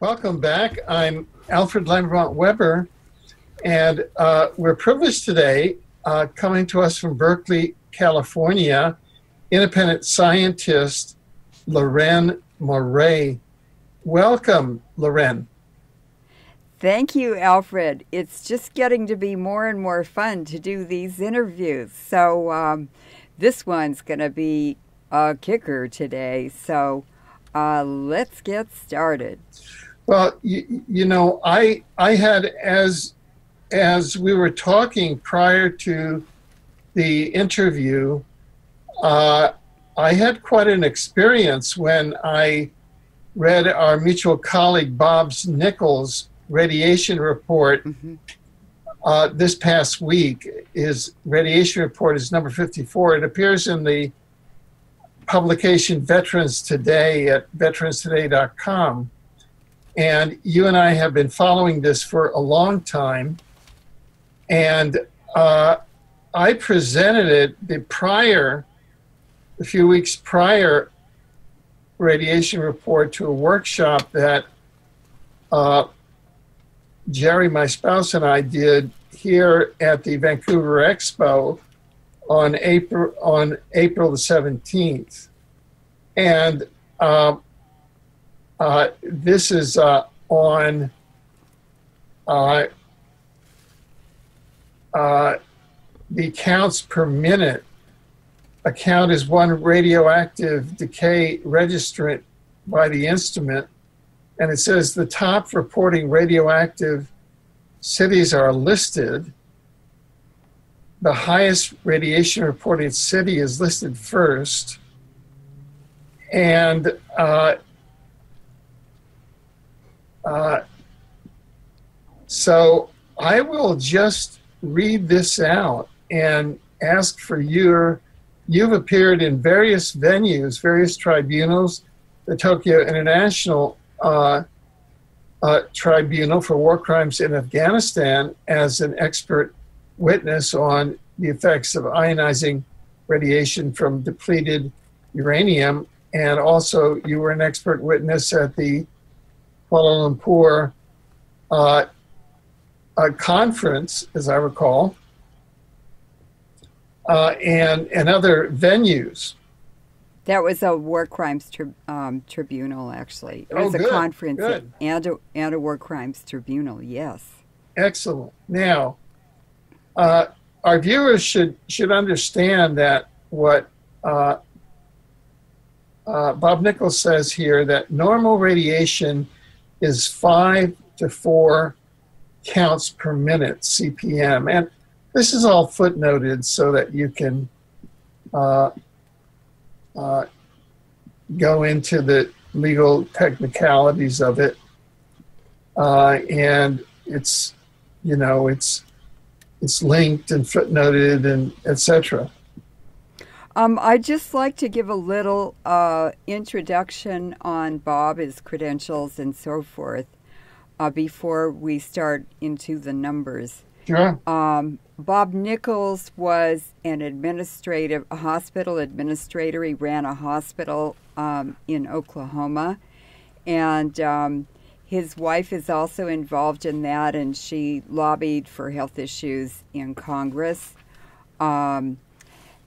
Welcome back. I'm Alfred Lambremont Webre, and we're privileged today, coming to us from Berkeley, California, independent scientist Leuren Moret. Welcome, Leuren. Thank you, Alfred. It's just getting to be more and more fun to do these interviews. So this one's going to be a kicker today. So let's get started. Well, you know, I had, as we were talking prior to the interview, I had quite an experience when I read our mutual colleague Bob Nichols' radiation report this past week. His radiation report is number 54. It appears in the publication Veterans Today at veteranstoday.com. And you and I have been following this for a long time. And I presented it a few weeks prior radiation report to a workshop that Jerry, my spouse, and I did here at the Vancouver Expo on April the 17th. And this is on the counts per minute. A count is one radioactive decay registrant by the instrument. And it says the top reporting radioactive cities are listed. The highest radiation reported city is listed first. And so I will just read this out and ask for you've appeared in various venues, various tribunals, the Tokyo International Tribunal for War Crimes in Afghanistan as an expert witness on the effects of ionizing radiation from depleted uranium. And also you were an expert witness at the Kuala Lumpur conference, as I recall, and other venues. That was a war crimes tribunal, actually. It was good, a conference good. and a war crimes tribunal, yes. Excellent. Now, our viewers should understand that what Bob Nichols says here, that normal radiation is 5 to 4 counts per minute, CPM. And this is all footnoted so that you can go into the legal technicalities of it. And it's, you know, it's linked and footnoted and etc. I'd just like to give a little introduction on Bob, his credentials, and so forth before we start into the numbers. Sure. Bob Nichols was a hospital administrator. He ran a hospital in Oklahoma, and his wife is also involved in that, and she lobbied for health issues in Congress.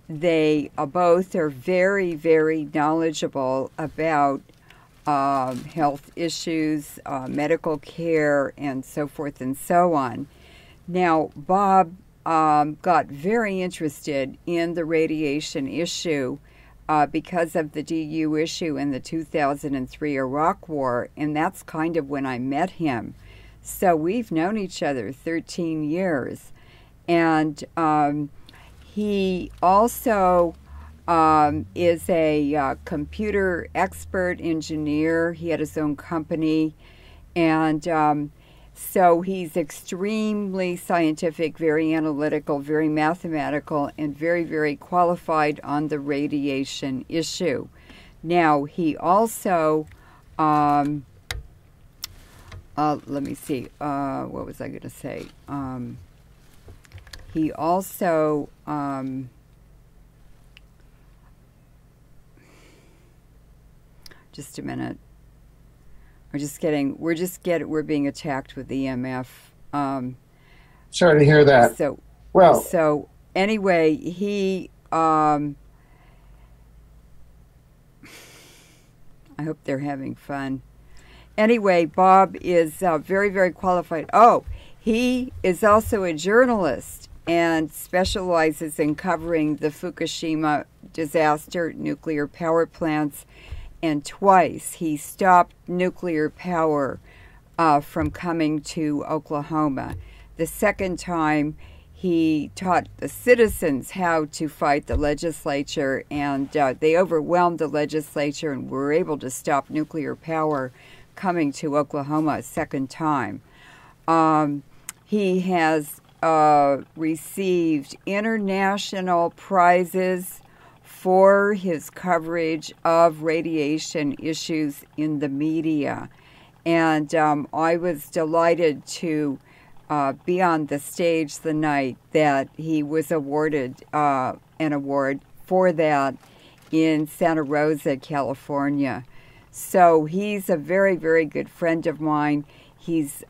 They both are very, very knowledgeable about health issues, medical care, and so forth and so on. Now, Bob got very interested in the radiation issue because of the DU issue in the 2003 Iraq War, and that's kind of when I met him. So we've known each other 13 years. And he also is a computer expert engineer. He had his own company, and so he's extremely scientific, very analytical, very mathematical, and very, very qualified on the radiation issue. Now, he also, let me see, what was I going to say? He also, just a minute. we're being attacked with EMF. Sorry to hear that. So anyway, he, I hope they're having fun. Anyway, Bob is very, very qualified. Oh, he is also a journalist and specializes in covering the Fukushima disaster, nuclear power plants, and twice he stopped nuclear power from coming to Oklahoma. The second time, he taught the citizens how to fight the legislature, and they overwhelmed the legislature and were able to stop nuclear power coming to Oklahoma a second time. He has received international prizes for his coverage of radiation issues in the media. And I was delighted to be on the stage the night that he was awarded an award for that in Santa Rosa, California. So he's a very, very good friend of mine. He's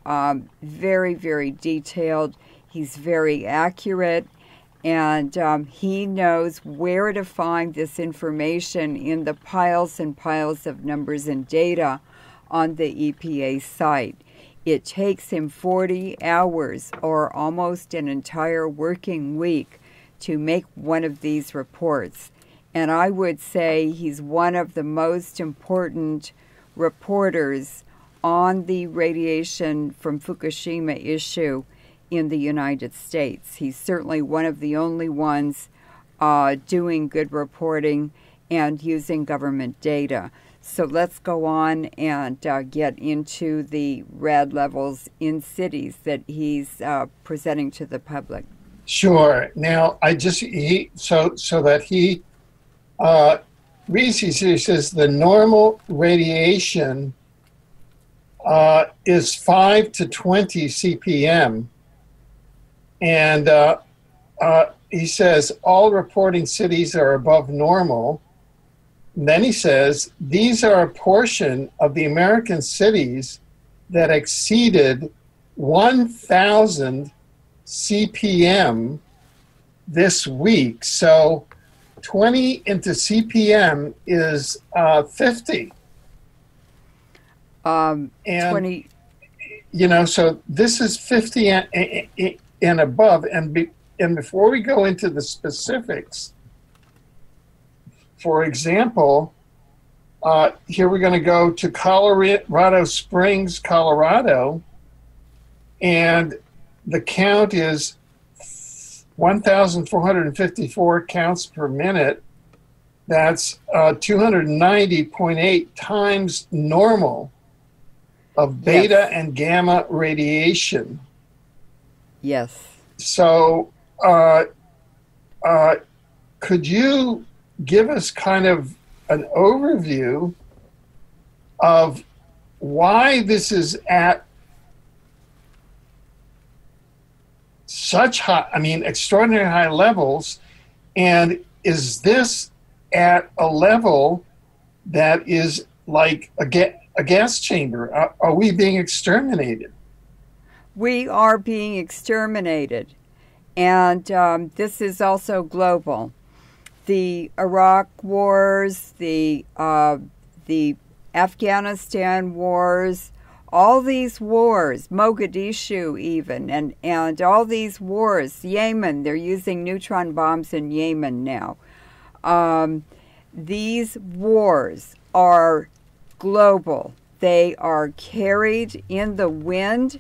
very, very detailed. He's very accurate. And he knows where to find this information in the piles and piles of numbers and data on the EPA site. It takes him 40 hours or almost an entire working week to make one of these reports. And I would say he's one of the most important reporters on the radiation from Fukushima issue in the United States. He's certainly one of the only ones doing good reporting and using government data. So let's go on and get into the rad levels in cities that he's presenting to the public. Sure. Now, so that he reads, he says the normal radiation is 5 to 20 CPM. And he says all reporting cities are above normal. And then he says, these are a portion of the American cities that exceeded 1,000 CPM this week. So 20 into CPM is 50. And, 20. So this is 50 and above. And before we go into the specifics, for example, here we're going to go to Colorado Springs, Colorado, and the count is 1,454 counts per minute. That's 290.8 times normal of beta and gamma radiation. Yes. So could you give us kind of an overview of why this is at such extraordinary high levels, and is this at a level that is like a gas chamber? Are we being exterminated? We are being exterminated, and this is also global. The Iraq wars, the Afghanistan wars, all these wars, Mogadishu even, and all these wars, Yemen, they're using neutron bombs in Yemen now. These wars are global. They are carried in the wind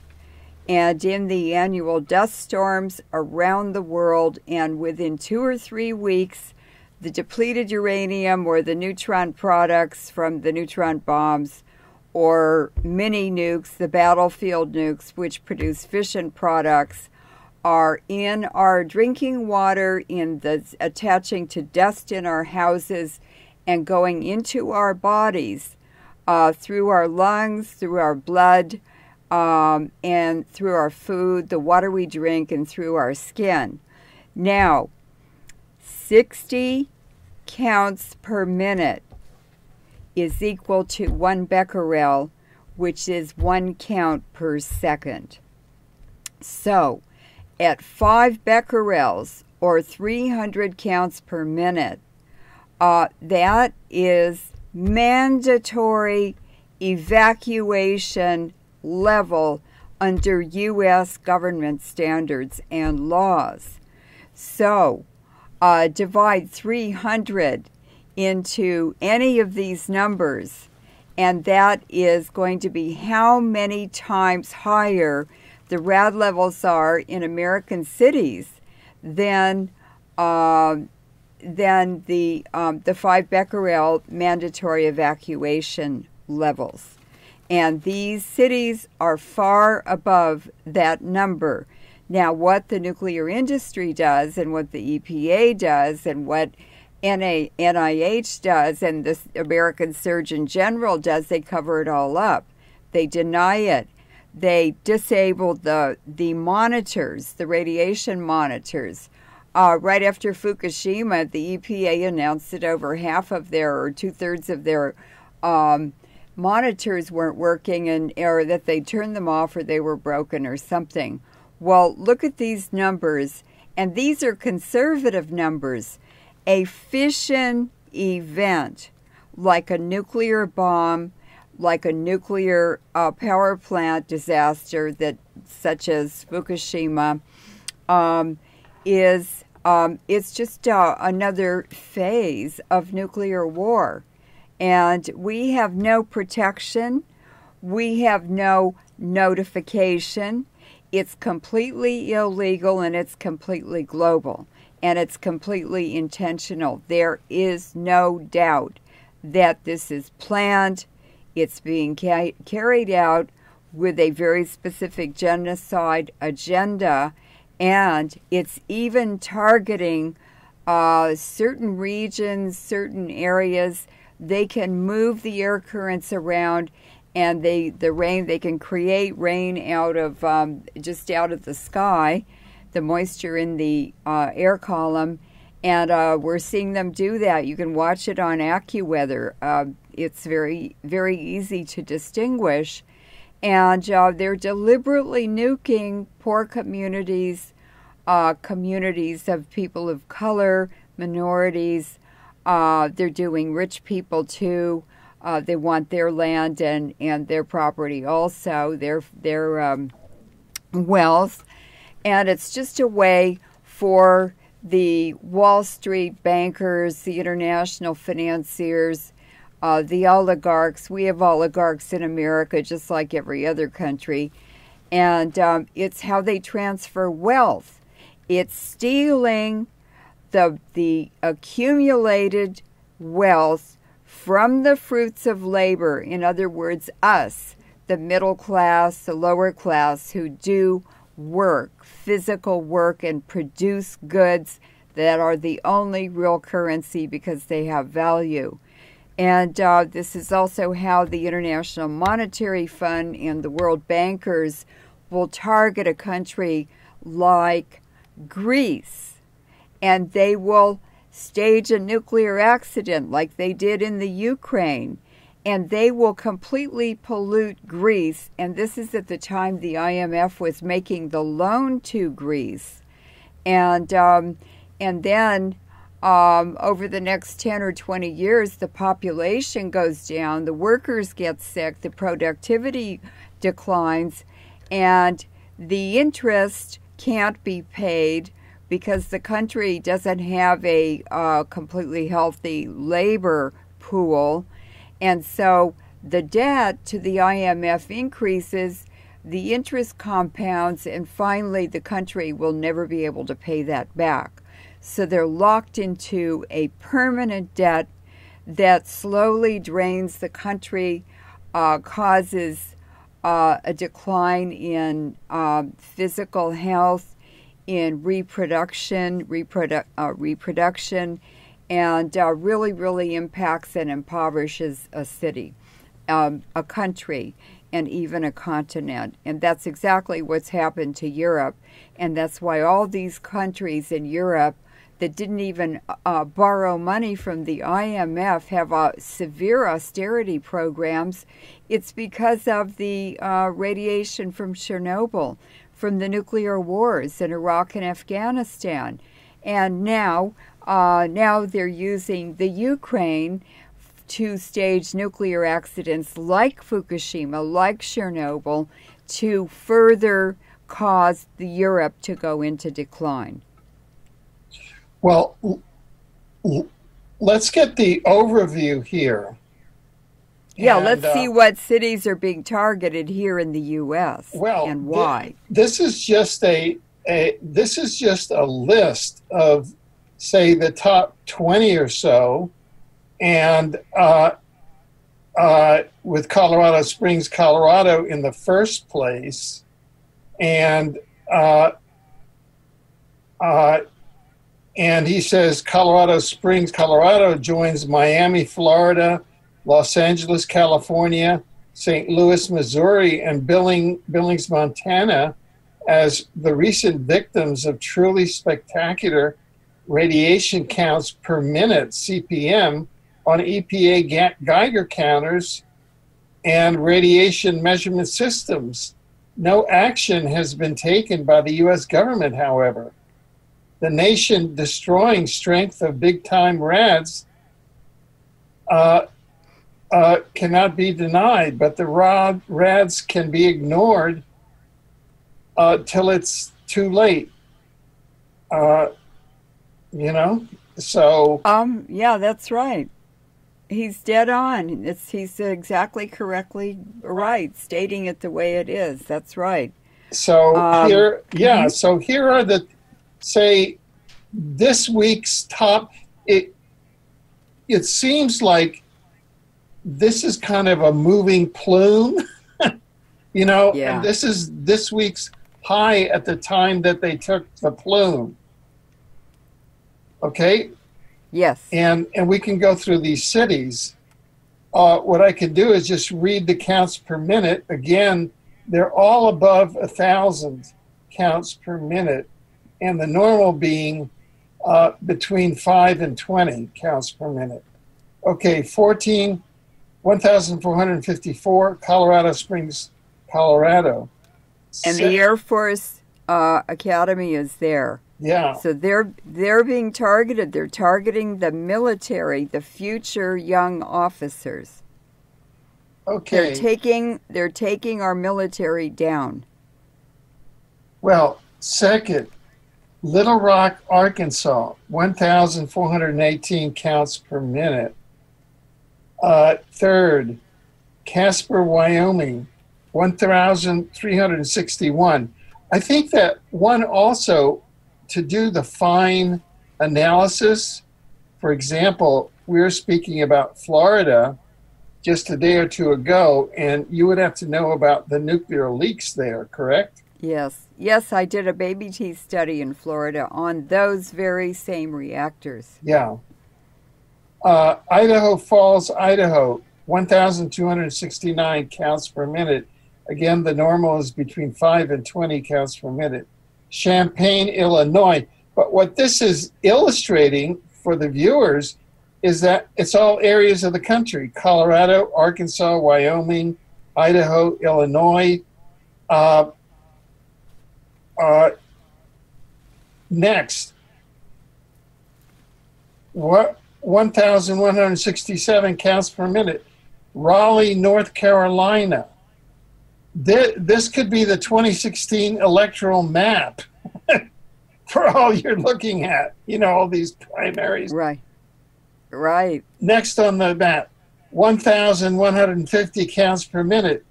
and in the annual dust storms around the world, and within 2 or 3 weeks, the depleted uranium or the neutron products from the neutron bombs or mini nukes, the battlefield nukes, which produce fission products, are in our drinking water, attaching to dust in our houses and going into our bodies through our lungs, through our blood, and through our food, the water we drink, and through our skin. Now, 60 counts per minute is equal to 1 becquerel, which is 1 count per second. So, at 5 becquerels, or 300 counts per minute, that is mandatory evacuation level under U.S. government standards and laws. So, divide 300 into any of these numbers, and that is going to be how many times higher the RAD levels are in American cities than the 5 becquerel mandatory evacuation levels. And these cities are far above that number. Now, what the nuclear industry does and what the EPA does and what NIH does and the American Surgeon General does, they cover it all up. They deny it. They disabled the monitors, the radiation monitors. Right after Fukushima, the EPA announced that over half of their, or 2/3 of their monitors weren't working, or that they turned them off or they were broken or something. Well, look at these numbers, and these are conservative numbers. A fission event, like a nuclear bomb, like a nuclear power plant disaster that, such as Fukushima, it's just another phase of nuclear war. And we have no protection. We have no notification. It's completely illegal, and it's completely global, and it's completely intentional. There is no doubt that this is planned. It's being carried out with a very specific genocide agenda, and it's even targeting certain regions, certain areas. They can move the air currents around, and they can create rain out of just out of the sky, the moisture in the air column, and we're seeing them do that. You can watch it on AccuWeather. It's very, very easy to distinguish, and they're deliberately nuking poor communities, communities of people of color, minorities. They're doing rich people too. They want their land and their property also, their wealth. And it's just a way for the Wall Street bankers, the international financiers, the oligarchs. We have oligarchs in America just like every other country. And it's how they transfer wealth. It's stealing the accumulated wealth from the fruits of labor. In other words, us, the middle class, the lower class, who do work, physical work, and produce goods that are the only real currency because they have value. And this is also how the International Monetary Fund and the World Bankers will target a country like Greece. And they will stage a nuclear accident like they did in the Ukraine. And they will completely pollute Greece. And this is at the time the IMF was making the loan to Greece. And then over the next 10 or 20 years, the population goes down, the workers get sick, the productivity declines, and the interest can't be paid because the country doesn't have a completely healthy labor pool. And so the debt to the IMF increases, the interest compounds, and finally the country will never be able to pay that back. So they're locked into a permanent debt that slowly drains the country, causes a decline in physical health, in reproduction, and really, really impacts and impoverishes a city, a country, and even a continent. And that's exactly what's happened to Europe. And that's why all these countries in Europe that didn't even borrow money from the IMF have severe austerity programs, it's because of the radiation from Chernobyl, from the nuclear wars in Iraq and Afghanistan. And now they're using the Ukraine to stage nuclear accidents like Fukushima, like Chernobyl, to further cause Europe to go into decline. Well, let's get the overview here. Yeah, let's see what cities are being targeted here in the U.S. And why. This is just a list of, say, the top 20 or so, and with Colorado Springs, Colorado in the first place, and he says Colorado Springs, Colorado joins Miami, Florida, Los Angeles, California, St. Louis, Missouri, and Billings, Montana as the recent victims of truly spectacular radiation counts per minute, CPM, on EPA Geiger counters and radiation measurement systems. No action has been taken by the U.S. government, however. The nation-destroying strength of big-time RADs cannot be denied, but the RADs can be ignored till it's too late. So... yeah, that's right. He's dead on. He's exactly correctly right, stating it the way it is. That's right. So so here are the, say, this week's top. It seems like this is kind of a moving plume, and this is this week's high at the time that they took the plume. Okay. Yes. And we can go through these cities. What I can do is just read the counts per minute. Again, they're all above 1,000 counts per minute, and the normal being between 5 and 20 counts per minute. Okay, 1,454, Colorado Springs, Colorado. And the Air Force Academy is there. Yeah. So they're being targeted. They're targeting the military, the future young officers. Okay. They're taking our military down. Well, second, Little Rock, Arkansas, 1,418 counts per minute. Third, Casper, Wyoming, 1,361. I think that one also, to do the fine analysis, for example, we were speaking about Florida just a day or two ago, and you would have to know about the nuclear leaks there, correct? Yes, I did a baby teeth study in Florida on those very same reactors. Yeah. Idaho Falls, Idaho, 1,269 counts per minute. Again, the normal is between 5 and 20 counts per minute. Champaign, Illinois. But what this is illustrating for the viewers is that it's all areas of the country: Colorado, Arkansas, Wyoming, Idaho, Illinois. Next, 1,167 counts per minute. Raleigh, North Carolina. This could be the 2016 electoral map for all you're looking at, all these primaries. Right. Next on the map, 1,150 counts per minute.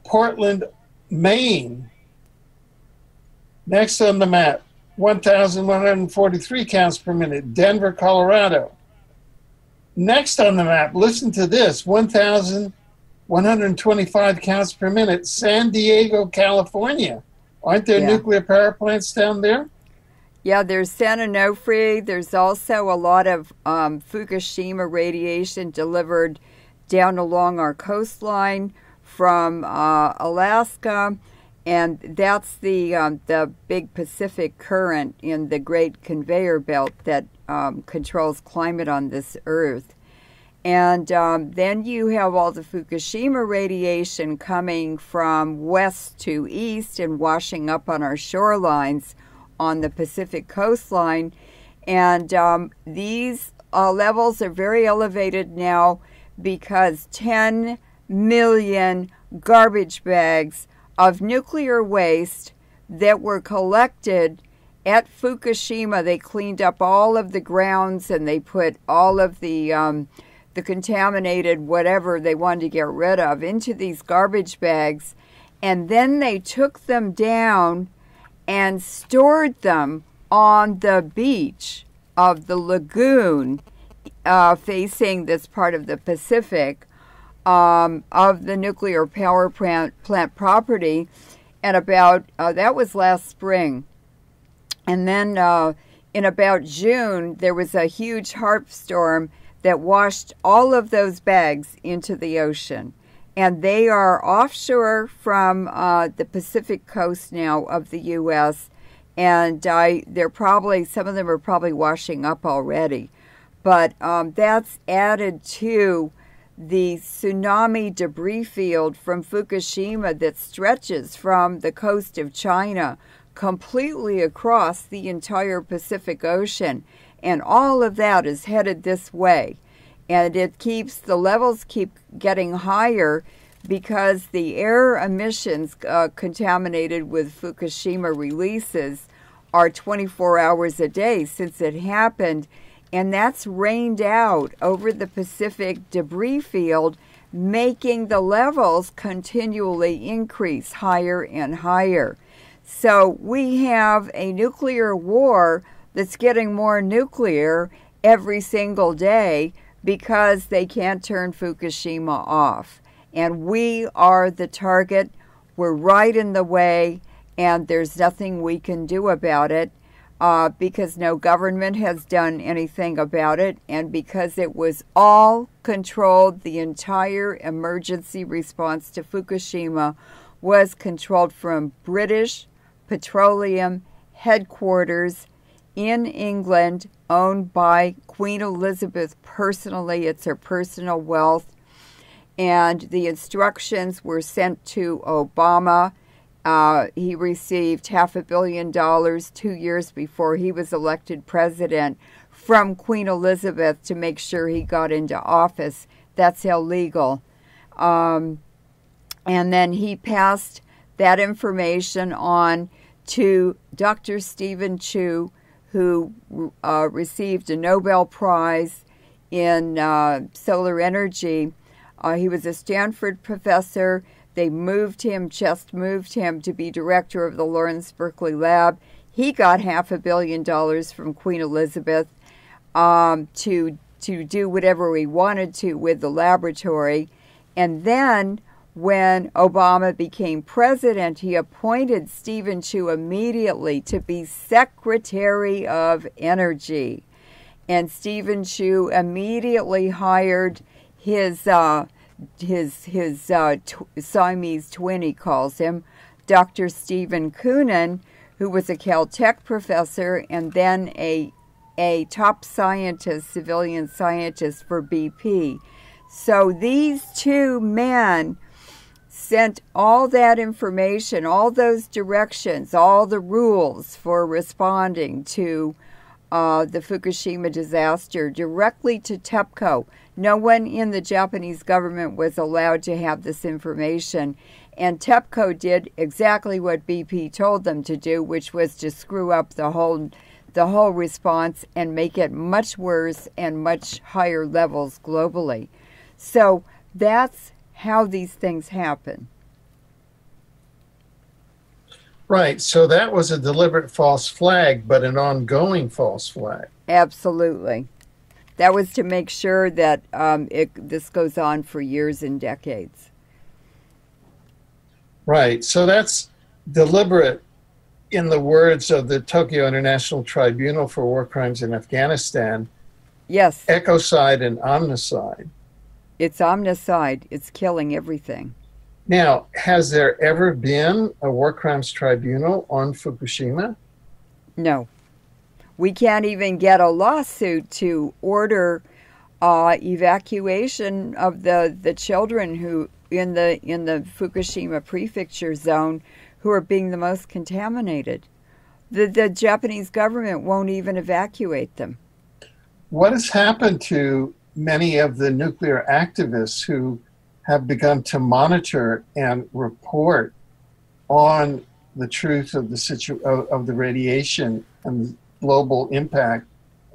Portland, Maine. Next on the map, 1,143 counts per minute. Denver, Colorado. Next on the map, listen to this, 1,125 counts per minute. San Diego, California. Aren't there nuclear power plants down there? Yeah, there's San Onofre. There's also a lot of Fukushima radiation delivered down along our coastline from Alaska. And that's the big Pacific current in the Great Conveyor Belt that controls climate on this Earth. And then you have all the Fukushima radiation coming from west to east and washing up on our shorelines on the Pacific coastline. And these levels are very elevated now because 10 million garbage bags of nuclear waste that were collected at Fukushima. They cleaned up all of the grounds and they put all of the contaminated whatever they wanted to get rid of into these garbage bags. And then they took them down and stored them on the beach of the lagoon facing this part of the Pacific of the nuclear power plant property. And about, that was last spring. And then in about June, there was a huge harp storm that washed all of those bags into the ocean. And they are offshore from the Pacific coast now of the U.S., and they're probably, some of them are probably washing up already. But that's added to the tsunami debris field from Fukushima that stretches from the coast of China completely across the entire Pacific Ocean. And all of that is headed this way. And it keeps, the levels keep getting higher because the air emissions contaminated with Fukushima releases are 24 hours a day since it happened. And that's rained out over the Pacific debris field, making the levels continually increase higher and higher. So we have a nuclear war that's getting more nuclear every single day because they can't turn Fukushima off. And we are the target. We're right in the way, and there's nothing we can do about it because no government has done anything about it, and because it was all controlled, the entire emergency response to Fukushima was controlled from British Petroleum headquarters in England, owned by Queen Elizabeth personally. It's her personal wealth. And the instructions were sent to Obama. He received $500 million 2 years before he was elected president from Queen Elizabeth to make sure he got into office. That's illegal. And then he passed that information on to Dr. Stephen Chu, who received a Nobel Prize in solar energy. He was a Stanford professor. They just moved him to be director of the Lawrence Berkeley Lab. He got $500 million from Queen Elizabeth to do whatever he wanted to with the laboratory. And then when Obama became president, he appointed Stephen Chu immediately to be Secretary of Energy. And Stephen Chu immediately hired his Siamese twin, he calls him, Dr. Stephen Koonin, who was a Caltech professor and then a top scientist, civilian scientist for BP. So these two men sent all that information, all those directions, all the rules for responding to the Fukushima disaster directly to TEPCO. No one in the Japanese government was allowed to have this information, and TEPCO did exactly what BP told them to do, which was to screw up the whole response and make it much worse and much higher levels globally. So that's how these things happen. Right. So that was a deliberate false flag, but an ongoing false flag. Absolutely. That was to make sure that this goes on for years and decades. Right. So that's deliberate, in the words of the Tokyo International Tribunal for War Crimes in Afghanistan. Yes. Ecocide and omnicide. It's omnicide. It's killing everything. Now, has there ever been a war crimes tribunal on Fukushima? No. We can't even get a lawsuit to order evacuation of the children who in the Fukushima prefecture zone who are being the most contaminated. The Japanese government won't even evacuate them. What has happened to many of the nuclear activists who have begun to monitor and report on the truth of of the radiation and the global impact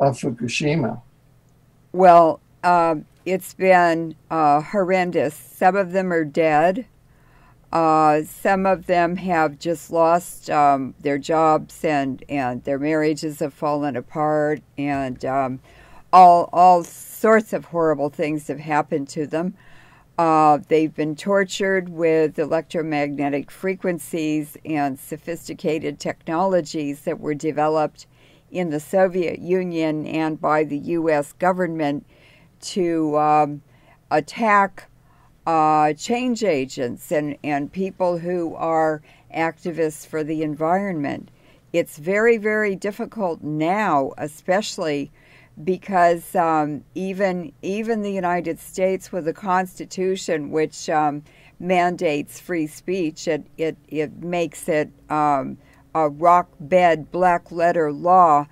of Fukushima? Well, it's been horrendous. Some of them are dead. Some of them have just lost their jobs, and their marriages have fallen apart, and all sorts of horrible things have happened to them. They've been tortured with electromagnetic frequencies and sophisticated technologies that were developed in the Soviet Union and by the U.S. government to attack change agents and people who are activists for the environment. It's very, very difficult now, especially because even the United States, with a constitution which mandates free speech, it makes it a rock bed, black letter law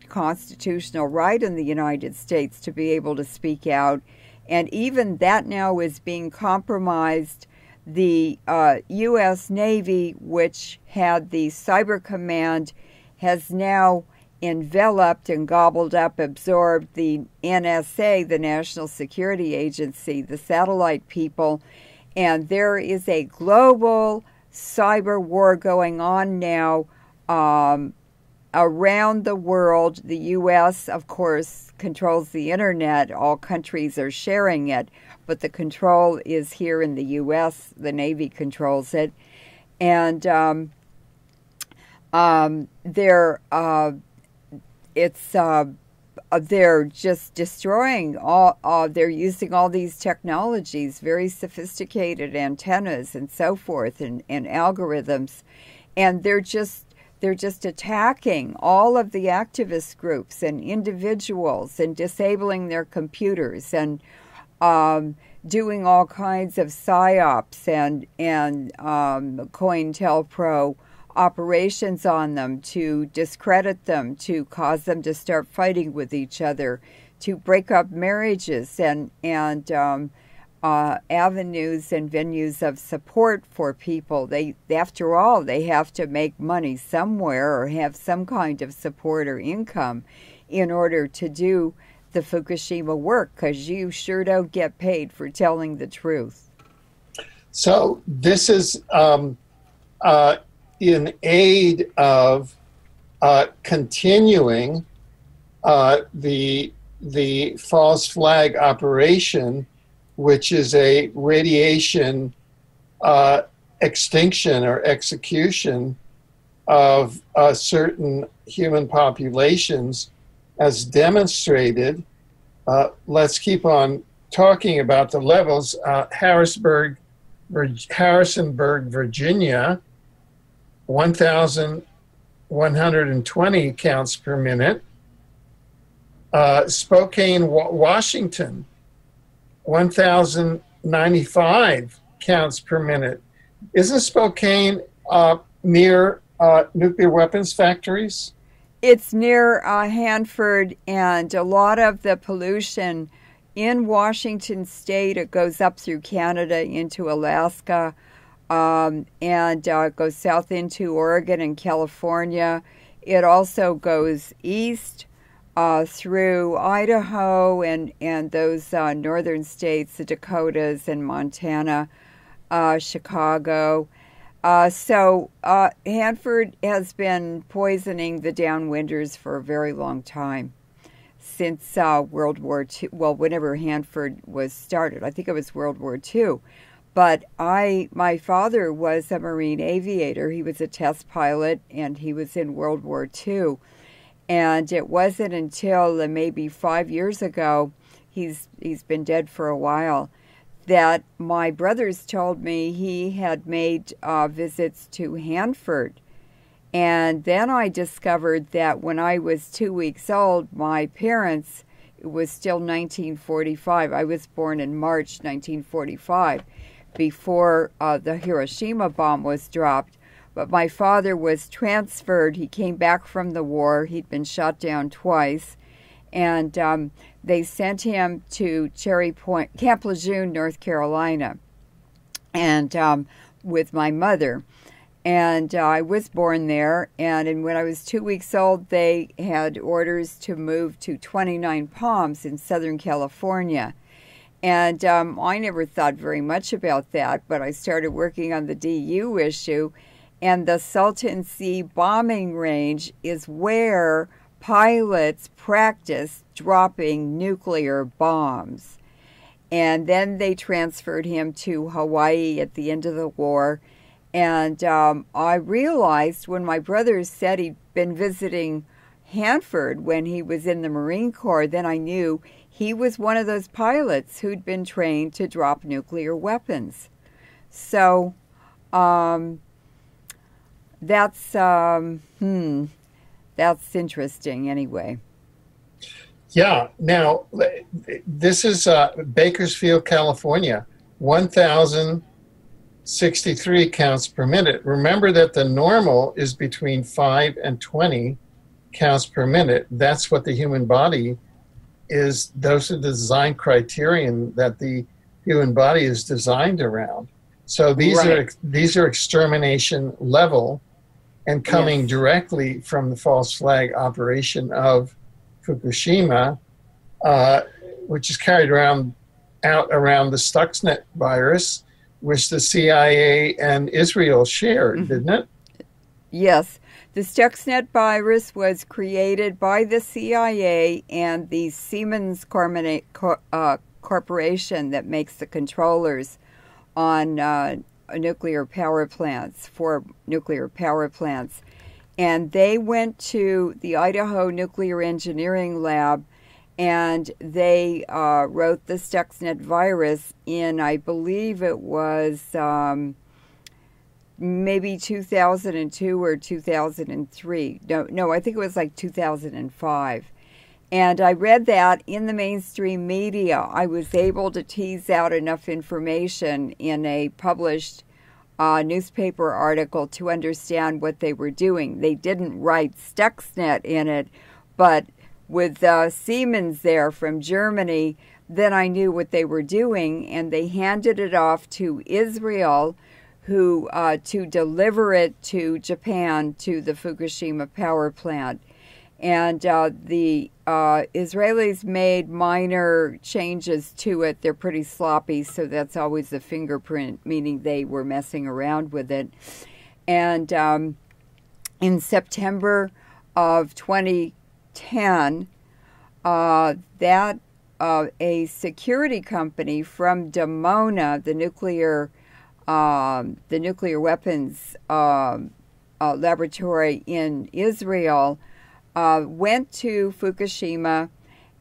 constitutional right in the United States to be able to speak out. And even that now is being compromised. The U.S. Navy, which had the Cyber Command, has now enveloped and gobbled up, absorbed the NSA, the National Security Agency, the satellite people. And there is a global cyber war going on now around the world. The U.S., of course, controls the internet. All countries are sharing it, but the control is here in the U.S. The Navy controls it. And they're just destroying all. They're using all these technologies, very sophisticated antennas and so forth, and algorithms, and they're just attacking all of the activist groups and individuals and disabling their computers and doing all kinds of psyops and COINTELPRO operations on them to discredit them, to cause them to start fighting with each other, to break up marriages and avenues and venues of support for people. After all, they have to make money somewhere or have some kind of support or income in order to do the Fukushima work, because you sure don't get paid for telling the truth. So this is in aid of continuing the false flag operation, which is a radiation extinction or execution of certain human populations, as demonstrated. Let's keep on talking about the levels. Harrisonburg, Virginia, 1,120 counts per minute. Spokane, Washington, 1,095 counts per minute. Isn't Spokane near nuclear weapons factories? It's near Hanford, and a lot of the pollution in Washington state, it goes up through Canada into Alaska, and goes south into Oregon and California. It also goes east through Idaho and those northern states, the Dakotas and Montana, Chicago. So Hanford has been poisoning the downwinders for a very long time, since World War II. Well, whenever Hanford was started, I think it was World War II. But my father was a Marine aviator. He was a test pilot, and he was in World War II. And it wasn't until maybe 5 years ago, he's been dead for a while, that my brothers told me he had made visits to Hanford. And then I discovered that when I was 2 weeks old, my parents, it was still 1945. I was born in March 1945, before the Hiroshima bomb was dropped. But my father was transferred. He came back from the war. He'd been shot down twice. And they sent him to Cherry Point, Camp Lejeune, North Carolina, and with my mother. And I was born there, and when I was 2 weeks old, they had orders to move to 29 Palms in Southern California. And I never thought very much about that, but I started working on the DU issue, and the Salton Sea bombing range is where pilots practice dropping nuclear bombs. And then they transferred him to Hawaii at the end of the war. And I realized when my brother said he'd been visiting Hanford when he was in the Marine Corps, then I knew he was one of those pilots who'd been trained to drop nuclear weapons. So that's interesting anyway. Yeah. Now, this is Bakersfield, California, 1,063 counts per minute. Remember that the normal is between 5 and 20 counts per minute. That's what the human body is. Those are the design criterion that the human body is designed around. So these are extermination level, and coming directly from the false flag operation of Fukushima, which is carried around the Stuxnet virus, which the CIA and Israel shared, didn't it? Yes. The Stuxnet virus was created by the CIA and the Siemens Corporation that makes the controllers on nuclear power plants, for nuclear power plants. And they went to the Idaho Nuclear Engineering Lab, and they wrote the Stuxnet virus in, I believe it was maybe 2002 or 2003. No, I think it was like 2005. And I read that in the mainstream media. I was able to tease out enough information in a published newspaper article to understand what they were doing. They didn't write Stuxnet in it, but with Siemens there from Germany, then I knew what they were doing, and they handed it off to Israel, who to deliver it to Japan, to the Fukushima power plant. And the Israelis made minor changes to it. They're pretty sloppy, so that's always a fingerprint, meaning they were messing around with it. And in September of 2010, a security company from Dimona, the nuclear weapons laboratory in Israel, went to Fukushima,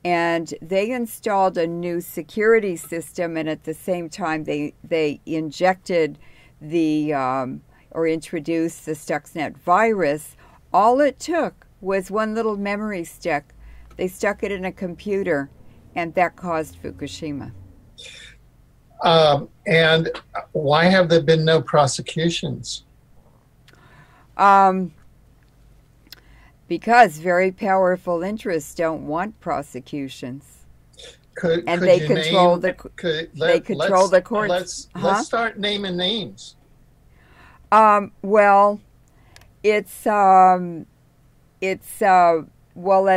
and they installed a new security system, and at the same time they injected or introduced the Stuxnet virus. All it took was one little memory stick. They stuck it in a computer, and that caused Fukushima. And why have there been no prosecutions? Because very powerful interests don't want prosecutions, and they control the courts. Let's start naming names. Well, it's at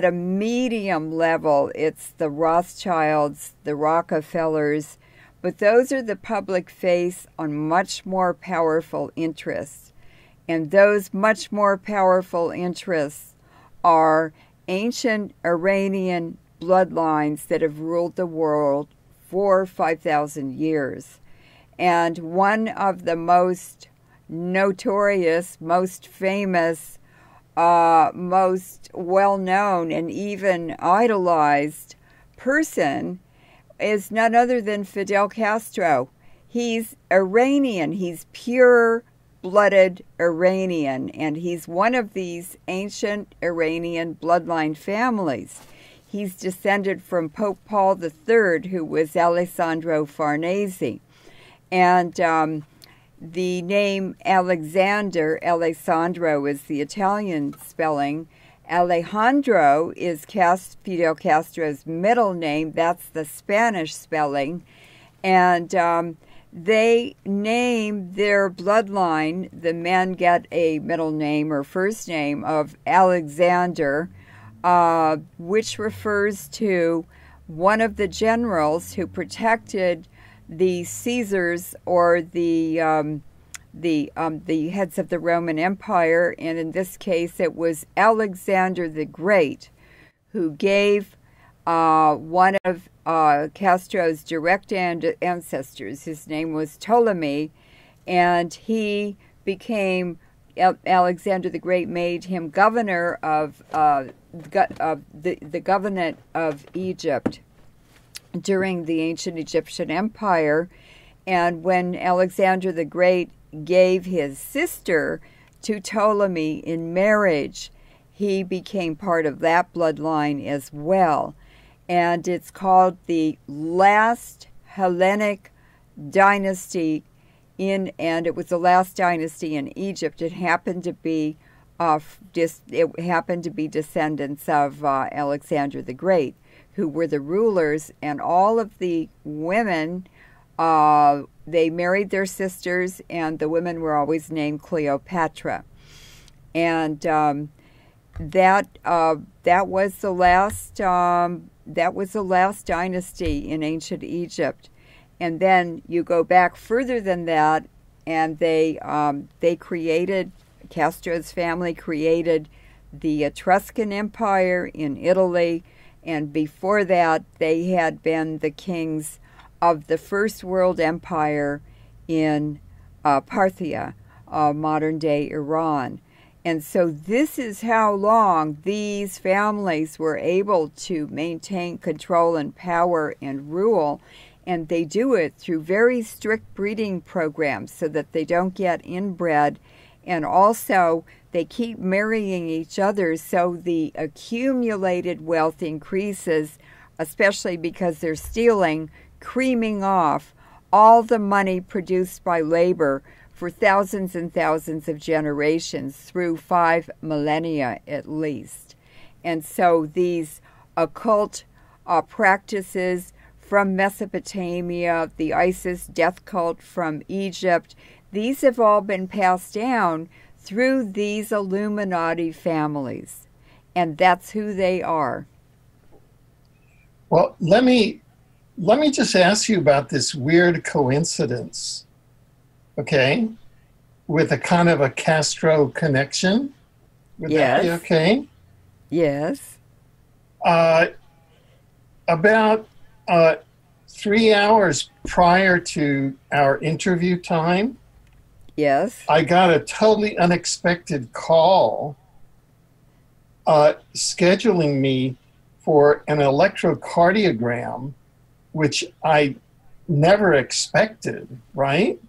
a medium level, it's the Rothschilds, the Rockefellers, but those are the public face on much more powerful interests, and those much more powerful interests are ancient Iranian bloodlines that have ruled the world for 5,000 years. And one of the most notorious, most famous, most well-known, and even idolized person is none other than Fidel Castro. He's Iranian. He's pure-blooded Iranian, and he's one of these ancient Iranian bloodline families. He's descended from Pope Paul III, who was Alessandro Farnese. And the name Alessandro is the Italian spelling. Alejandro is Fidel Castro's middle name. That's the Spanish spelling. And they name their bloodline. The men get a middle name or first name of Alexander, which refers to one of the generals who protected the Caesars, or the heads of the Roman Empire, and in this case it was Alexander the Great, who gave one of Castro's direct ancestors. His name was Ptolemy, and he became Alexander the Great made him governor of the Governorate of Egypt during the ancient Egyptian Empire. And when Alexander the Great gave his sister to Ptolemy in marriage, he became part of that bloodline as well. And it's called the last Hellenic dynasty and it was the last dynasty in Egypt. It happened to be descendants of Alexander the Great, who were the rulers, and all of the women, they married their sisters, and the women were always named Cleopatra. And that was the last dynasty in ancient Egypt. And then you go back further than that, and they created, Castro's family created the Etruscan Empire in Italy, and before that they had been the kings of the First World Empire in Parthia, modern-day Iran. And so this is how long these families were able to maintain control and power and rule. And they do it through very strict breeding programs so that they don't get inbred. And also, they keep marrying each other so the accumulated wealth increases, especially because they're stealing, creaming off all the money produced by labor for thousands and thousands of generations through 5 millennia at least. And so these occult practices from Mesopotamia, the Isis death cult from Egypt, these have all been passed down through these Illuminati families. And that's who they are. Well, let me just ask you about this weird coincidence, okay, with a kind of a Castro connection. Would that be okay? Yes. About 3 hours prior to our interview time, yes, I got a totally unexpected call scheduling me for an electrocardiogram, which I never expected, right?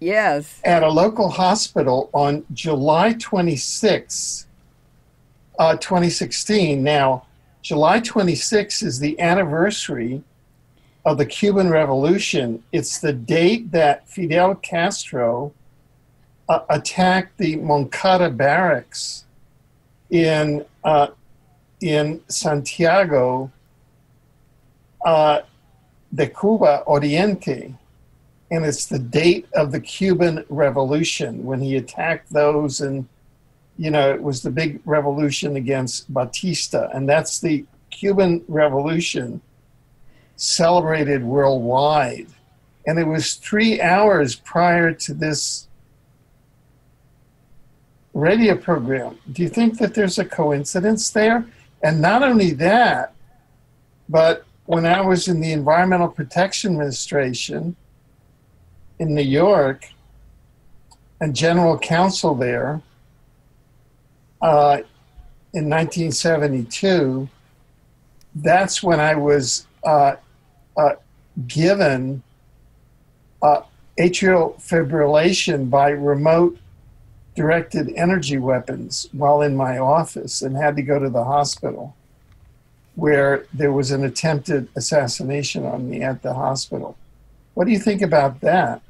Yes. At a local hospital on July 26, 2016. Now, July 26 is the anniversary of the Cuban Revolution. It's the date that Fidel Castro attacked the Moncada barracks in Santiago de Cuba Oriente. And it's the date of the Cuban Revolution when he attacked those, and it was the big revolution against Batista. And that's the Cuban Revolution celebrated worldwide. And it was 3 hours prior to this radio program. Do you think that there's a coincidence there? And not only that, but when I was in the Environmental Protection Administration in New York and general counsel there in 1972, that's when I was given atrial fibrillation by remote directed energy weapons while in my office and had to go to the hospital, where there was an attempted assassination on me at the hospital. What do you think about that?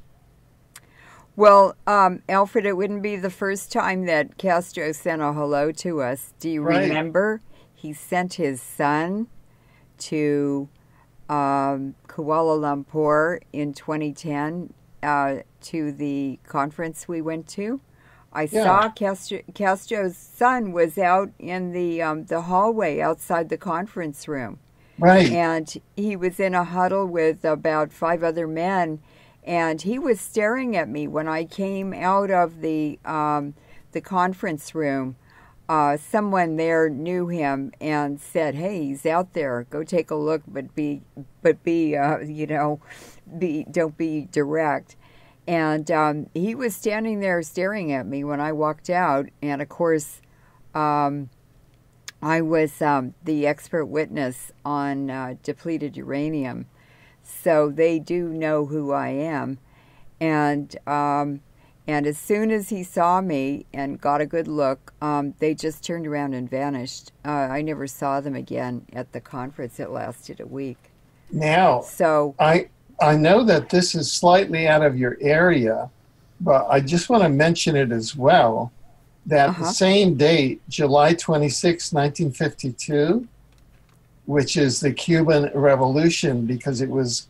Well, Alfred, it wouldn't be the first time that Castro sent a hello to us. Do you remember? He sent his son to Kuala Lumpur in 2010 to the conference we went to. I saw Castro's son was out in the hallway outside the conference room. Right. And he was in a huddle with about 5 other men, and he was staring at me when I came out of the conference room. Someone there knew him and said, "Hey, he's out there. Go take a look, but don't be direct." And he was standing there staring at me when I walked out. And of course, I was the expert witness on depleted uranium, so they do know who I am. And as soon as he saw me and got a good look, they just turned around and vanished. I never saw them again at the conference. It lasted a week. Now, so I know that this is slightly out of your area, but I just want to mention it as well, that the same date, July 26, 1952, which is the Cuban Revolution, because it was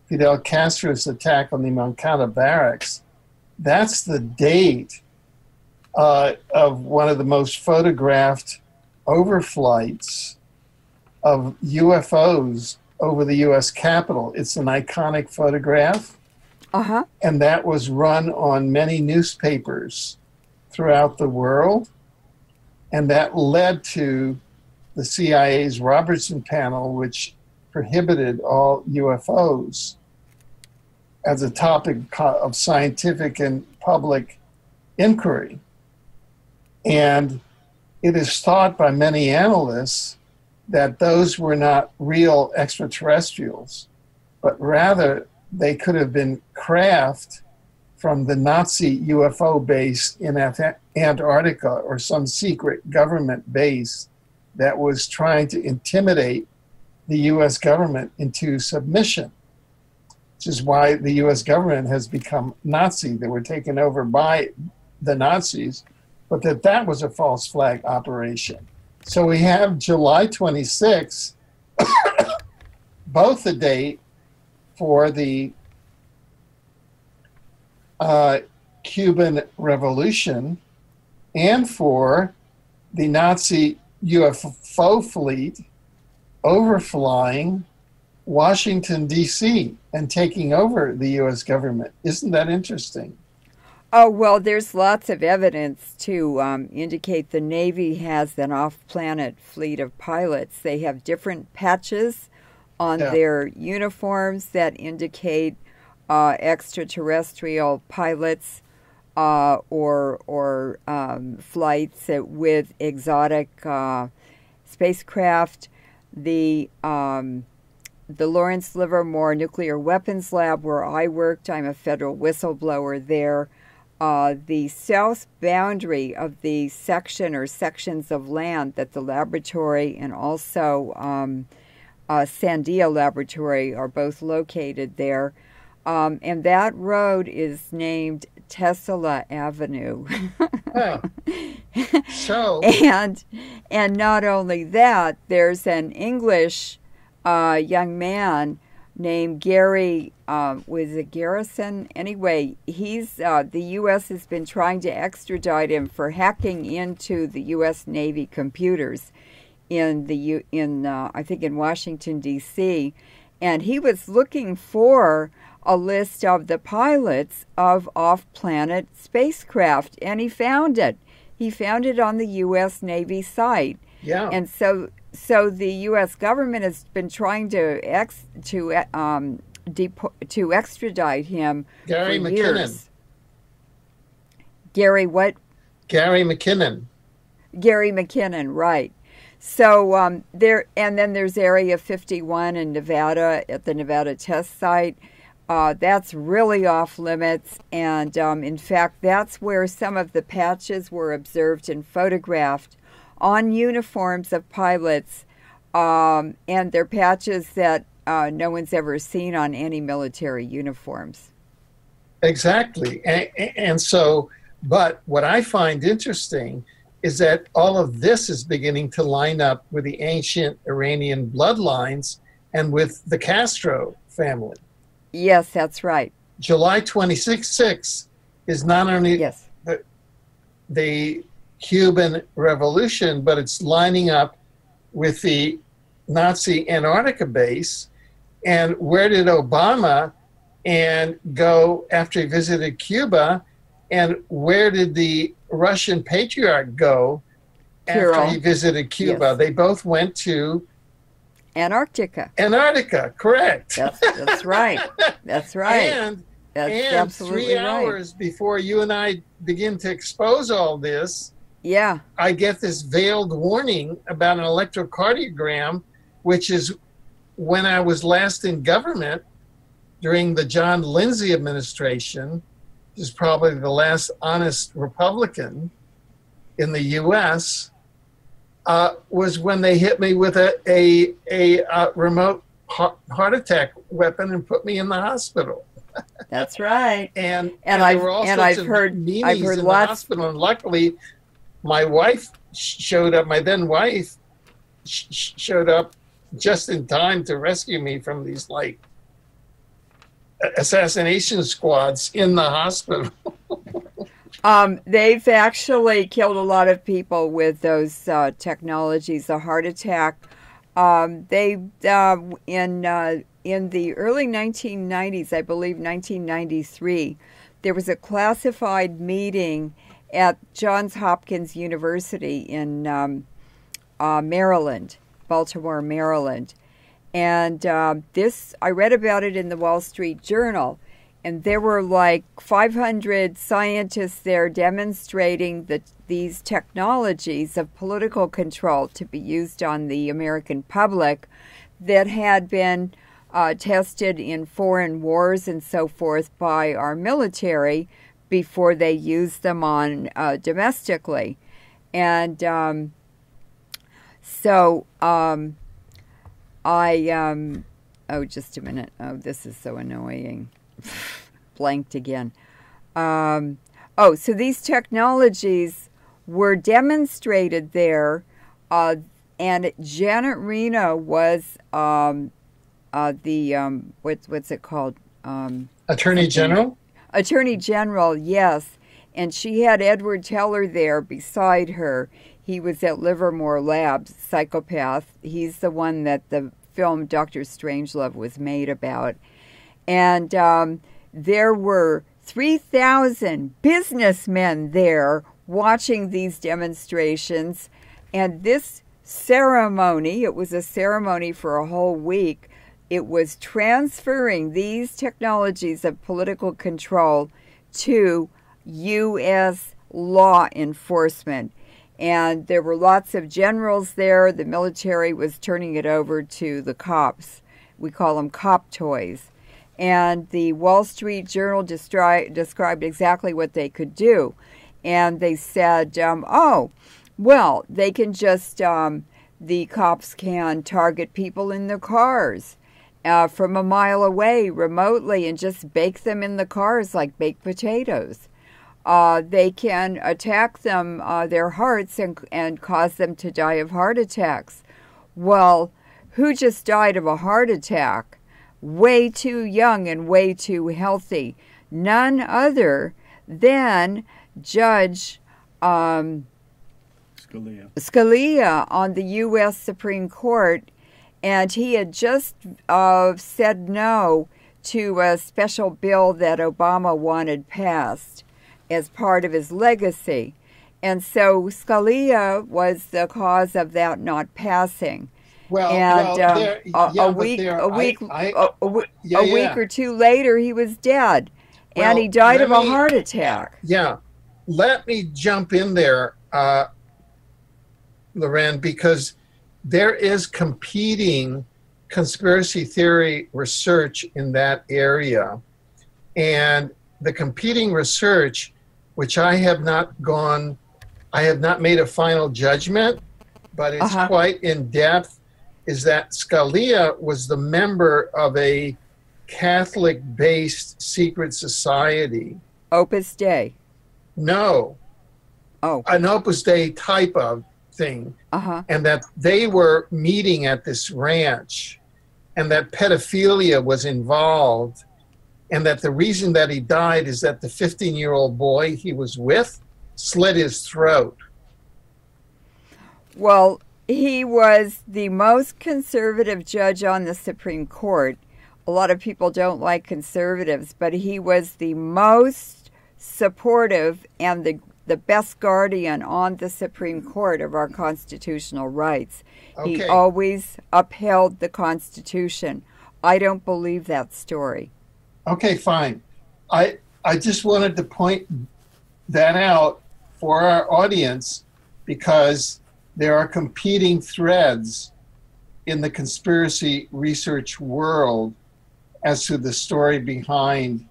Fidel Castro's attack on the Moncada barracks, that's the date of one of the most photographed overflights of UFOs over the U.S. Capitol. It's an iconic photograph. And that was run on many newspapers throughout the world. And that led to the CIA's Robertson panel, which prohibited all UFOs as a topic of scientific and public inquiry. And it is thought by many analysts that those were not real extraterrestrials, but rather they could have been craft from the Nazi UFO base in Antarctica or some secret government base that was trying to intimidate the U.S. government into submission, which is why the U.S. government has become Nazi. They were taken over by the Nazis, but that was a false flag operation. So we have July 26, both the date for the Cuban Revolution and for the Nazi UFO fleet overflying Washington, D.C. and taking over the U.S. government. Isn't that interesting? Oh, well, there's lots of evidence to indicate the Navy has an off-planet fleet of pilots. They have different patches on their uniforms that indicate extraterrestrial pilots or flights with exotic spacecraft. The Lawrence Livermore Nuclear Weapons Lab, where I worked, I'm a federal whistleblower there. The south boundary of the section or sections of land that the laboratory and also Sandia Laboratory are both located there. And that road is named Tesla Avenue. So and not only that, there's an English young man named Gary, was it Garrison? Anyway, he's the U.S. has been trying to extradite him for hacking into the U.S. Navy computers I think in Washington, D.C., and he was looking for a list of the pilots of off-planet spacecraft, and he found it. He found it on the U.S. Navy site. Yeah. And so the U.S. government has been trying to extradite him Gary for McKinnon. years. Gary what? Gary McKinnon. Gary McKinnon, right. So there, and then there's Area 51 in Nevada at the Nevada test site. That's really off limits, and in fact, that's where some of the patches were observed and photographed on uniforms of pilots, and they're patches that no one's ever seen on any military uniforms. Exactly. And so, but what I find interesting is that all of this is beginning to line up with the ancient Iranian bloodlines and with the Castro family. Yes, that's right. July 26th is not only the Cuban Revolution, but it's lining up with the Nazi Antarctica base. And where did Obama go after he visited Cuba? And where did the Russian patriarch go after he visited Cuba? Yes. They both went to Antarctica. Antarctica, correct. That's right. That's right. And that's absolutely 3 hours before you and I begin to expose all this, I get this veiled warning about an electrocardiogram, which is when I was last in government during the John Lindsay administration, which is probably the last honest Republican in the U.S., was when they hit me with a remote heart attack weapon and put me in the hospital. That's right. And I've heard in the hospital. And luckily, my wife showed up. My then wife showed up just in time to rescue me from these assassination squads in the hospital. They've actually killed a lot of people with those technologies. A heart attack. In the early 1990s, I believe 1993, there was a classified meeting at Johns Hopkins University in Maryland, Baltimore, Maryland. And I read about it in the Wall Street Journal. And there were like 500 scientists there demonstrating these technologies of political control to be used on the American public that had been tested in foreign wars and so forth by our military before they used them on domestically. And just a minute. Oh, this is so annoying. Blanked again. So these technologies were demonstrated there, and Janet Reno was what's it called? Attorney General? Attorney General, yes. And she had Edward Teller there beside her. He was at Livermore Labs, psychopath. He's the one that the film Dr. Strangelove was made about. And there were 3,000 businessmen there watching these demonstrations. And this ceremony, it was a ceremony for a whole week, it was transferring these technologies of political control to U.S. law enforcement. And there were lots of generals there. The military was turning it over to the cops. We call them cop toys. And the Wall Street Journal described exactly what they could do. And they said, they can just, the cops can target people in their cars from a mile away remotely and just bake them in the cars like baked potatoes. They can attack them, their hearts, and cause them to die of heart attacks. Well, who just died of a heart attack? Way too young and way too healthy. None other than Judge Scalia on the U.S. Supreme Court, and he had just said no to a special bill that Obama wanted passed as part of his legacy. And so Scalia was the cause of that not passing. A week or two later, he was dead, and he died of a heart attack. Yeah, let me jump in there, Leuren, because there is competing conspiracy theory research in that area. And the competing research, which I have not made a final judgment, but it's quite in depth, is that Scalia was the member of a Catholic-based secret society. Opus Dei. No. Oh. An Opus Dei type of thing. And that they were meeting at this ranch, and that pedophilia was involved, and that the reason that he died is that the 15-year-old boy he was with slit his throat. Well, he was the most conservative judge on the Supreme Court. A lot of people don't like conservatives, but he was the most supportive and the best guardian on the Supreme Court of our constitutional rights. Okay. He always upheld the Constitution. I don't believe that story. Okay, fine. I just wanted to point that out for our audience because there are competing threads in the conspiracy research world as to the story behind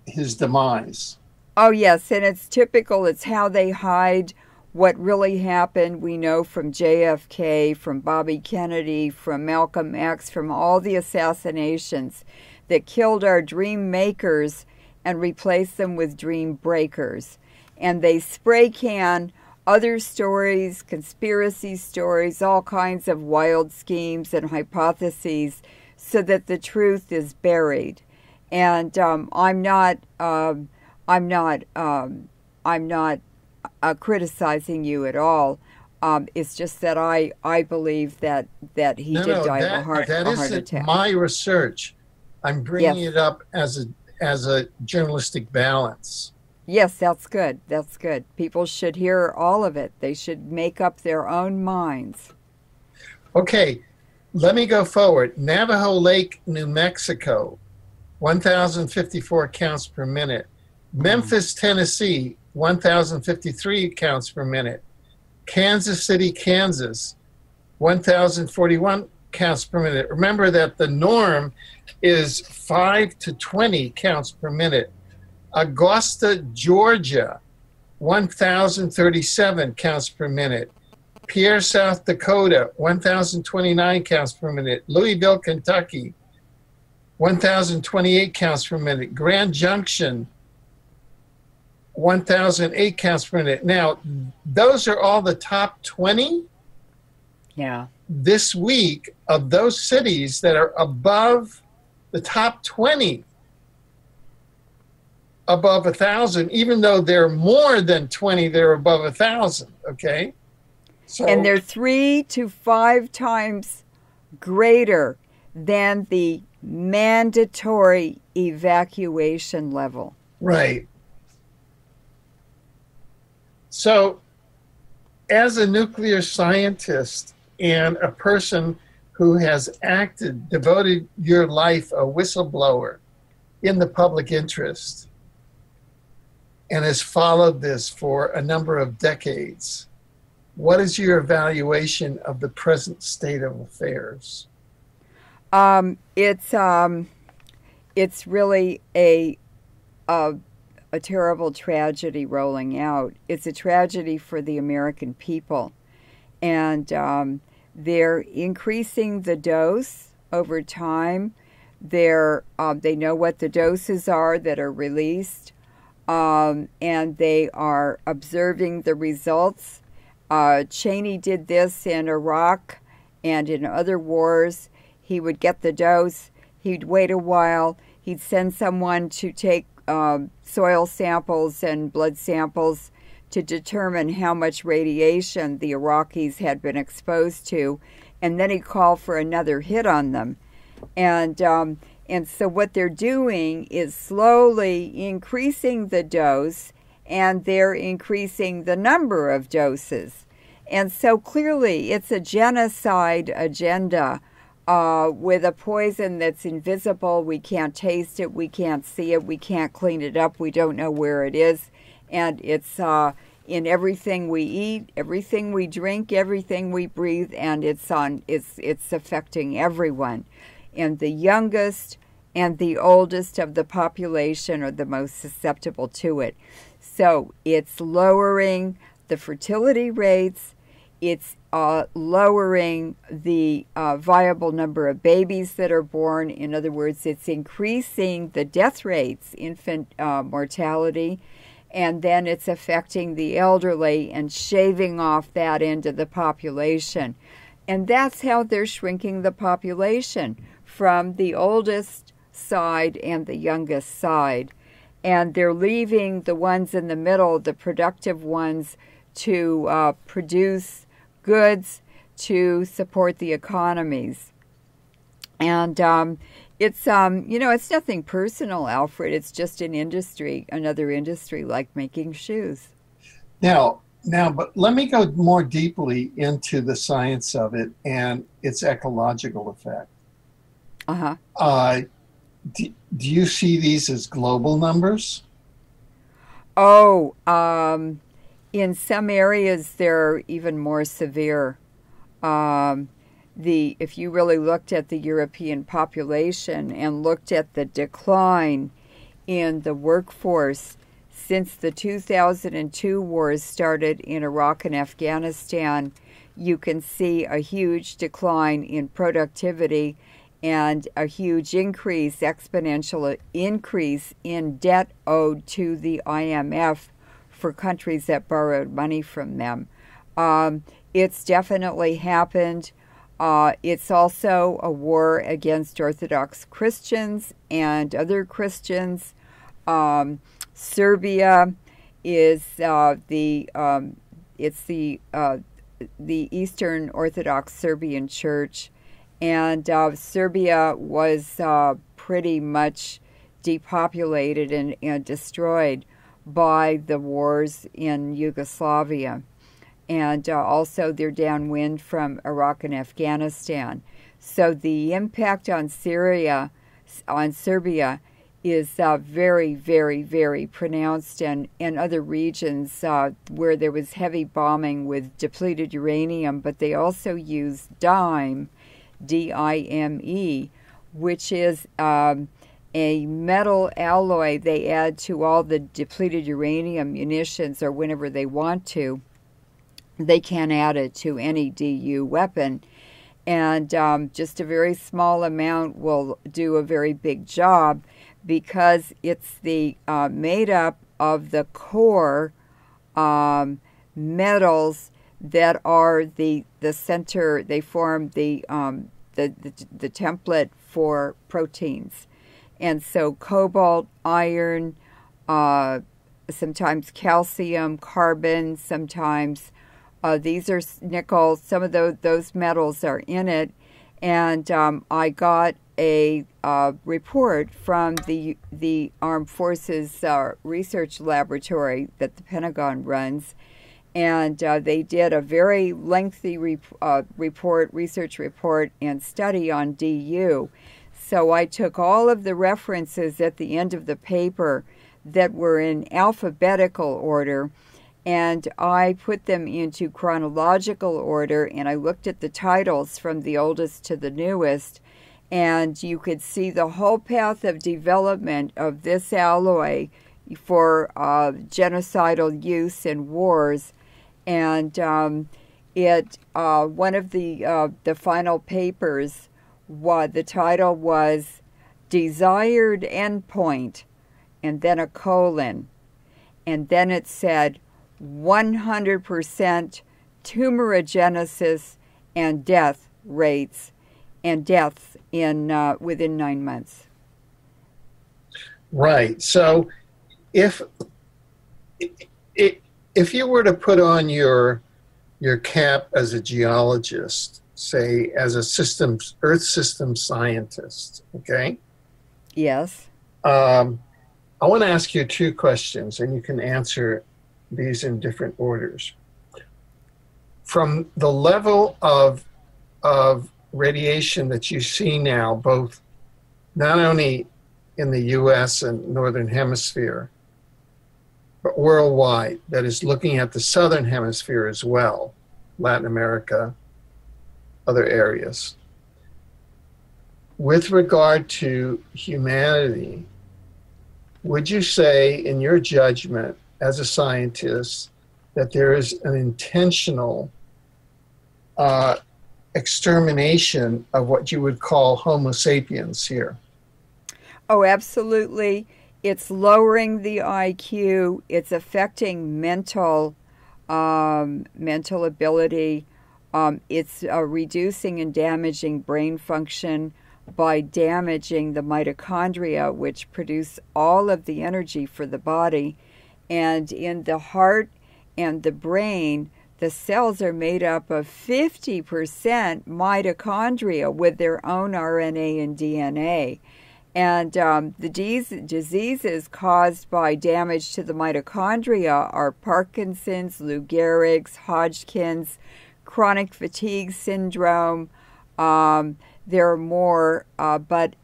his demise. Oh, yes, and it's typical. It's how they hide what really happened. We know from JFK, from Bobby Kennedy, from Malcolm X, from all the assassinations that killed our dream makers and replaced them with dream breakers. And they spray can other stories, conspiracy stories, all kinds of wild schemes and hypotheses so that the truth is buried. And I'm not criticizing you at all. It's just that I believe that he did die of a heart attack. That isn't my research. I'm bringing it up as a journalistic balance. Yes, that's good. That's good. People should hear all of it. They should make up their own minds. Okay, let me go forward. Navajo Lake, New Mexico, 1,054 counts per minute. Memphis, Tennessee, 1,053 counts per minute. Kansas City, Kansas, 1,041 counts per minute. Remember that the norm is 5 to 20 counts per minute. Augusta, Georgia, 1,037 counts per minute. Pierre, South Dakota, 1,029 counts per minute. Louisville, Kentucky, 1,028 counts per minute. Grand Junction, 1,008 counts per minute. Now, those are all the top 20 this week of those cities that are above the top 20, above 1,000, even though they're more than 20, they're above 1,000, okay? So, and they're 3 to 5 times greater than the mandatory evacuation level. Right. So, as a nuclear scientist and a person who has devoted your life a whistleblower in the public interest and has followed this for a number of decades, what is your evaluation of the present state of affairs? It's really a terrible tragedy rolling out. It's a tragedy for the American people. And they're increasing the dose over time. They know what the doses are that are released, and they are observing the results. Cheney did this in Iraq and in other wars. He would get the dose, he'd wait a while, he'd send someone to take soil samples and blood samples to determine how much radiation the Iraqis had been exposed to, and then he'd call for another hit on them. And so what they're doing is slowly increasing the dose, and they're increasing the number of doses. And so clearly it's a genocide agenda with a poison that's invisible. We can't taste it, we can't see it, we can't clean it up, we don't know where it is, and it's in everything we eat, everything we drink, everything we breathe, and it's affecting everyone. And the youngest and the oldest of the population are the most susceptible to it. So it's lowering the fertility rates, it's lowering the viable number of babies that are born. In other words, it's increasing the death rates, infant mortality, and then it's affecting the elderly and shaving off that end of the population. And that's how they're shrinking the population, from the oldest side and the youngest side. And they're leaving the ones in the middle, the productive ones, to produce goods to support the economies. And it's it's nothing personal, Alfred. It's just an industry, another industry like making shoes. Now, but let me go more deeply into the science of it and its ecological effect. Do you see these as global numbers? Oh, in some areas they're even more severe. If you really looked at the European population and looked at the decline in the workforce since the 2002 wars started in Iraq and Afghanistan, you can see a huge decline in productivity and a huge exponential increase in debt owed to the IMF for countries that borrowed money from them. It's definitely happened. It's also a war against Orthodox Christians and other Christians. Serbia is the Eastern Orthodox Serbian Church, and Serbia was pretty much depopulated and destroyed by the wars in Yugoslavia. And also they're downwind from Iraq and Afghanistan. So the impact on Serbia is very, very, very pronounced, and other regions where there was heavy bombing with depleted uranium, but they also use dime, D-I-M-E, which is a metal alloy they add to all the depleted uranium munitions, or whenever they want to. They can't add it to any DU weapon. And just a very small amount will do a very big job, because it's the made up of the core metals that are the center. They form the template for proteins. And so cobalt, iron, sometimes calcium, carbon, sometimes these are nickel. Some of those metals are in it. And I got a report from the Armed Forces Research Laboratory that the Pentagon runs. And they did a very lengthy research report and study on DU. So I took all of the references at the end of the paper that were in alphabetical order, and I put them into chronological order, and I looked at the titles from the oldest to the newest, and you could see the whole path of development of this alloy for genocidal use in wars. And one of the final papers, the title was Desired Endpoint, and then a colon, and then it said 100% tumorigenesis and death rates, and deaths in within 9 months. Right. So if you were to put on your cap as a geologist, say as a Earth system scientist, okay? Yes. I want to ask you two questions, and you can answer these in different orders. From the level of radiation that you see now, both not only in the U.S. and Northern Hemisphere, but worldwide, that is looking at the southern hemisphere as well, Latin America, other areas. With regard to humanity, would you say, in your judgment as a scientist, that there is an intentional extermination of what you would call Homo sapiens here? Oh, absolutely. It's lowering the IQ. It's affecting mental ability. It's reducing and damaging brain function by damaging the mitochondria, which produce all of the energy for the body. And in the heart and the brain, the cells are made up of 50% mitochondria with their own RNA and DNA. And the diseases caused by damage to the mitochondria are Parkinson's, Lou Gehrig's, Hodgkin's, chronic fatigue syndrome. There are more, but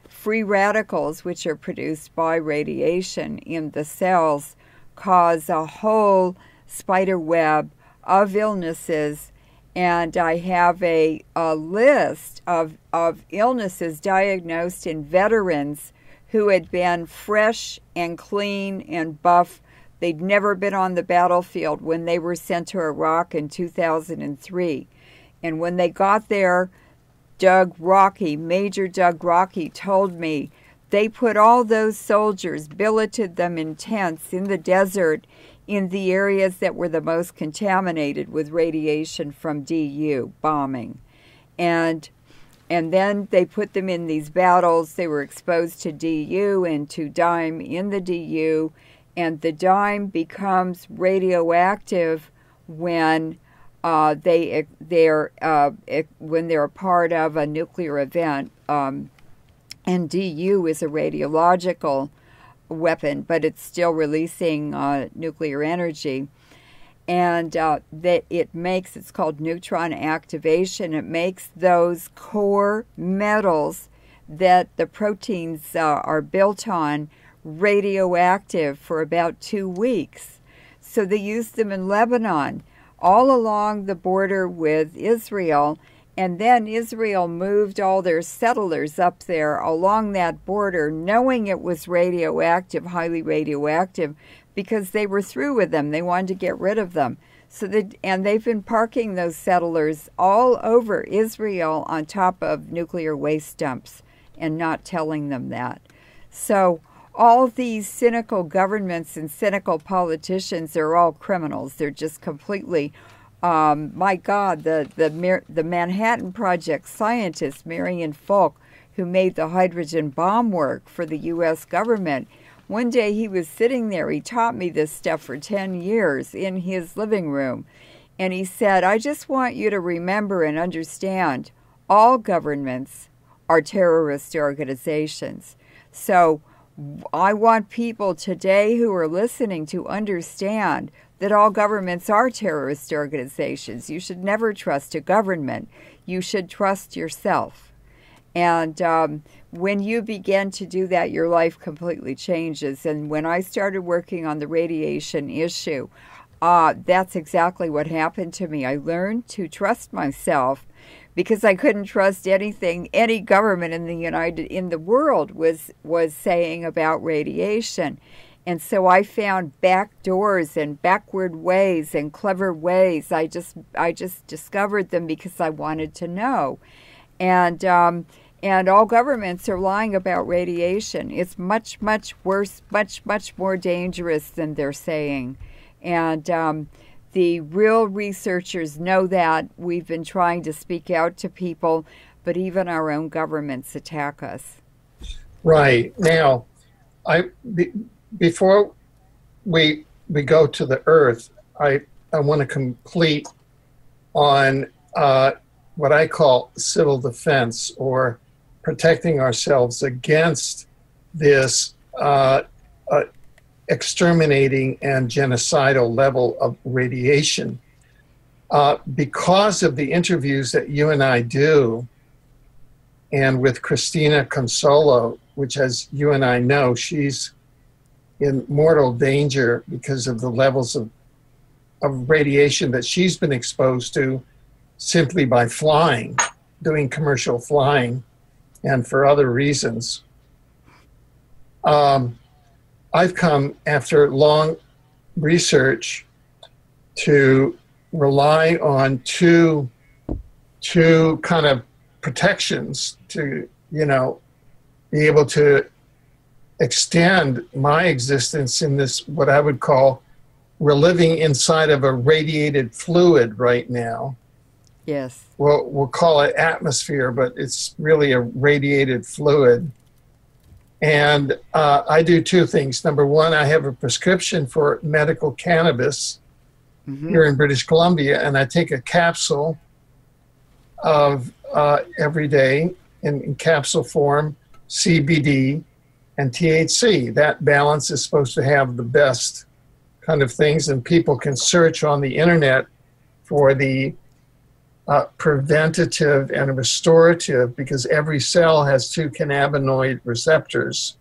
free radicals, which are produced by radiation in the cells, cause a whole spider web of illnesses. And I have a list of illnesses diagnosed in veterans who had been fresh and clean and buff. They'd never been on the battlefield when they were sent to Iraq in 2003. And when they got there, Major Doug Rocky told me they put all those soldiers, billeted them in tents in the desert in the areas that were the most contaminated with radiation from DU bombing. And then they put them in these battles. They were exposed to DU and to dime in the DU, and the dime becomes radioactive when they're a part of a nuclear event. And DU is a radiological weapon, but it's still releasing nuclear energy. And it's called neutron activation. It makes those core metals that the proteins are built on radioactive for about 2 weeks. So they used them in Lebanon, all along the border with Israel. And then Israel moved all their settlers up there along that border, knowing it was radioactive, highly radioactive, because they were through with them. They wanted to get rid of them. And they've been parking those settlers all over Israel on top of nuclear waste dumps and not telling them that. So all these cynical governments and cynical politicians are all criminals. They're just completely... my God, the Manhattan Project scientist, Marion Falk, who made the hydrogen bomb work for the U.S. government, one day he was sitting there. He taught me this stuff for 10 years in his living room. And he said, I just want you to remember and understand all governments are terrorist organizations. So I want people today who are listening to understand that all governments are terrorist organizations. You should never trust a government. You should trust yourself. And when you begin to do that, your life completely changes. And when I started working on the radiation issue, that's exactly what happened to me. I learned to trust myself because I couldn't trust anything any government in the world was saying about radiation. And so I found back doors and backward ways and clever ways. I just discovered them because I wanted to know. And all governments are lying about radiation. It's much, much worse, much, much more dangerous than they're saying. And the real researchers know that. We've been trying to speak out to people, but even our own governments attack us. Right. Now, before we go to the Earth, I want to complete on what I call civil defense, or protecting ourselves against this exterminating and genocidal level of radiation. Because of the interviews that you and I do, and with Christina Consolo, which, as you and I know, she's in mortal danger because of the levels of radiation that she's been exposed to simply by flying, doing commercial flying, and for other reasons. I've come after long research to rely on two kind of protections to, be able to extend my existence in this, what I would call, we're living inside of a radiated fluid right now. Yes. Well, we'll call it atmosphere, but it's really a radiated fluid. And I do two things. Number one, I have a prescription for medical cannabis here in British Columbia, and I take a capsule of every day in capsule form, CBD and THC. That balance is supposed to have the best kind of things, and people can search on the internet for the preventative and restorative, because every cell has two cannabinoid receptors,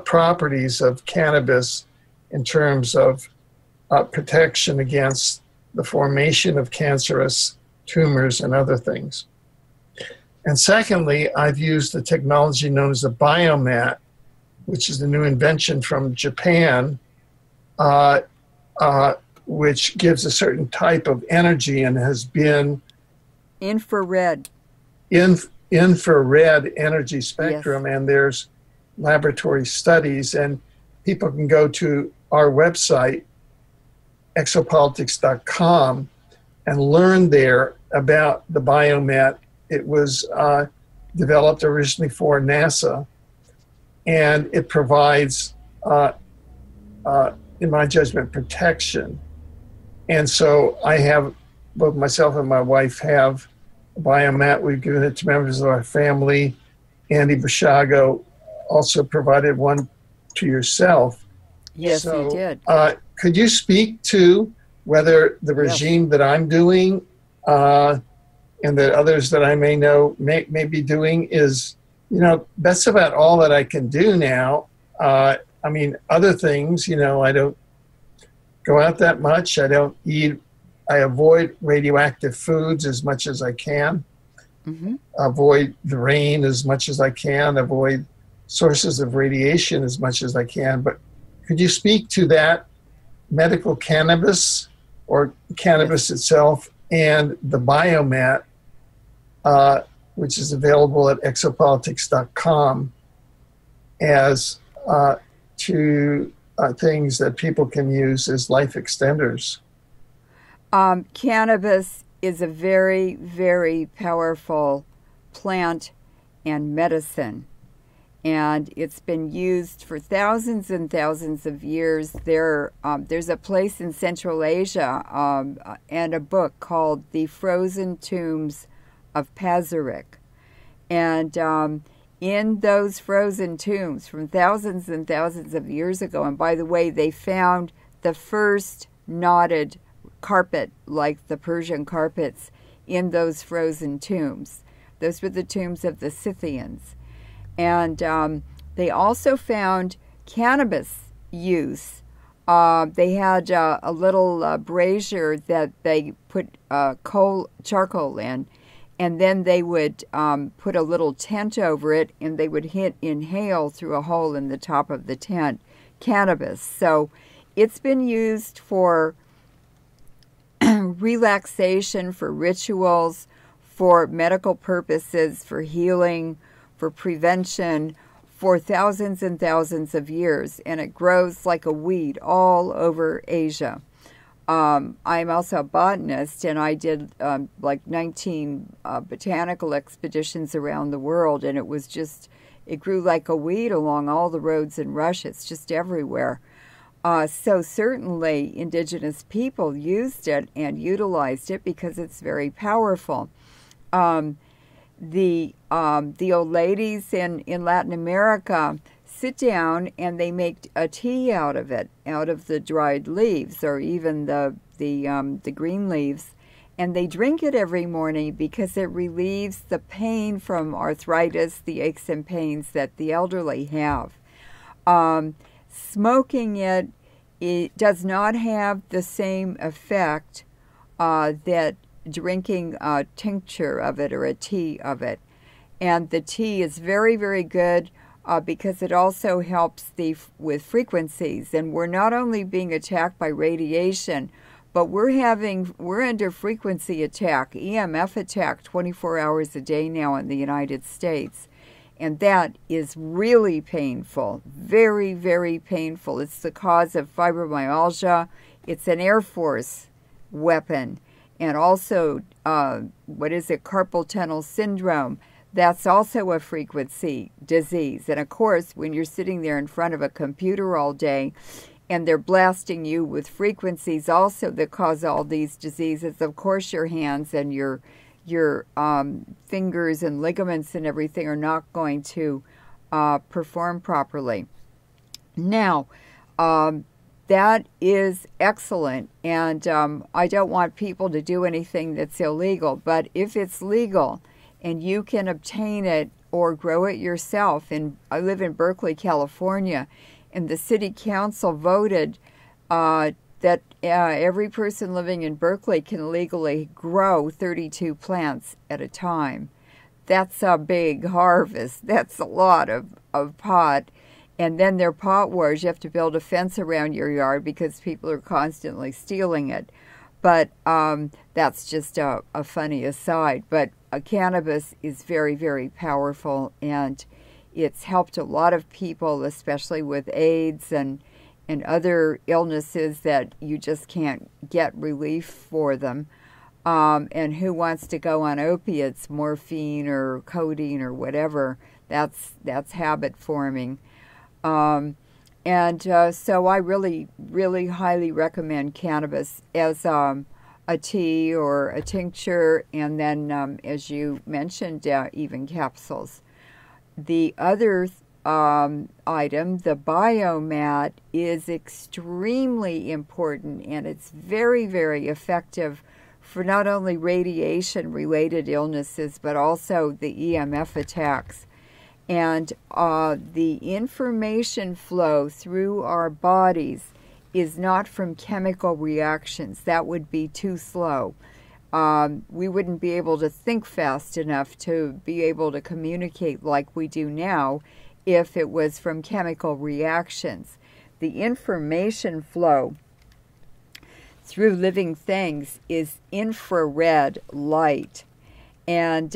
properties of cannabis in terms of protection against the formation of cancerous tumors and other things. And secondly, I've used the technology known as a biomat, which is a new invention from Japan, which gives a certain type of energy and has been infrared energy spectrum. Yes. And there's laboratory studies, and people can go to our website, exopolitics.com, and learn there about the biomat. It was developed originally for NASA, and it provides, in my judgment, protection. And so I have, both myself and my wife have a biomat. We've given it to members of our family. Andy Bashago also provided one to yourself. Yes, he did. Could you speak to whether the regime that I'm doing and that others that I may know may be doing is, that's about all that I can do now. I mean, other things, I don't go out that much. I don't eat. I avoid radioactive foods as much as I can. Avoid the rain as much as I can. Avoid sources of radiation as much as I can. But could you speak to that medical cannabis or cannabis itself and the biomat, which is available at exopolitics.com as two things that people can use as life extenders? Cannabis is a very, very powerful plant and medicine, and it's been used for thousands and thousands of years. There's a place in Central Asia and a book called The Frozen Tombs of Pazyryk. And in those frozen tombs from thousands and thousands of years ago, and by the way, they found the first knotted carpet like the Persian carpets in those frozen tombs. Those were the tombs of the Scythians. And they also found cannabis use. They had a little brazier that they put charcoal in, and then they would put a little tent over it, and they would inhale through a hole in the top of the tent cannabis. So it's been used for relaxation, for rituals, for medical purposes, for healing, for prevention, for thousands and thousands of years, and it grows like a weed all over Asia. I'm also a botanist, and I did like 19 botanical expeditions around the world, and it grew like a weed along all the roads in Russia. It's just everywhere. So certainly indigenous people used it and utilized it because it's very powerful. The old ladies in Latin America sit down and they make a tea out of it, out of the dried leaves or even the green leaves, and they drink it every morning because it relieves the pain from arthritis, the aches and pains that the elderly have. Smoking it does not have the same effect that drinking a tincture of it or a tea of it. And the tea is very, very good because it also helps with frequencies. And we're not only being attacked by radiation, but we're under frequency attack, EMF attack 24 hours a day now in the United States. And that is really painful, very, very painful. It's the cause of fibromyalgia. It's an Air Force weapon. And also, carpal tunnel syndrome. That's also a frequency disease. And of course, when you're sitting there in front of a computer all day and they're blasting you with frequencies also that cause all these diseases, of course your hands and your fingers and ligaments and everything are not going to perform properly. Now, that is excellent, and I don't want people to do anything that's illegal, but if it's legal and you can obtain it or grow it yourself, and I live in Berkeley, California, and the city council voted that every person living in Berkeley can legally grow 32 plants at a time. That's a big harvest. That's a lot of pot. And then there are pot wars. You have to build a fence around your yard because people are constantly stealing it. But that's just a funny aside. But cannabis is very, very powerful, and it's helped a lot of people, especially with AIDS and other illnesses that you just can't get relief for them. And who wants to go on opiates, morphine or codeine or whatever? That's habit forming. So I really, really highly recommend cannabis as a tea or a tincture, and then, as you mentioned, even capsules. The other item, the biomat, is extremely important, and it's very, very effective for not only radiation-related illnesses, but also the EMF attacks. And the information flow through our bodies is not from chemical reactions. That would be too slow. We wouldn't be able to think fast enough to be able to communicate like we do now if it was from chemical reactions. The information flow through living things is infrared light. And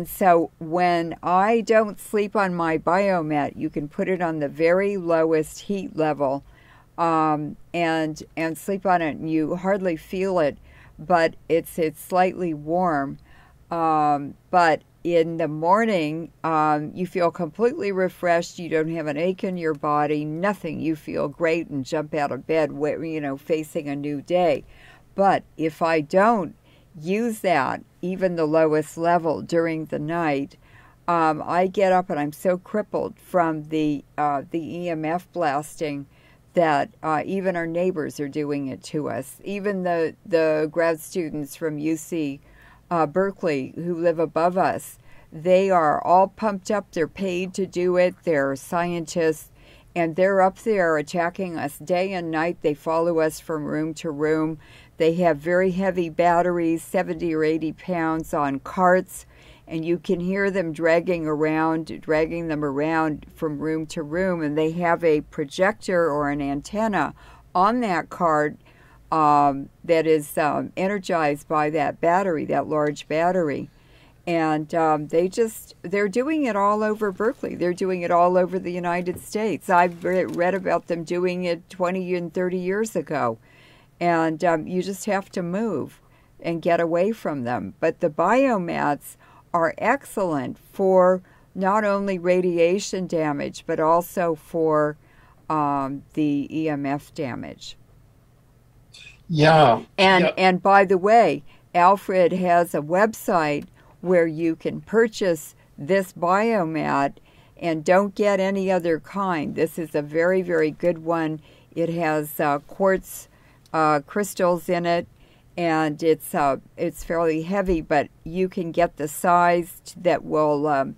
so when I don't sleep on my biomat, you can put it on the very lowest heat level and sleep on it, and you hardly feel it, but it's slightly warm. But in the morning, you feel completely refreshed. You don't have an ache in your body, nothing. You feel great and jump out of bed, facing a new day. But if I don't use that, even the lowest level during the night, I get up and I'm so crippled from the EMF blasting that even our neighbors are doing it to us. Even the grad students from UC Berkeley who live above us, they are all pumped up. They're paid to do it. They're scientists, and they're up there attacking us day and night. They follow us from room to room. They have very heavy batteries, 70 or 80 pounds, on carts, and you can hear them dragging them around from room to room, and they have a projector or an antenna on that cart that is energized by that battery, that large battery. And they're doing it all over Berkeley. They're doing it all over the United States. I've read about them doing it 20 and 30 years ago. And you just have to move and get away from them. But the biomats are excellent for not only radiation damage, but also for the EMF damage. Yeah. And by the way, Alfred has a website where you can purchase this biomat, and don't get any other kind. This is a very, very good one. It has quartz crystals in it, and it's fairly heavy, but you can get the size that will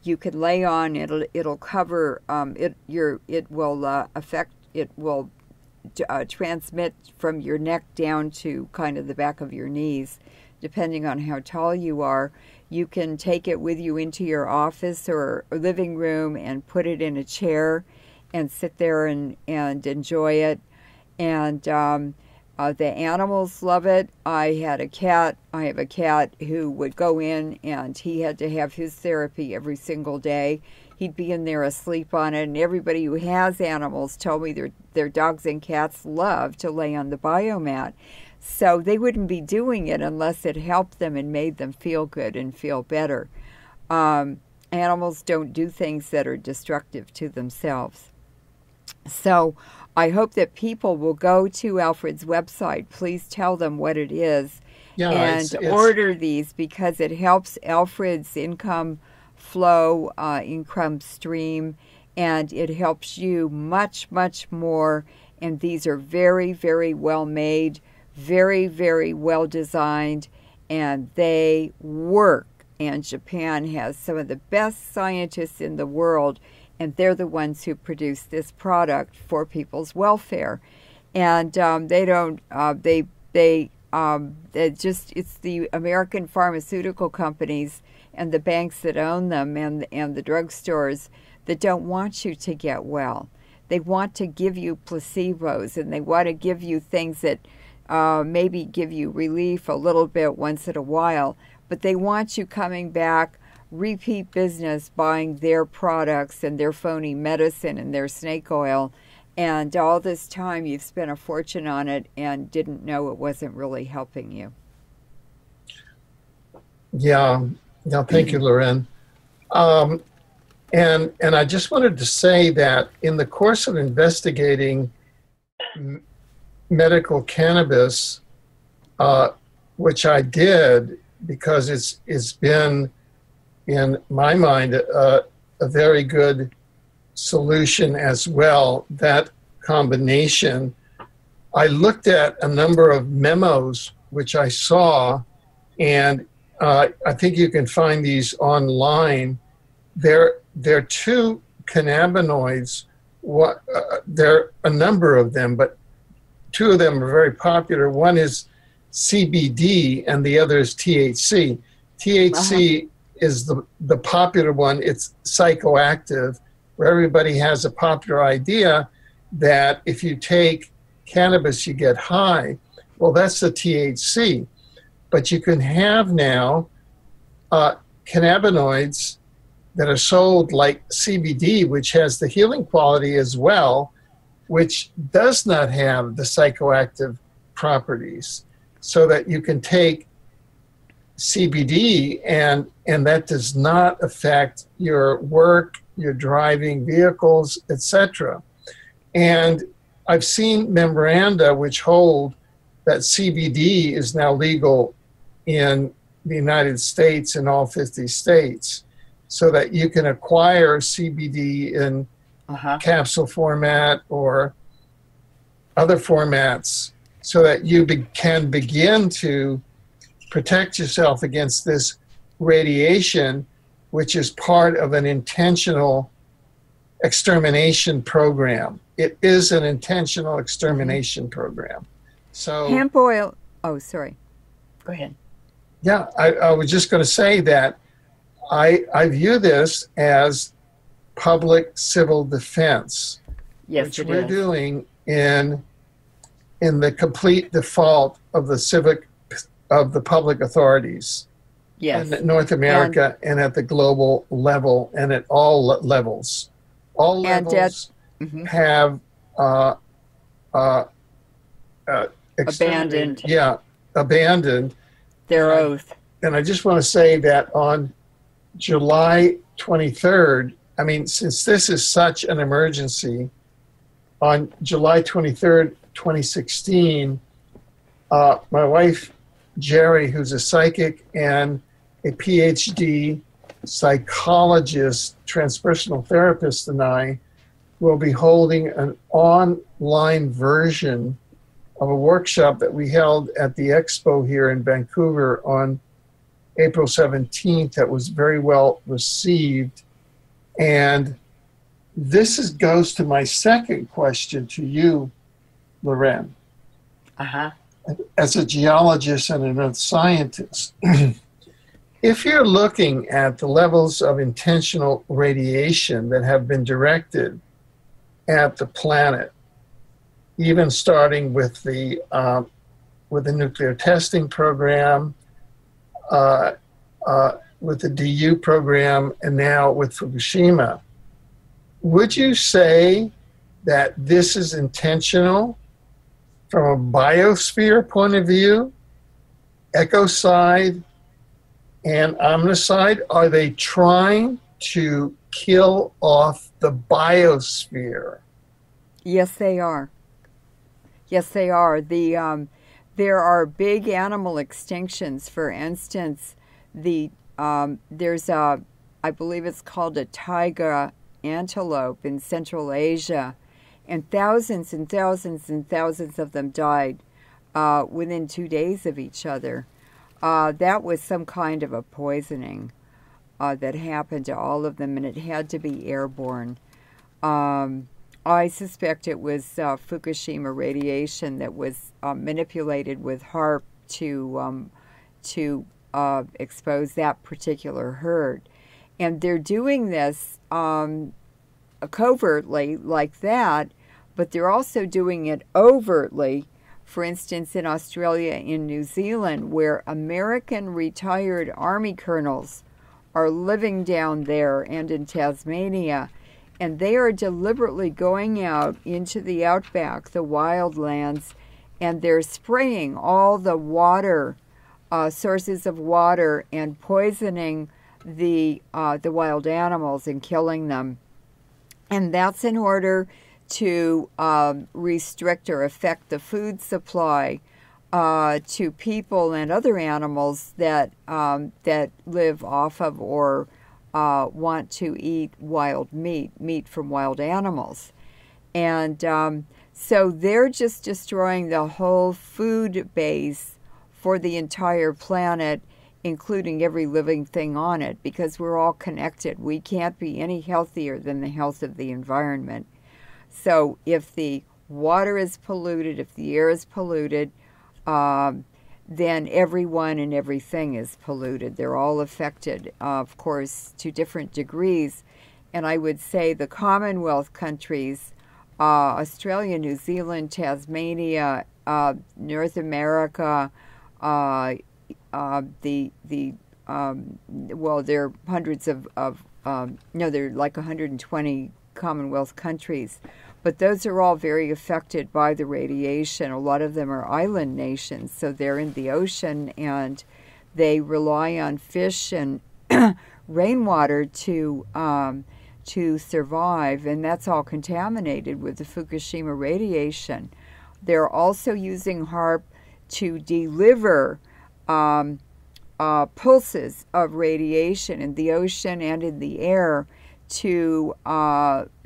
you can lay on. It'll cover it will affect it will transmit from your neck down to kind of the back of your knees, depending on how tall you are. You can take it with you into your office or living room and put it in a chair and sit there and enjoy it. And the animals love it. I have a cat who would go in, and he had to have his therapy every single day. He'd be in there asleep on it, and everybody who has animals told me their dogs and cats love to lay on the biomat. So they wouldn't be doing it unless it helped them and made them feel good and feel better. Animals don't do things that are destructive to themselves. So I hope that people will go to Alfred's website. Please tell them what it is, and order these, because it helps Alfred's income flow, income stream, and it helps you much, much more. And these are very, very well made, very, very well designed, and they work. And Japan has some of the best scientists in the world, and they're the ones who produce this product for people's welfare. And it's the American pharmaceutical companies and the banks that own them and the drugstores that don't want you to get well. They want to give you placebos, and they want to give you things that maybe give you relief a little bit once in a while, but they want you coming back, repeat business, buying their products and their phony medicine and their snake oil. And all this time you've spent a fortune on it and didn't know it wasn't really helping you. Yeah. Thank you, Leuren. And I just wanted to say that in the course of investigating medical cannabis, which I did because it's been, in my mind, a very good solution as well, that combination. I looked at a number of memos which I saw, and I think you can find these online. There are two cannabinoids. There are a number of them, but two of them are very popular. One is CBD and the other is THC. THC is the popular one. It's psychoactive, where everybody has a popular idea that if you take cannabis, you get high. Well, that's the THC. But you can have now cannabinoids that are sold like CBD, which has the healing quality as well, which does not have the psychoactive properties, so that you can take CBD and that does not affect your work, your driving vehicles, etc. And I've seen memoranda which hold that CBD is now legal in the United States in all 50 states, so that you can acquire CBD in capsule format or other formats, so that you can begin to protect yourself against this radiation, which is part of an intentional extermination program. It is an intentional extermination program. So hemp oil. Oh, sorry. Go ahead. Yeah, I was just going to say that I view this as public civil defense, which we're doing in the complete default of the public authorities in North America and at the global level and at all levels. All levels have abandoned. Yeah, abandoned their oath. And I just want to say that on July 23rd, I mean, since this is such an emergency, on July 23rd, 2016, my wife, Jerry, who's a psychic and a PhD psychologist, transpersonal therapist, and I will be holding an online version of a workshop that we held at the Expo here in Vancouver on April 17th that was very well received. And goes to my second question to you, Leuren. Uh-huh. As a geologist and an earth scientist, if you're looking at the levels of intentional radiation that have been directed at the planet, even starting with the nuclear testing program, with the DU program, and now with Fukushima, would you say that this is intentional from a biosphere point of view, ecocide and omnicide? Are they trying to kill off the biosphere? Yes, they are. Yes, they are. There are big animal extinctions. For instance, there's I believe it's called a taiga antelope in Central Asia, and thousands and thousands and thousands of them died within 2 days of each other. That was some kind of a poisoning that happened to all of them, and it had to be airborne. I suspect it was Fukushima radiation that was manipulated with HAARP to expose that particular herd. And they're doing this covertly like that, but they're also doing it overtly. For instance, in Australia, in New Zealand, where American retired Army colonels are living down there, and in Tasmania, and they are deliberately going out into the outback, the wildlands, and they're spraying all the water, sources of water, and poisoning the wild animals and killing them. And that's in order to restrict or affect the food supply to people and other animals that live off of or want to eat wild meat from wild animals. And so they're just destroying the whole food base for the entire planet, including every living thing on it, because we're all connected. We can't be any healthier than the health of the environment. So if the water is polluted, if the air is polluted, then everyone and everything is polluted. They're all affected, of course, to different degrees. And I would say the Commonwealth countries, Australia, New Zealand, Tasmania, North America, well, there are hundreds of there are like 120 Commonwealth countries. But those are all very affected by the radiation. A lot of them are island nations, so they're in the ocean, and they rely on fish and rainwater to survive, and that's all contaminated with the Fukushima radiation. They're also using HAARP to deliver pulses of radiation in the ocean and in the air to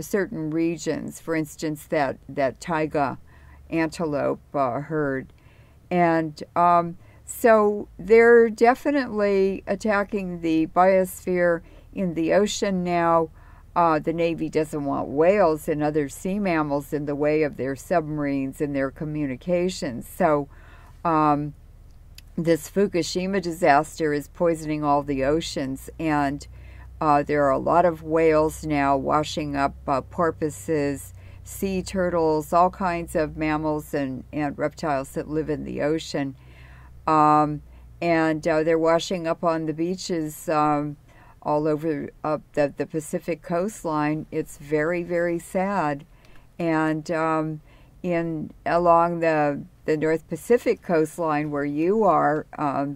certain regions, for instance, that taiga antelope herd. And so they're definitely attacking the biosphere in the ocean now. The Navy doesn't want whales and other sea mammals in the way of their submarines and their communications. So this Fukushima disaster is poisoning all the oceans, and there are a lot of whales now washing up porpoises, sea turtles, all kinds of mammals and reptiles that live in the ocean. And they're washing up on the beaches all over the Pacific coastline. It's very, very sad. And along the North Pacific coastline where you are,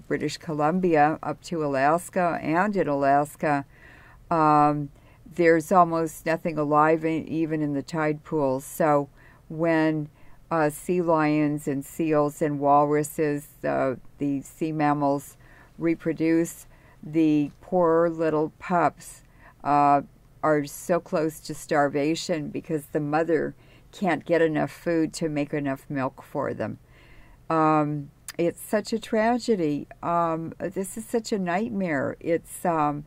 British Columbia, up to Alaska, and in Alaska, there's almost nothing alive even in the tide pools. So when sea lions and seals and walruses, the sea mammals, reproduce, the poor little pups are so close to starvation because the mother can't get enough food to make enough milk for them. It's such a tragedy. This is such a nightmare. It's so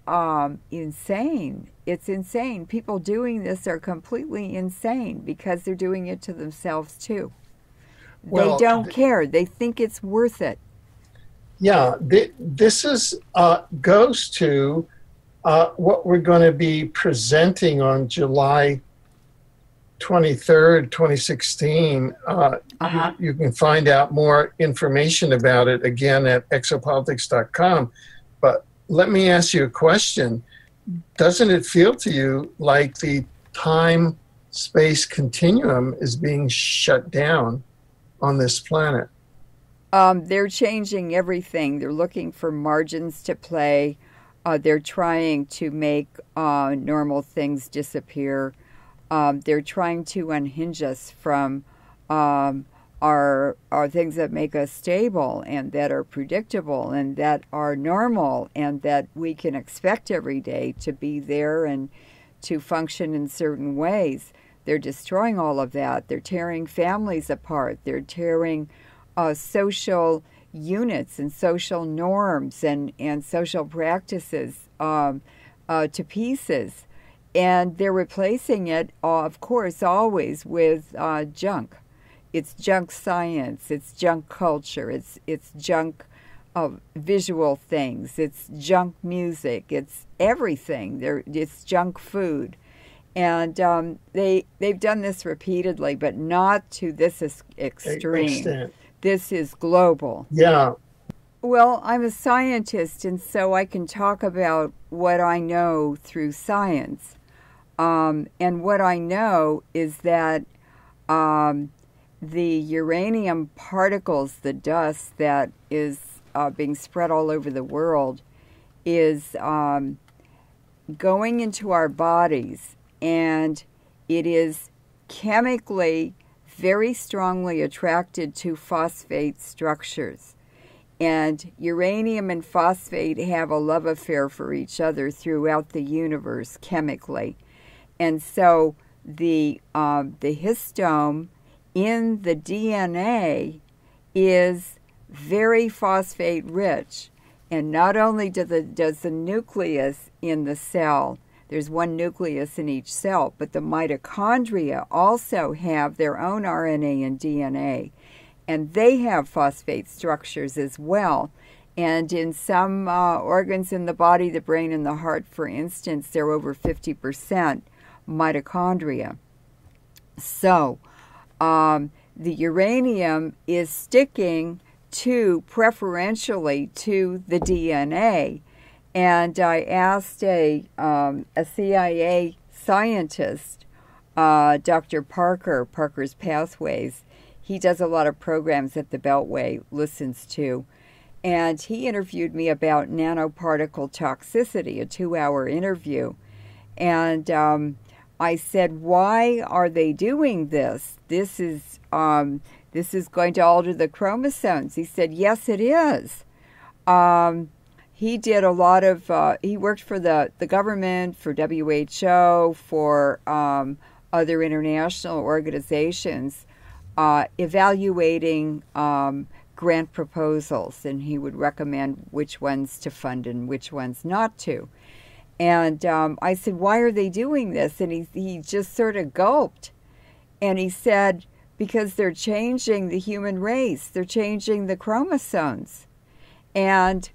insane. It's insane. People doing this are completely insane because they're doing it to themselves too. They don't care. They think it's worth it. Yeah, this is goes to what we're going to be presenting on July 23rd, 2016. You can find out more information about it again at exopolitics.com. But let me ask you a question. Doesn't it feel to you like the time-space continuum is being shut down on this planet? They're changing everything. They're looking for margins to play. They're trying to make normal things disappear. They're trying to unhinge us from our things that make us stable and that are predictable and that are normal and that we can expect every day to be there and to function in certain ways. They're destroying all of that. They're tearing families apart. They're tearing social units and social norms and social practices to pieces. And they're replacing it, of course, always with junk. It's junk science. It's junk culture. It's junk visual things. It's junk music. It's everything. It's junk food. And they've done this repeatedly, but not to this extreme. Extent. This is global. Yeah. Well, I'm a scientist, and so I can talk about what I know through science. And what I know is that the uranium particles, the dust that is being spread all over the world, is going into our bodies, and it is chemically very strongly attracted to phosphate structures. And uranium and phosphate have a love affair for each other throughout the universe chemically. And so the histone in the DNA is very phosphate rich. And not only does the nucleus in the cell, there's one nucleus in each cell, but the mitochondria also have their own RNA and DNA. And they have phosphate structures as well. And in some organs in the body, the brain and the heart, for instance, they're over 50% mitochondria. So the uranium is sticking preferentially to the DNA. And I asked a CIA scientist, Dr. Parker's Pathways. He does a lot of programs that the Beltway listens to. And he interviewed me about nanoparticle toxicity, a 2-hour interview. And I said, why are they doing this? This is going to alter the chromosomes. He said, yes, it is. He did a lot of, he worked for the government, for WHO, for other international organizations, evaluating grant proposals, and he would recommend which ones to fund and which ones not to. And I said, why are they doing this? And he just sort of gulped. And he said, because they're changing the human race. They're changing the chromosomes. And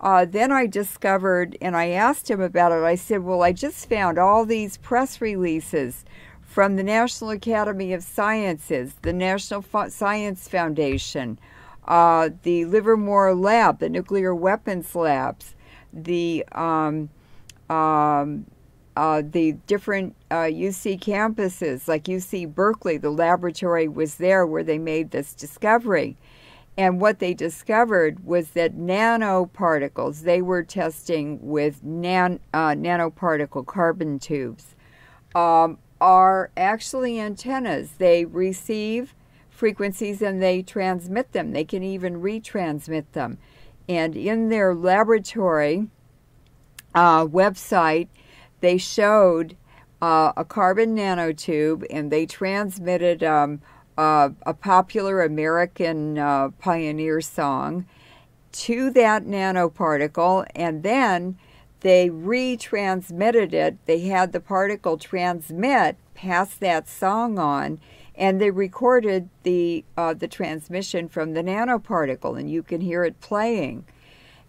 then I discovered, and I asked him about it, I said, well, I just found all these press releases from the National Academy of Sciences, the National Science Foundation, the Livermore Lab, the nuclear weapons labs, the different UC campuses, like UC Berkeley, the laboratory was there where they made this discovery. And what they discovered was that nanoparticles, they were testing with nanoparticle carbon tubes, are actually antennas. They receive frequencies and they transmit them. They can even retransmit them. And in their laboratory website, they showed a carbon nanotube, and they transmitted a popular American pioneer song to that nanoparticle, and then they retransmitted it. They had the particle transmit, pass that song on, and they recorded the transmission from the nanoparticle, and you can hear it playing.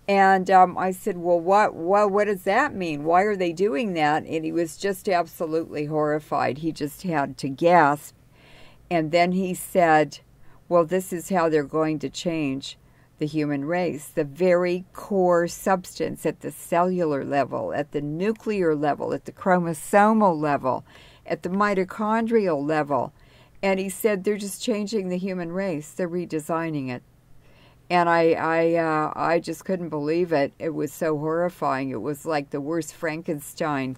And I said, well, what does that mean? Why are they doing that? And he was just absolutely horrified. He just had to gasp. And then he said, well, this is how they're going to change the human race. The very core substance at the cellular level, at the nuclear level, at the chromosomal level, at the mitochondrial level. And he said they're just changing the human race. They're redesigning it. And I just couldn't believe it. It was so horrifying. It was like the worst Frankenstein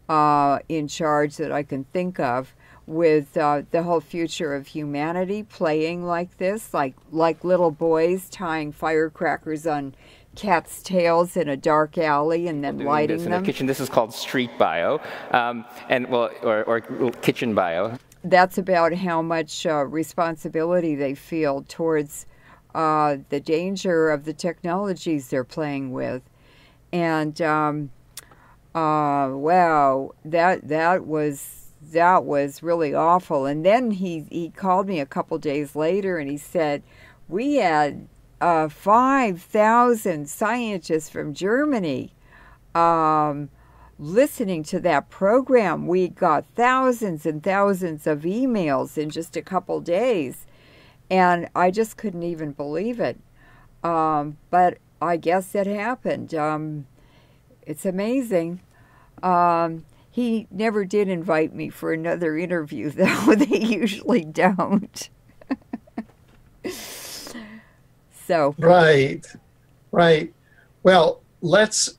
in charge that I can think of, with the whole future of humanity playing like this, like little boys tying firecrackers on cats' tails in a dark alley and then lighting them. In the kitchen, this is called street bio, or kitchen bio. That's about how much responsibility they feel towards the danger of the technologies they're playing with. And wow, that was really awful. And then he called me a couple days later and he said, we had 5,000 scientists from Germany listening to that program. We got thousands and thousands of emails in just a couple days. And I just couldn't even believe it. But I guess it happened. It's amazing. He never did invite me for another interview, though. They usually don't. So. Right. Well, let's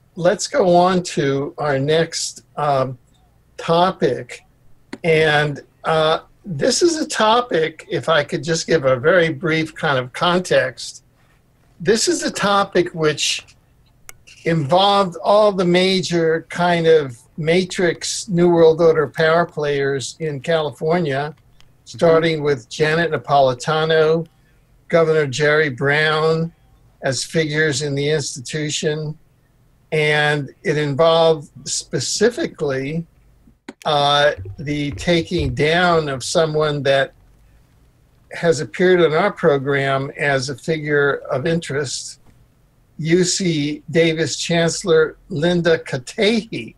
go on to our next topic. And this is a topic, if I could just give a very brief kind of context, this is a topic which involved all the major kind of matrix New World Order power players in California, starting with Janet Napolitano, Governor Jerry Brown as figures in the institution. And it involved specifically the taking down of someone that has appeared on our program as a figure of interest, UC Davis Chancellor Linda Katehi,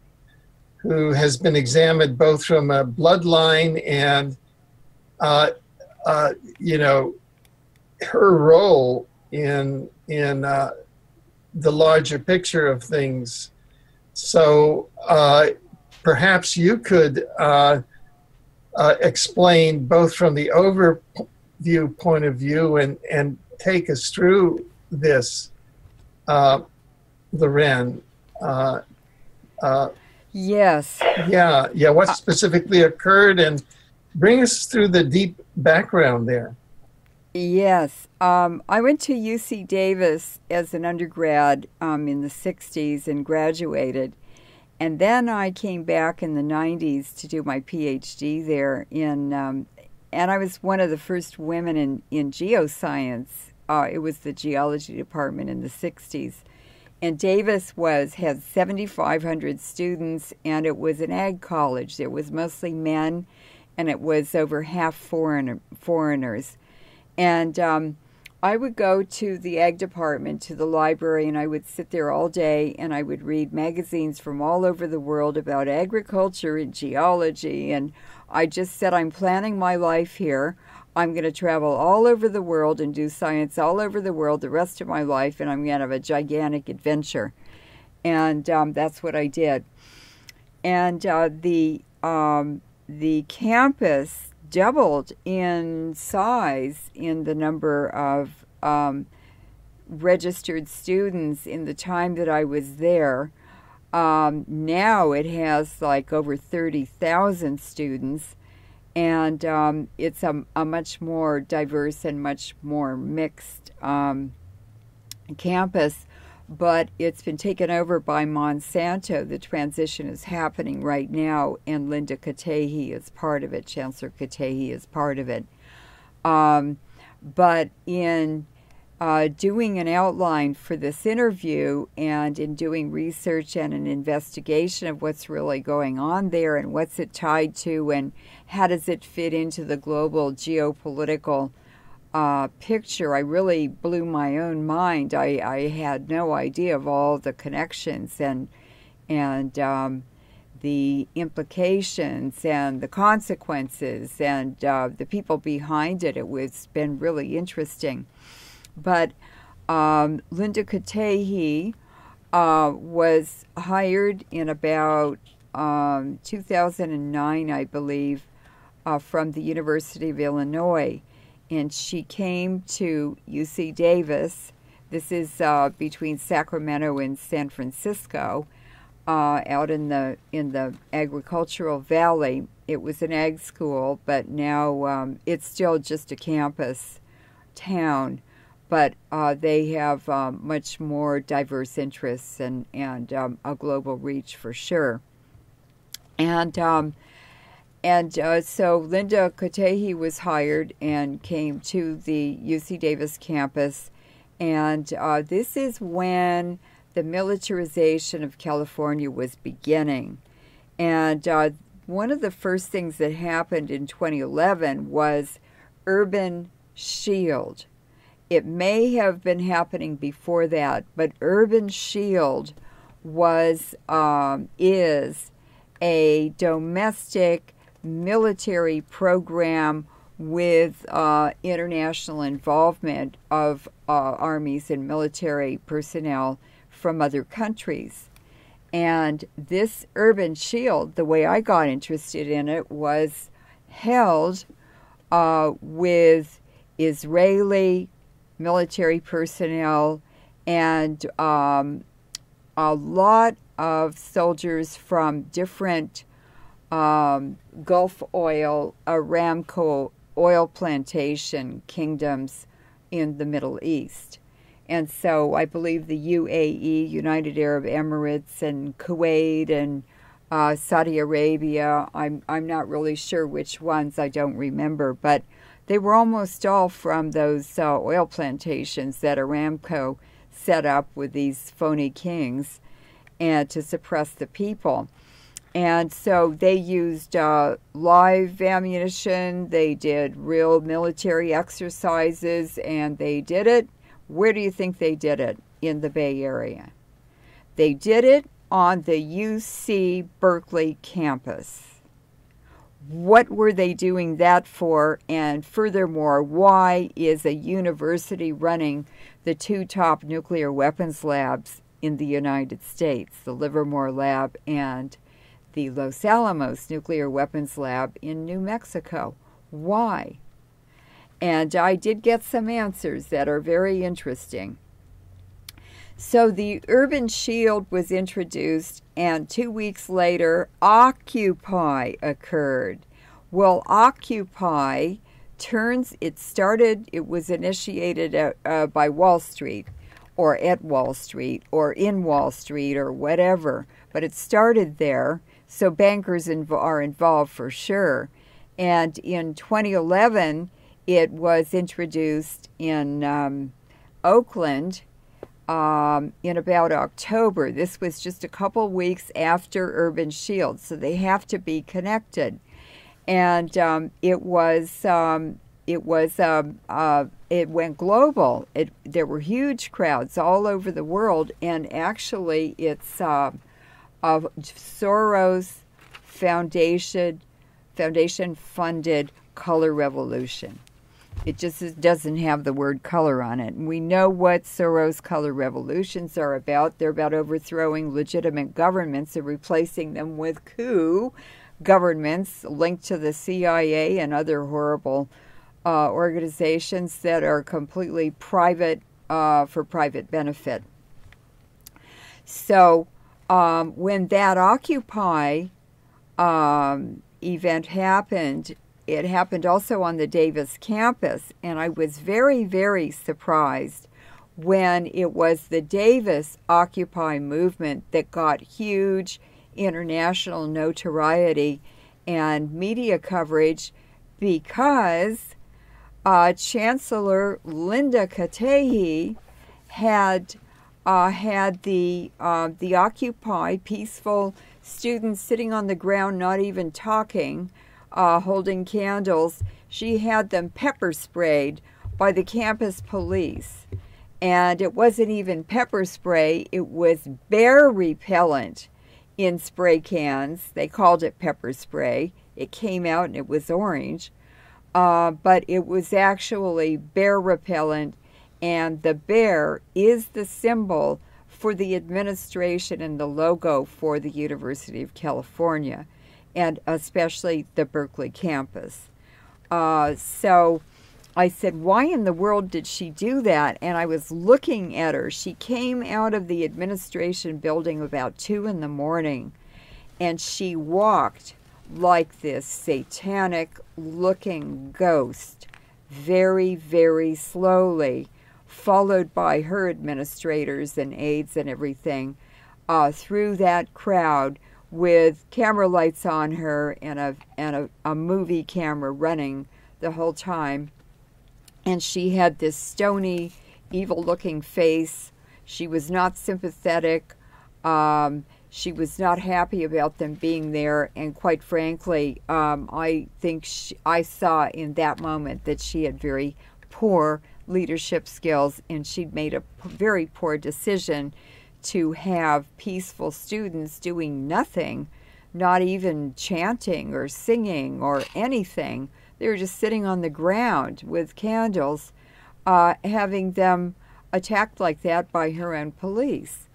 who has been examined both from a bloodline and, her role in the larger picture of things. So perhaps you could explain both from the overview point of view and take us through this, Leuren. Yes. Yeah. What specifically occurred, and bring us through the deep background there. Yes. I went to UC Davis as an undergrad in the 60s and graduated. And then I came back in the 90s to do my PhD there and I was one of the first women in geoscience. It was the geology department in the 60s. And Davis had 7,500 students, and it was an ag college. There was mostly men, and it was over half foreigners. And I would go to the ag department, to the library, and I would sit there all day, and I would read magazines from all over the world about agriculture and geology. And I just said, I'm planning my life here. I'm going to travel all over the world and do science all over the world the rest of my life, and I'm going to have a gigantic adventure. And that's what I did. And the campus doubled in size in the number of registered students in the time that I was there. Now it has like over 30,000 students. And it's a much more diverse and much more mixed campus, but it's been taken over by Monsanto. The transition is happening right now, and Linda Katehi is part of it. Chancellor Katehi is part of it. But in doing an outline for this interview, and in doing research and an investigation of what's really going on there and what's it tied to and how does it fit into the global geopolitical picture, I really blew my own mind. I had no idea of all the connections and the implications and the consequences and the people behind it. It's been really interesting. But Linda Katehi was hired in about 2009, I believe, from the University of Illinois. And she came to UC Davis. This is between Sacramento and San Francisco, out in the agricultural valley. It was an ag school, but now it's still just a campus town. But they have much more diverse interests and a global reach for sure. And so Linda Katehi was hired and came to the UC Davis campus. And this is when the militarization of California was beginning. And one of the first things that happened in 2011 was urban shield. It may have been happening before that, but urban shield is a domestic military program with international involvement of armies and military personnel from other countries. And this urban shield, the way I got interested in it, was held with Israeli military personnel and a lot of soldiers from different Gulf oil, Aramco oil plantation kingdoms in the Middle East. And so I believe the UAE, United Arab Emirates, and Kuwait, and Saudi Arabia, I'm not really sure which ones, I don't remember, but they were almost all from those oil plantations that Aramco set up with these phony kings and to suppress the people. And so they used live ammunition, they did real military exercises, and they did it. Where do you think they did it? In the Bay Area. They did it on the UC Berkeley campus. What were they doing that for? And furthermore, why is a university running the two top nuclear weapons labs in the United States, the Livermore Lab and the Los Alamos Nuclear Weapons Lab in New Mexico? Why? And I did get some answers that are very interesting. So the urban shield was introduced, and 2 weeks later, Occupy occurred. Well, Occupy it was initiated by Wall Street, or at Wall Street, or in Wall Street, or whatever. But it started there, so bankers are involved for sure. And in 2011, it was introduced in Oakland in about October. This was just a couple weeks after Urban Shield, so they have to be connected. And it went global. There were huge crowds all over the world, and actually, it's a Soros Foundation-funded color revolution. It just doesn't have the word color on it. And we know what Soros color revolutions are about. They're about overthrowing legitimate governments and replacing them with coup governments linked to the CIA and other horrible organizations that are completely private for private benefit. So when that Occupy event happened, it happened also on the Davis campus, and I was very, very surprised when it was the Davis Occupy movement that got huge international notoriety and media coverage, because Chancellor Linda Katehi had the Occupy peaceful students sitting on the ground, not even talking, holding candles. She had them pepper sprayed by the campus police. And it wasn't even pepper spray, it was bear repellent in spray cans. They called it pepper spray. It came out and it was orange. But it was actually bear repellent, and the bear is the symbol for the administration and the logo for the University of California, and especially the Berkeley campus. So I said, why in the world did she do that? And I was looking at her. She came out of the administration building about 2 in the morning, and she walked like this satanic-looking ghost, very, very slowly, followed by her administrators and aides and everything, through that crowd with camera lights on her and a movie camera running the whole time. And she had this stony, evil-looking face. She was not sympathetic. She was not happy about them being there, and quite frankly, I think I saw in that moment that she had very poor leadership skills, and she'd made a very poor decision to have peaceful students doing nothing, not even chanting or singing or anything. They were just sitting on the ground with candles, having them attacked like that by her own police.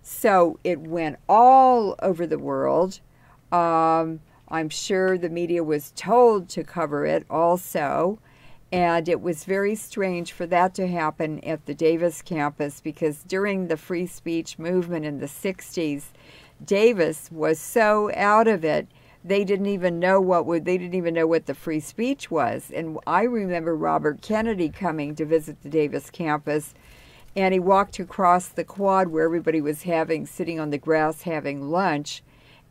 So it went all over the world. I'm sure the media was told to cover it also. And it was very strange for that to happen at the Davis campus, because during the free speech movement in the 60s, Davis was so out of it, they didn't even know what the free speech was. And I remember Robert Kennedy coming to visit the Davis campus, and he walked across the quad where everybody was sitting on the grass having lunch,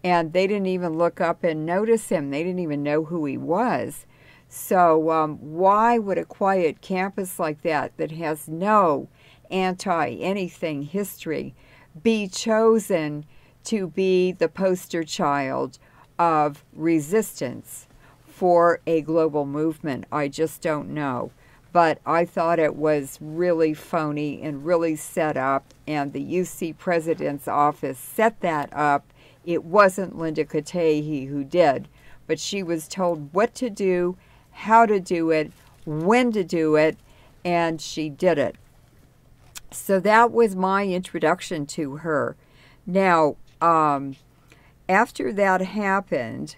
and they didn't even look up and notice him. They didn't even know who he was. So why would a quiet campus like that has no anti-anything history be chosen to be the poster child of resistance for a global movement? I just don't know. But I thought it was really phony and really set up, and the UC president's office set that up. It wasn't Linda Katehi who did, but she was told what to do, how to do it, when to do it, and she did it. So that was my introduction to her. Now, after that happened,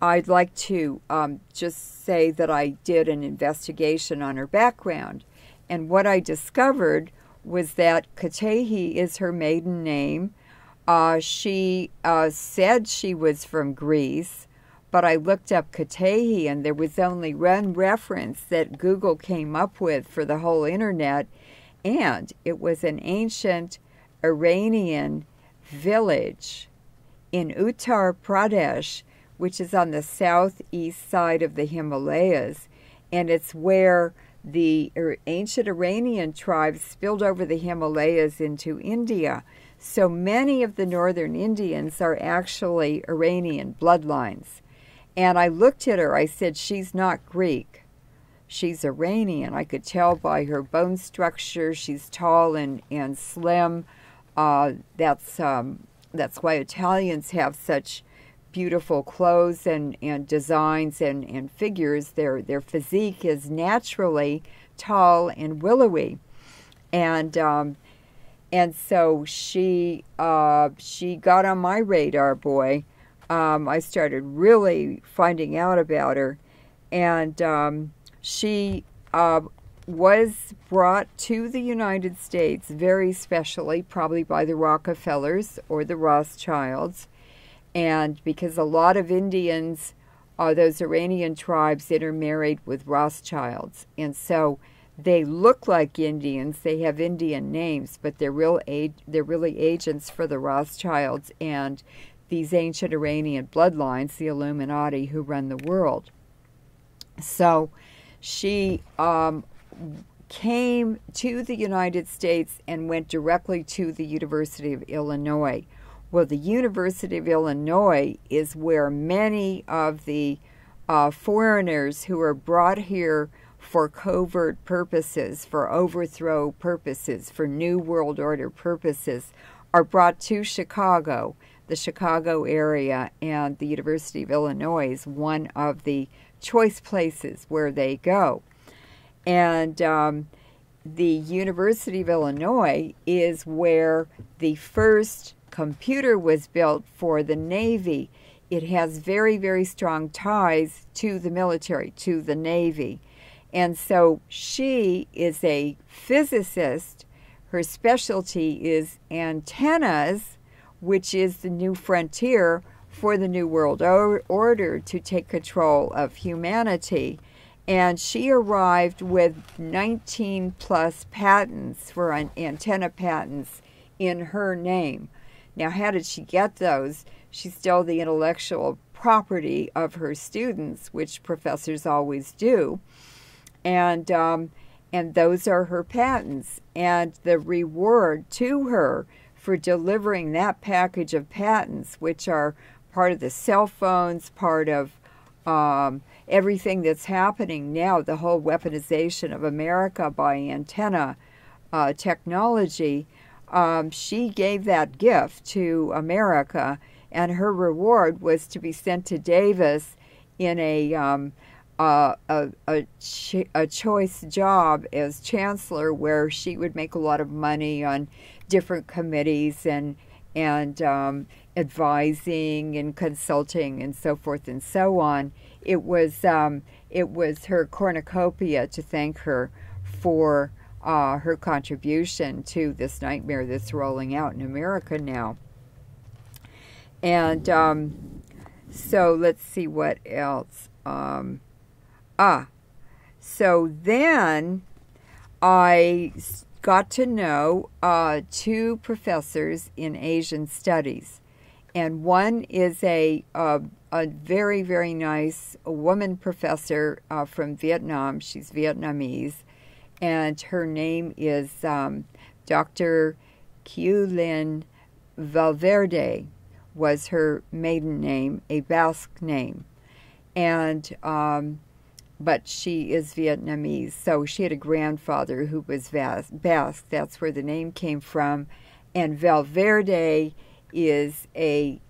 I'd like to just say that I did an investigation on her background. And what I discovered was that Katehi is her maiden name. She said she was from Greece, but I looked up Katehi, and there was only one reference that Google came up with for the whole internet, and it was an ancient Iranian village in Uttar Pradesh, which is on the southeast side of the Himalayas, and it's where the ancient Iranian tribes spilled over the Himalayas into India. So many of the northern Indians are actually Iranian bloodlines. And I looked at her, I said, she's not Greek, she's Iranian. I could tell by her bone structure. She's tall and slim. That's why Italians have such beautiful clothes and designs and figures. Their physique is naturally tall and willowy. And so she got on my radar, boy. I started really finding out about her, and she was brought to the United States very specially, probably by the Rockefellers or the Rothschilds, and because a lot of Indians, those Iranian tribes, intermarried with Rothschilds, and so they look like Indians. They have Indian names, but they're really agents for the Rothschilds and these ancient Iranian bloodlines, the Illuminati, who run the world. So she came to the United States and went directly to the University of Illinois. Well, the University of Illinois is where many of the foreigners who are brought here for covert purposes, for overthrow purposes, for New World Order purposes, are brought to Chicago, the Chicago area, and the University of Illinois is one of the choice places where they go. And the University of Illinois is where the first computer was built for the Navy. It has very, very strong ties to the military, to the Navy. And so she is a physicist. Her specialty is antennas, which is the new frontier for the New World Order to take control of humanity. And she arrived with 19 plus patents for antenna patents in her name. Now, how did she get those? She stole the intellectual property of her students, which professors always do. And those are her patents. And the reward to her for delivering that package of patents, which are part of the cell phones, part of everything that's happening now, the whole weaponization of America by antenna technology, she gave that gift to America, and her reward was to be sent to Davis in a choice job as chancellor, where she would make a lot of money on different committees and advising and consulting and so forth and so on. It was her cornucopia to thank her for her contribution to this nightmare that's rolling out in America now. And so let's see what else. So then I got to know two professors in Asian studies. And one is a very, very nice woman professor from Vietnam. She's Vietnamese. And her name is Dr. Kieu Lin Valverde, was her maiden name, a Basque name. And but she is Vietnamese. So she had a grandfather who was Basque. That's where the name came from. And Valverde is a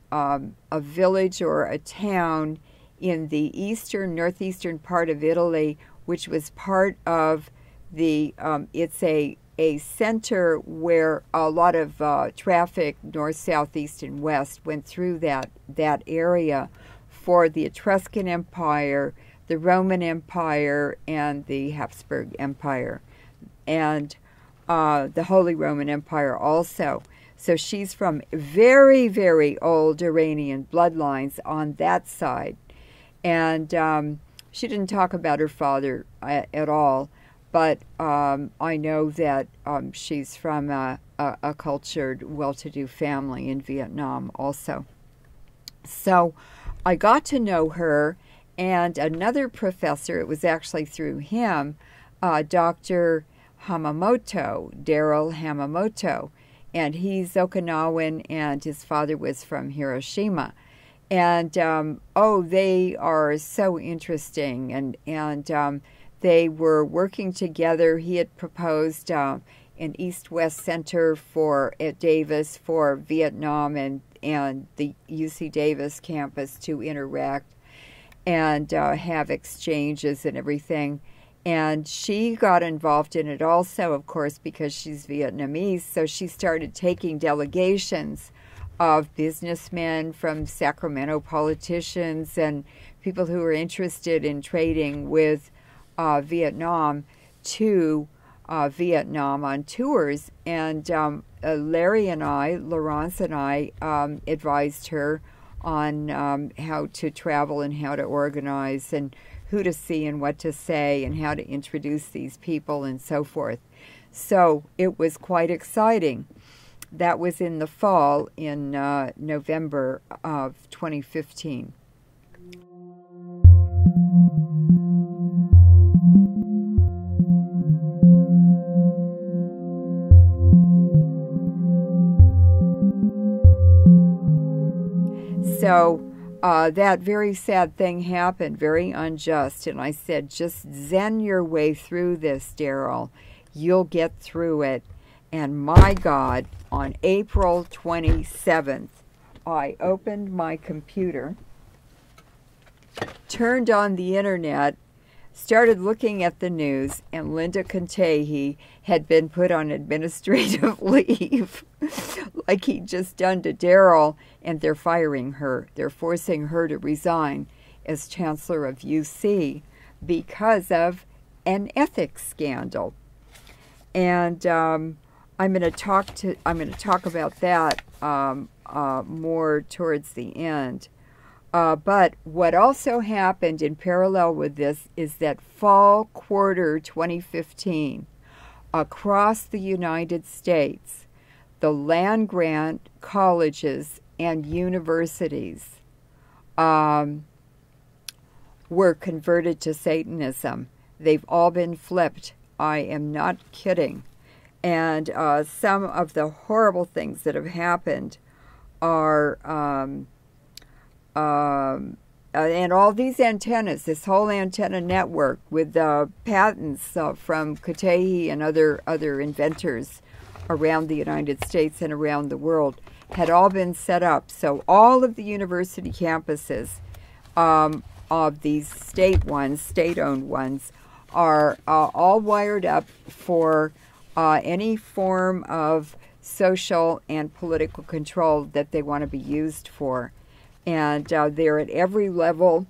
village or a town in the northeastern part of Italy, which was part of the, it's a center where a lot of traffic, north, south, east, and west, went through that area for the Etruscan Empire, the Roman Empire, and the Habsburg Empire, and the Holy Roman Empire also. So she's from very, very old Iranian bloodlines on that side. And she didn't talk about her father at all, but I know that she's from a cultured, well-to-do family in Vietnam also. So I got to know her, and another professor, it was actually through him, Dr. Hamamoto, Daryl Hamamoto. And he's Okinawan, and his father was from Hiroshima. And, they are so interesting. And they were working together. He had proposed an East-West Center at Davis for Vietnam and the UC Davis campus to interact and have exchanges and everything. And she got involved in it also, of course, because she's Vietnamese. So she started taking delegations of businessmen from Sacramento, politicians, and people who were interested in trading with Vietnam to Vietnam on tours. And Laurence and I advised her on how to travel and how to organize and who to see and what to say and how to introduce these people and so forth. So it was quite exciting. That was in the fall, in November of 2015. So that very sad thing happened, very unjust. And I said, just zen your way through this, Daryl. You'll get through it. And my God, on April 27th, I opened my computer, turned on the internet, started looking at the news, and Linda Katehi had been put on administrative leave, like he'd just done to Daryl, and they're firing her. They're forcing her to resign as chancellor of UC because of an ethics scandal. And I'm going to talk about that more towards the end. But what also happened in parallel with this is that fall quarter 2015, across the United States, the land-grant colleges and universities were converted to Satanism. They've all been flipped. I am not kidding. And some of the horrible things that have happened are... and all these antennas, this whole antenna network with patents from Katehi and other inventors around the United States and around the world had all been set up. So all of the university campuses of these state-owned ones, are all wired up for any form of social and political control that they want to be used for. And they're at every level.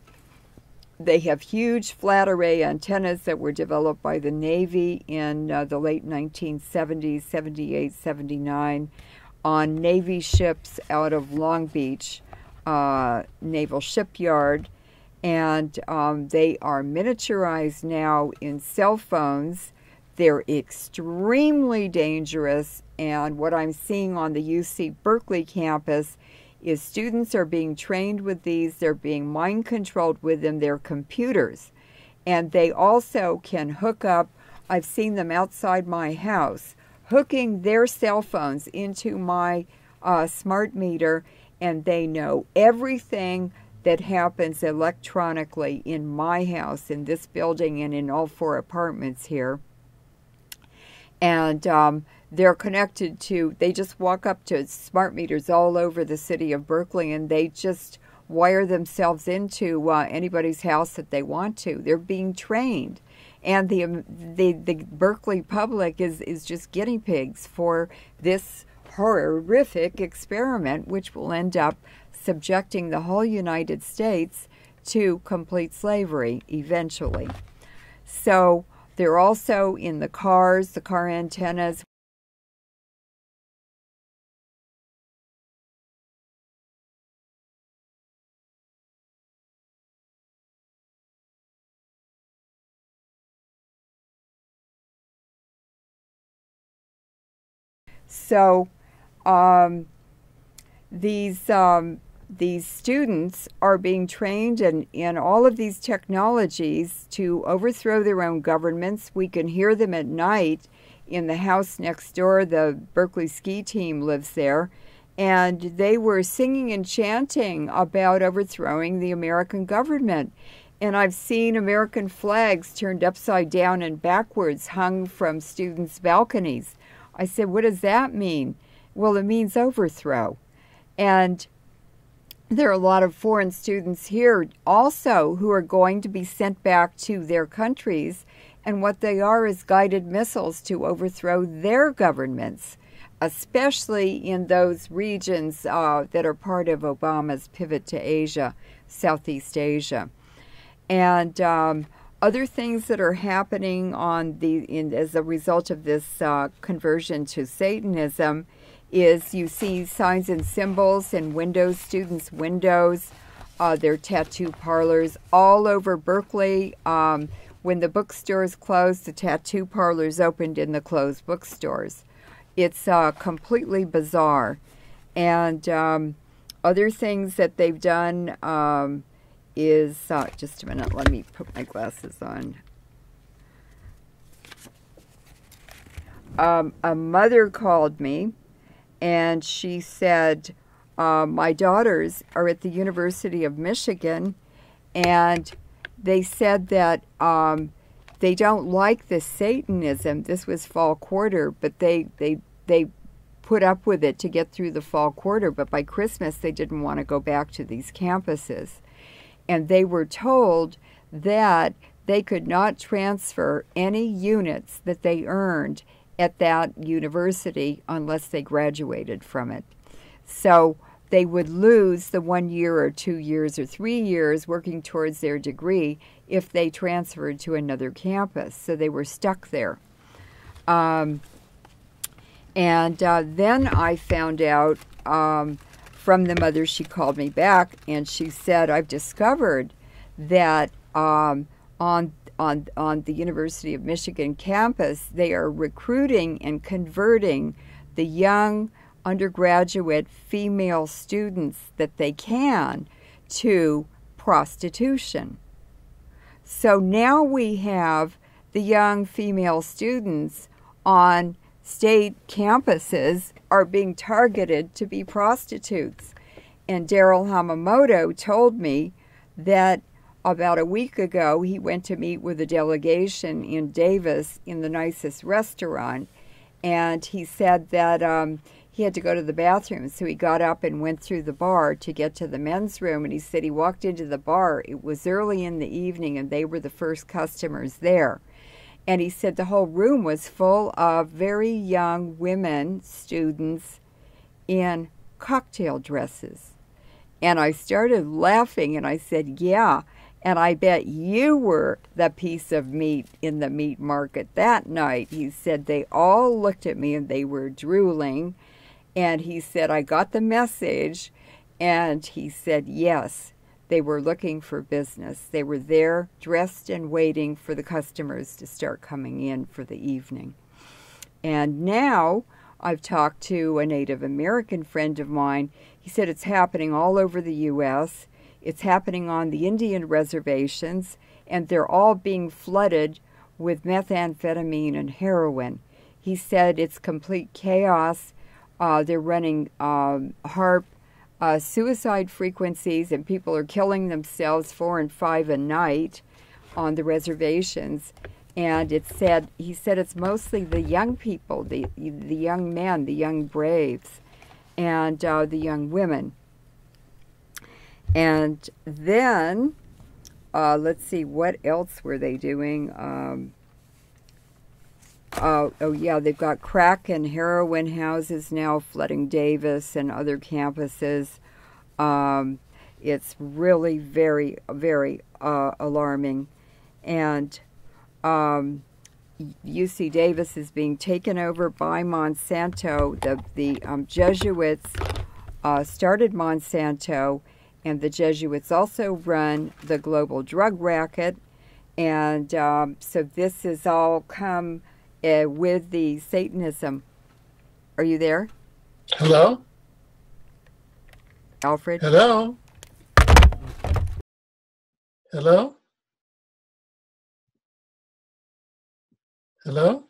They have huge flat array antennas that were developed by the Navy in the late 1970s, 78, 79, on Navy ships out of Long Beach Naval Shipyard. And they are miniaturized now in cell phones. They're extremely dangerous. And what I'm seeing on the UC Berkeley campus is students are being trained with these. They're being mind controlled with them. They're computers. And they also can hook up, I've seen them outside my house, hooking their cell phones into my smart meter, and they know everything that happens electronically in my house, in this building, and in all 4 apartments here. And they're connected to, they just walk up to smart meters all over the city of Berkeley, and they just wire themselves into anybody's house that they want to. They're being trained. And the Berkeley public is just guinea pigs for this horrific experiment, which will end up subjecting the whole United States to complete slavery eventually. So they're also in the cars, the car antennas. So these students are being trained in all of these technologies to overthrow their own governments. We can hear them at night in the house next door. The Berkeley ski team lives there. And they were singing and chanting about overthrowing the American government. And I've seen American flags turned upside down and backwards hung from students' balconies. I said, what does that mean? Well, it means overthrow. And there are a lot of foreign students here also who are going to be sent back to their countries, and what they are is guided missiles to overthrow their governments, especially in those regions that are part of Obama's pivot to Asia, Southeast Asia. And other things that are happening as a result of this conversion to Satanism is you see signs and symbols in students' windows, their tattoo parlors all over Berkeley. When the bookstores closed, the tattoo parlors opened in the closed bookstores. It's completely bizarre. And other things that they've done is, just a minute, let me put my glasses on. A mother called me, and she said, my daughters are at the University of Michigan, and they said that they don't like this Satanism. This was fall quarter, but they put up with it to get through the fall quarter. But by Christmas, they didn't want to go back to these campuses. And they were told that they could not transfer any units that they earned at that university unless they graduated from it. So they would lose the 1 year or 2 years or 3 years working towards their degree if they transferred to another campus. So they were stuck there. Then I found out from the mother, she called me back and she said, I've discovered that on the University of Michigan campus, they are recruiting and converting the young undergraduate female students that they can to prostitution. So now we have the young female students on state campuses are being targeted to be prostitutes. And Daryl Hamamoto told me that about a week ago he went to meet with a delegation in Davis in the nicest restaurant, and he said that he had to go to the bathroom, so he got up and went through the bar to get to the men's room, and he said he walked into the bar. It was early in the evening, and they were the first customers there. And he said the whole room was full of very young women, students, in cocktail dresses. And I started laughing, and I said, yeah, and I bet you were the piece of meat in the meat market that night. He said they all looked at me, and they were drooling. And he said, I got the message. And he said, yes, they were looking for business. They were there dressed and waiting for the customers to start coming in for the evening. And now I've talked to a Native American friend of mine. He said it's happening all over the U.S. It's happening on the Indian reservations, and they're all being flooded with methamphetamine and heroin. He said it's complete chaos. They're running HAARP suicide frequencies, and people are killing themselves 4 and 5 a night on the reservations. And he said it's mostly the young people, the young men, the young braves, and the young women. And then, let's see, what else were they doing? They've got crack and heroin houses now flooding Davis and other campuses. It's really very, very alarming. And UC Davis is being taken over by Monsanto. The Jesuits started Monsanto, and the Jesuits also run the global drug racket. And so this has all come with the Satanism. Are you there? Hello? Alfred? Hello? Hello? Hello?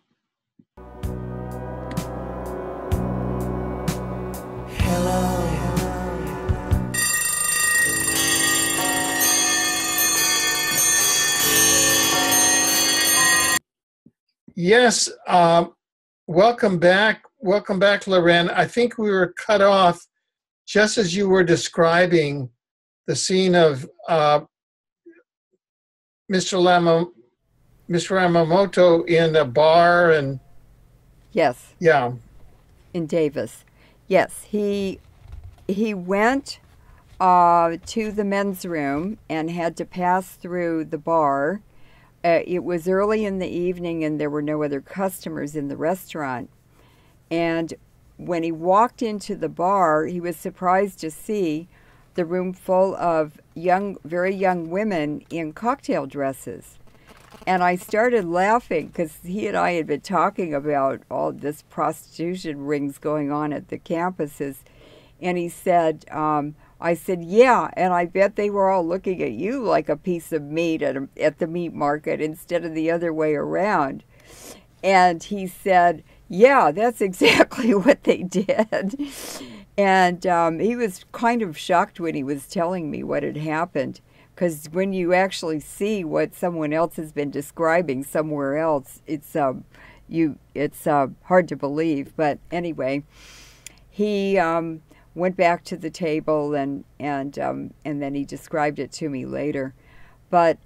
Yes, welcome back. Welcome back, Leuren. I think we were cut off just as you were describing the scene of Mr. Yamamoto in a bar and... Yes. Yeah. In Davis. Yes, he went to the men's room and had to pass through the bar. It was early in the evening, and there were no other customers in the restaurant. And when he walked into the bar, he was surprised to see the room full of very young women in cocktail dresses. And I started laughing because he and I had been talking about all this prostitution rings going on at the campuses. And he said, I said, yeah, and I bet they were all looking at you like a piece of meat at the meat market instead of the other way around. And he said, yeah, that's exactly what they did. And he was kind of shocked when he was telling me what had happened, because when you actually see what someone else has been describing somewhere else, it's hard to believe. But anyway, he went back to the table and then he described it to me later. But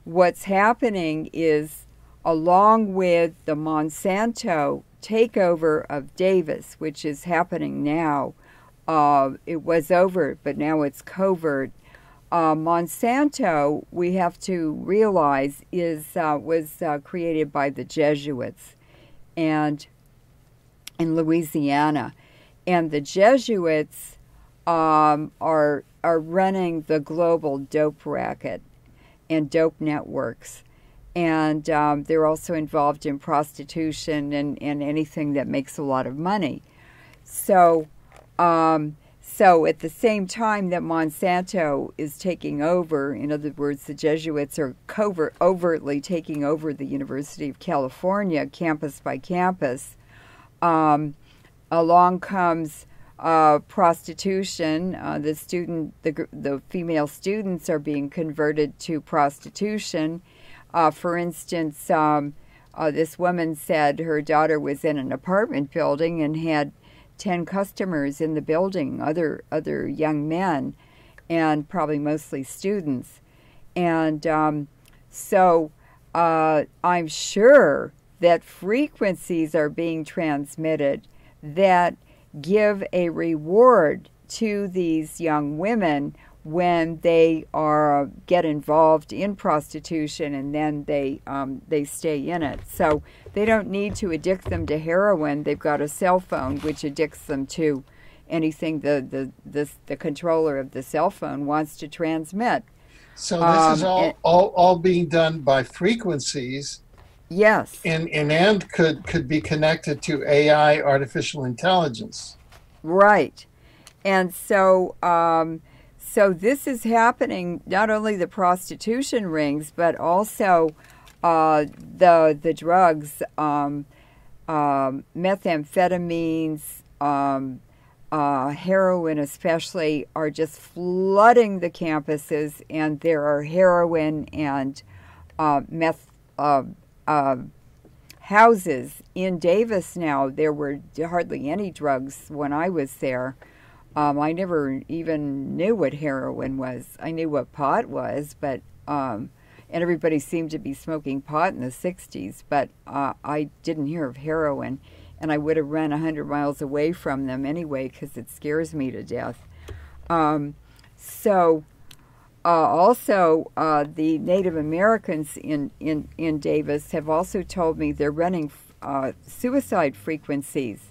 what's happening is, along with the Monsanto takeover of Davis, which is happening now, it was overt, but now it's covert. Monsanto, we have to realize, was created by the Jesuits, and in Louisiana, and the Jesuits are running the global dope racket and dope networks. And they're also involved in prostitution and anything that makes a lot of money. So at the same time that Monsanto is taking over, in other words, the Jesuits are overtly taking over the University of California, campus by campus, along comes prostitution. The female students are being converted to prostitution. For instance, this woman said her daughter was in an apartment building and had 10 customers in the building, other young men, and probably mostly students. And so I'm sure that frequencies are being transmitted that give a reward to these young women when they get involved in prostitution, and then they stay in it. So they don't need to addict them to heroin. They've got a cell phone which addicts them to anything the controller of the cell phone wants to transmit. So this is all being done by frequencies. Yes. And could be connected to AI, artificial intelligence. Right. And so so this is happening, not only the prostitution rings, but also the drugs, methamphetamines, heroin especially, are just flooding the campuses, and there are heroin and meth houses in Davis now. There were hardly any drugs when I was there. I never even knew what heroin was. I knew what pot was, but and everybody seemed to be smoking pot in the 60s, but I didn't hear of heroin, and I would have run 100 miles away from them anyway because it scares me to death. Also, the Native Americans in Davis have also told me they're running suicide frequencies.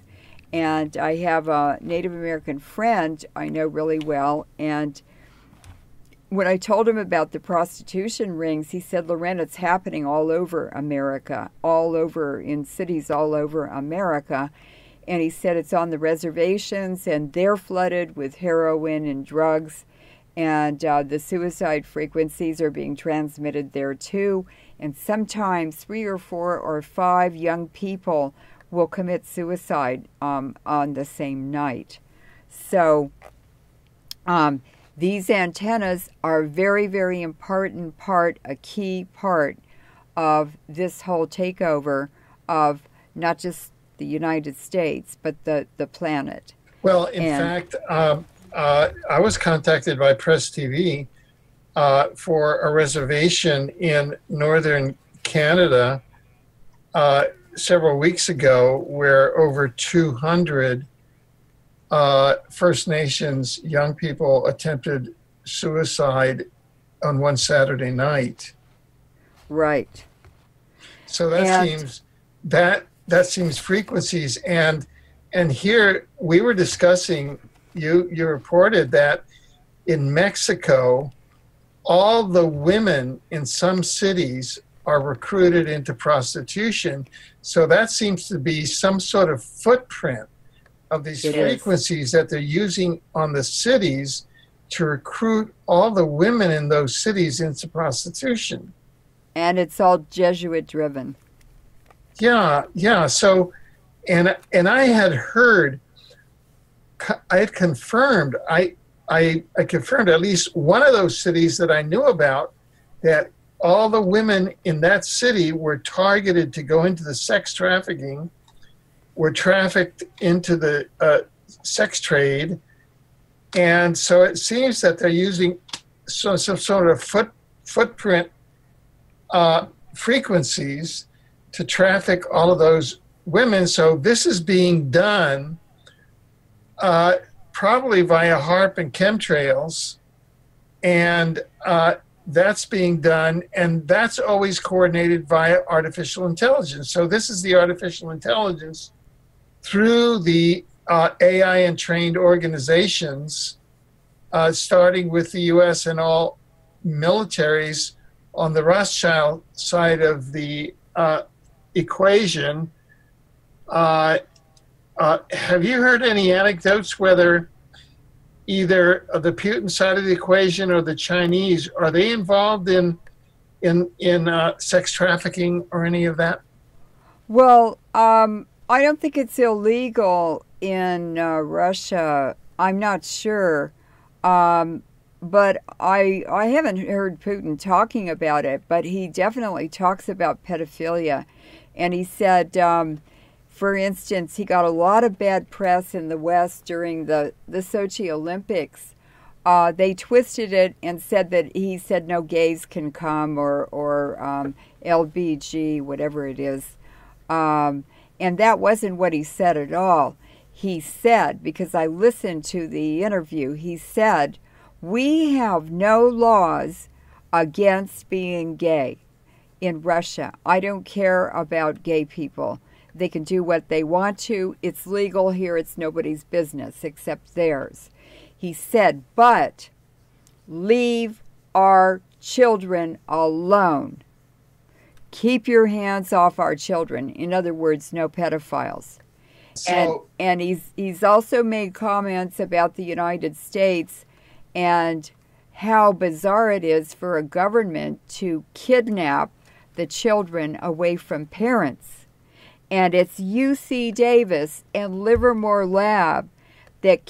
And I have a Native American friend I know really well, and when I told him about the prostitution rings, he said, "Leuren, it's happening all over America, all over in cities all over America." And he said it's on the reservations, and they're flooded with heroin and drugs, and the suicide frequencies are being transmitted there too. And sometimes 3 or 4 or 5 young people will commit suicide on the same night. So these antennas are a very, very important part, a key part of this whole takeover of not just the United States, but the planet. Well, in fact, I was contacted by Press TV for a reservation in northern Canada several weeks ago, where over 200 First Nations young people attempted suicide on one Saturday night. Right. So that seems frequencies, and here we were discussing. You reported that in Mexico, all the women in some cities are recruited into prostitution. So that seems to be some sort of footprint of these frequencies that they're using on the cities to recruit all the women in those cities into prostitution. And it's all Jesuit driven. Yeah. So, and I had heard, because had confirmed, I confirmed at least one of those cities that I knew about, that all the women in that city were targeted to go into the sex trafficking, were trafficked into the sex trade. And so it seems that they're using some sort of footprint frequencies to traffic all of those women. So this is being done probably via HAARP and chemtrails, and that's being done, and that's always coordinated via artificial intelligence. So this is the artificial intelligence through the AI and trained organizations, starting with the U.S. and all militaries on the Rothschild side of the equation. Have you heard any anecdotes whether either the Putin side of the equation or the Chinese, are they involved in sex trafficking or any of that? Well, I don't think it's illegal in Russia. I'm not sure. But I haven't heard Putin talking about it, but he definitely talks about pedophilia. And he said, for instance, he got a lot of bad press in the West during the Sochi Olympics. They twisted it and said that he said no gays can come, or LBG, whatever it is. And that wasn't what he said at all. He said, because I listened to the interview, he said, we have no laws against being gay in Russia. I don't care about gay people. They can do what they want to. It's legal here. It's nobody's business except theirs. He said, but leave our children alone. Keep your hands off our children. In other words, no pedophiles. And he's also made comments about the United States and how bizarre it is for a government to kidnap the children away from parents. And it's UC Davis and Livermore Lab that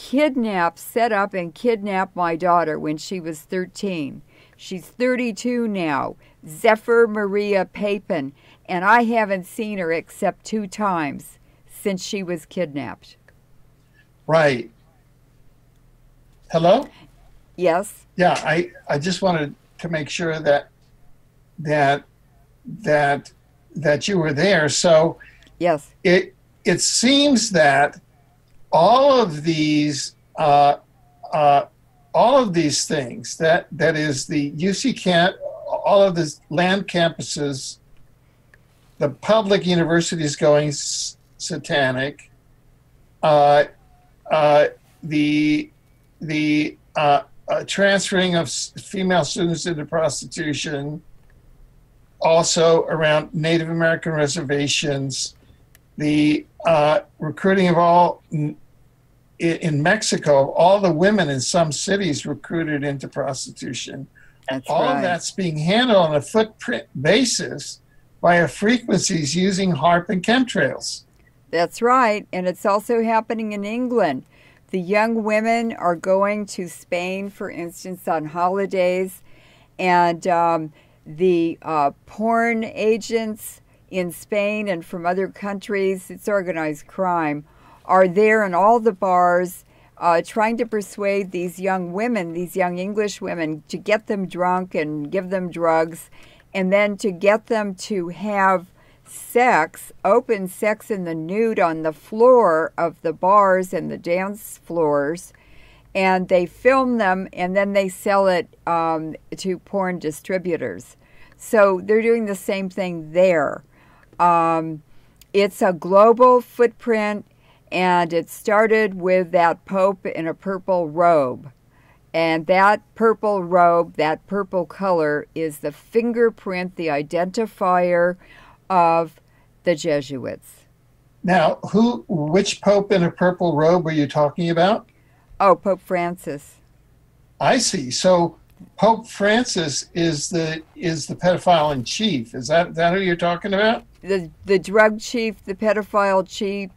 set up and kidnapped my daughter when she was 13. She's 32 now, Zephyr Maria Papin, and I haven't seen her except 2 times since she was kidnapped. Right. Hello? Yes. Yeah, I just wanted to make sure that you were there. So yes, it seems that all of these things, that is the UC all of the land campuses, the public universities going satanic, the transferring of female students into prostitution, also around Native American reservations, the recruiting of all, in Mexico, all the women in some cities recruited into prostitution. That's all right. of that's being handled on a footprint basis via frequencies using HAARP and chemtrails. That's right. And it's also happening in England. The young women are going to Spain, for instance, on holidays, and the porn agents in Spain and from other countries, it's organized crime, are there in all the bars trying to persuade these young women, these young English women, to get them drunk and give them drugs, and then to get them to have open sex in the nude on the floor of the bars and the dance floors, and they film them and then they sell it to porn distributors. So they're doing the same thing there. It's a global footprint, and it started with that Pope in a purple robe. And that purple robe, that purple color, is the fingerprint, the identifier of the Jesuits. Now, which Pope in a purple robe are you talking about? Oh, Pope Francis. I see. So Pope Francis is the pedophile in chief. Is that who you're talking about? The drug chief, the pedophile chief,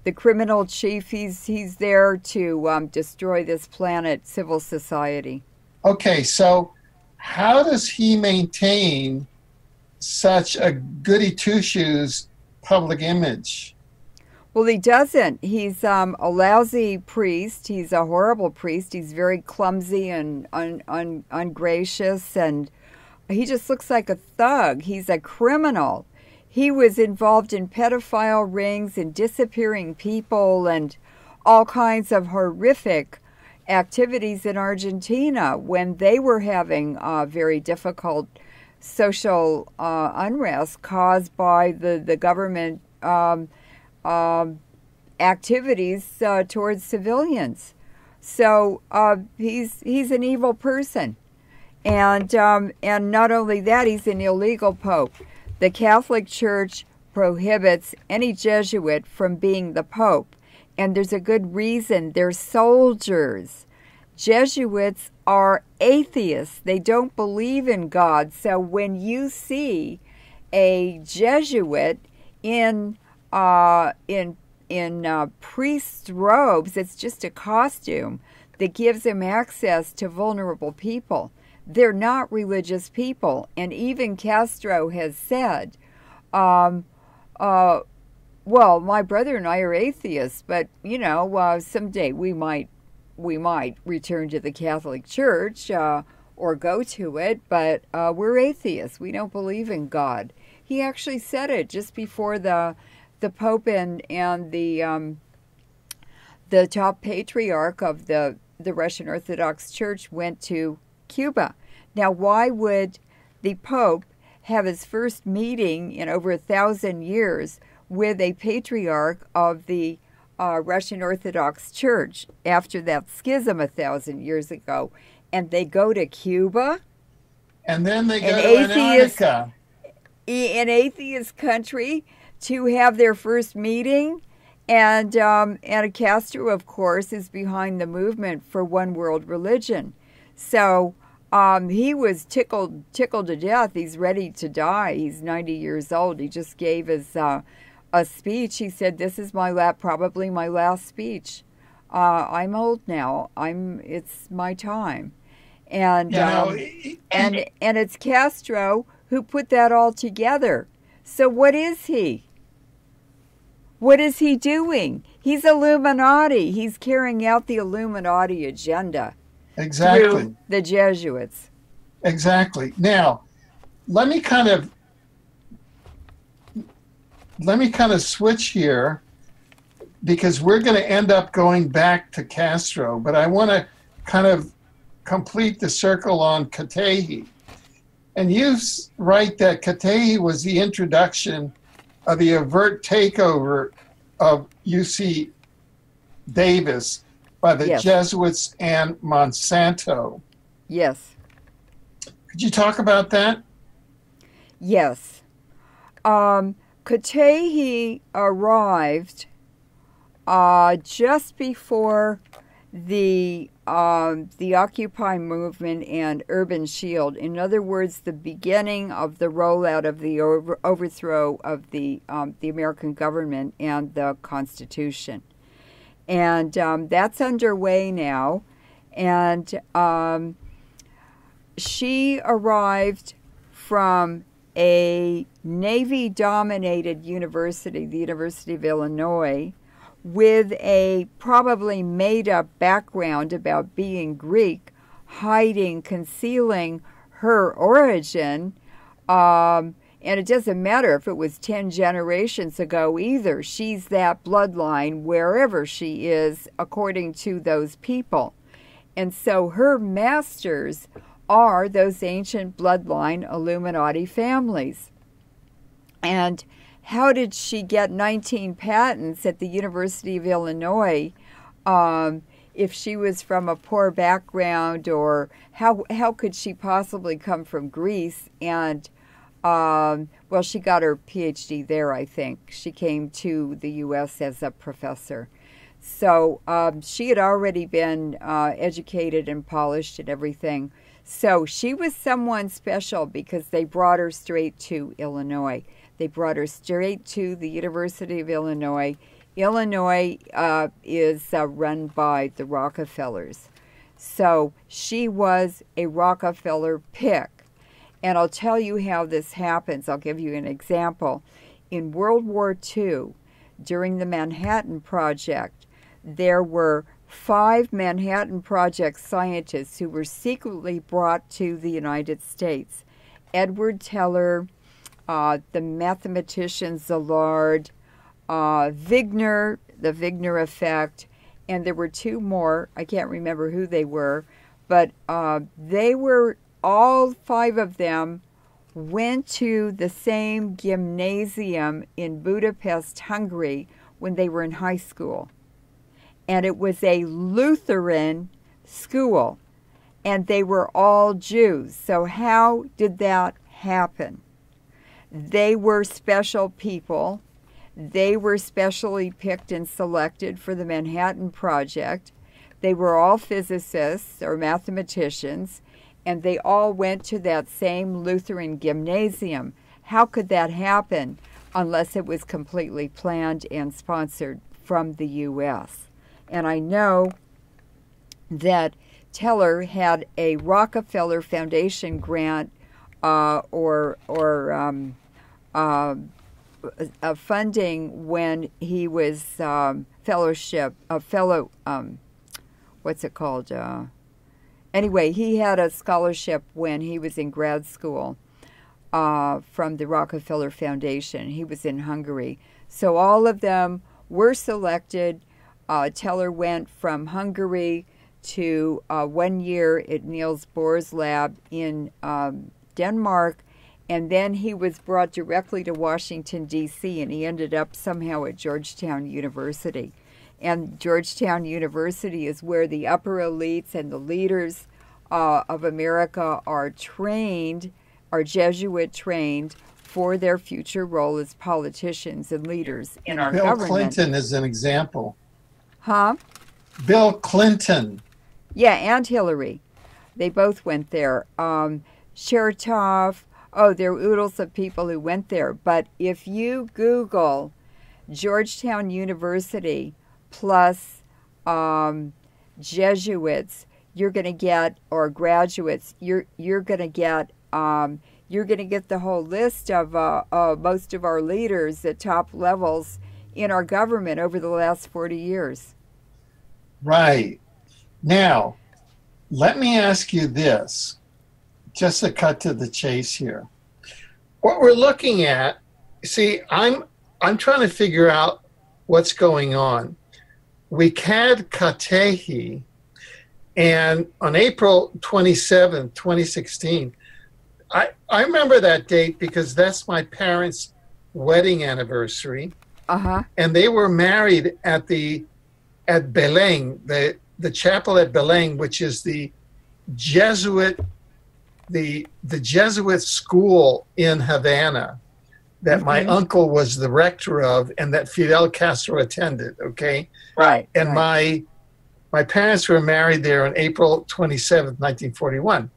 the criminal chief. He's there to destroy this planet, civil society. Okay, so how does he maintain such a goody two-shoes public image? Well, he doesn't. He's a lousy priest. He's a horrible priest. He's very clumsy and ungracious, and he just looks like a thug. He's a criminal. He was involved in pedophile rings and disappearing people and all kinds of horrific activities in Argentina when they were having very difficult social unrest caused by the government activities towards civilians. So he's an evil person, and not only that, he's an illegal pope. The Catholic Church prohibits any Jesuit from being the pope, and there's a good reason. They're soldiers. Jesuits are atheists. They don't believe in God. So when you see a Jesuit in priest's robes, it's just a costume that gives him access to vulnerable people. They're not religious people. And even Castro has said, well, my brother and I are atheists, but, someday we might return to the Catholic Church or go to it, but we're atheists. We don't believe in God. He actually said it just before the Pope and the top patriarch of the Russian Orthodox Church went to Cuba. Now, why would the Pope have his first meeting in over 1,000 years with a patriarch of the Russian Orthodox Church after that schism 1,000 years ago, and they go to Cuba? And then they go to Antarctica. An atheist country, to have their first meeting, and Castro, of course, is behind the movement for one world religion. So he was tickled to death. He's ready to die. He's 90 years old. He just gave his a speech. He said, "This is probably my last speech. I'm old now. It's my time," and and it's Castro who put that all together. So what is he? What is he doing? He's Illuminati. He's carrying out the Illuminati agenda. Exactly. Through the Jesuits. Exactly. Now, let me kind of switch here, because we're going to end up going back to Castro, but I want to kind of complete the circle on Katehi. And you write that Katehi was the introduction of the overt takeover of UC Davis by the Jesuits and Monsanto. Yes. Could you talk about that? Yes. Katehi arrived just before the Occupy movement and Urban Shield. In other words, the beginning of the rollout of the overthrow of the American government and the Constitution. And that's underway now. And she arrived from a Navy-dominated university, the University of Illinois, with a probably made-up background about being Greek, concealing her origin. And it doesn't matter if it was 10 generations ago either. She's that bloodline wherever she is, according to those people. And so her masters are those ancient bloodline Illuminati families. And how did she get 19 patents at the University of Illinois if she was from a poor background, or how could she possibly come from Greece? And, well, she got her PhD there, I think. She came to the U.S. as a professor. So she had already been educated and polished and everything. So she was someone special because they brought her straight to Illinois. They brought her straight to the University of Illinois Illinois is run by the Rockefellers. So she was a Rockefeller pick. And I'll tell you how this happens. I'll give you an example. In World War II, during the Manhattan Project, there were 5 Manhattan Project scientists who were secretly brought to the United States. Edward Teller, the mathematician Szilard, Wigner, the Wigner effect, and there were 2 more. I can't remember who they were, but they were, all 5 of them went to the same gymnasium in Budapest, Hungary, when they were in high school. And it was a Lutheran school, and they were all Jews. So how did that happen? They were special people. They were specially picked and selected for the Manhattan Project. They were all physicists or mathematicians, and they all went to that same Lutheran gymnasium. How could that happen unless it was completely planned and sponsored from the U.S.? And I know that Teller had a Rockefeller Foundation grant or funding when he was anyway, he had a scholarship when he was in grad school from the Rockefeller Foundation. He was in Hungary. So all of them were selected. Teller went from Hungary to 1 year at Niels Bohr's lab in Denmark, and then he was brought directly to Washington, D.C., and he ended up somehow at Georgetown University. And Georgetown University is where the upper elites and the leaders of America are trained, are Jesuit trained, for their future role as politicians and leaders in our Bill government. Clinton is an example. Huh? Bill Clinton. Yeah, and Hillary. They both went there. Chertoff. Oh, there are oodles of people who went there. But if you Google Georgetown University plus Jesuits, you're going to get, or graduates, you're going to get the whole list of most of our leaders at top levels in our government over the last 40 years. Right. Now, let me ask you this, just to cut to the chase here. What we're looking at, see, I'm trying to figure out what's going on. We had Katehi, and on April 27, 2016, I remember that date because that's my parents' wedding anniversary. Uh-huh. And they were married at Belém, the chapel at Belém, which is the Jesuit school in Havana that my uncle was the rector of and that Fidel Castro attended, okay? Right. And my parents were married there on April 27th, 1941.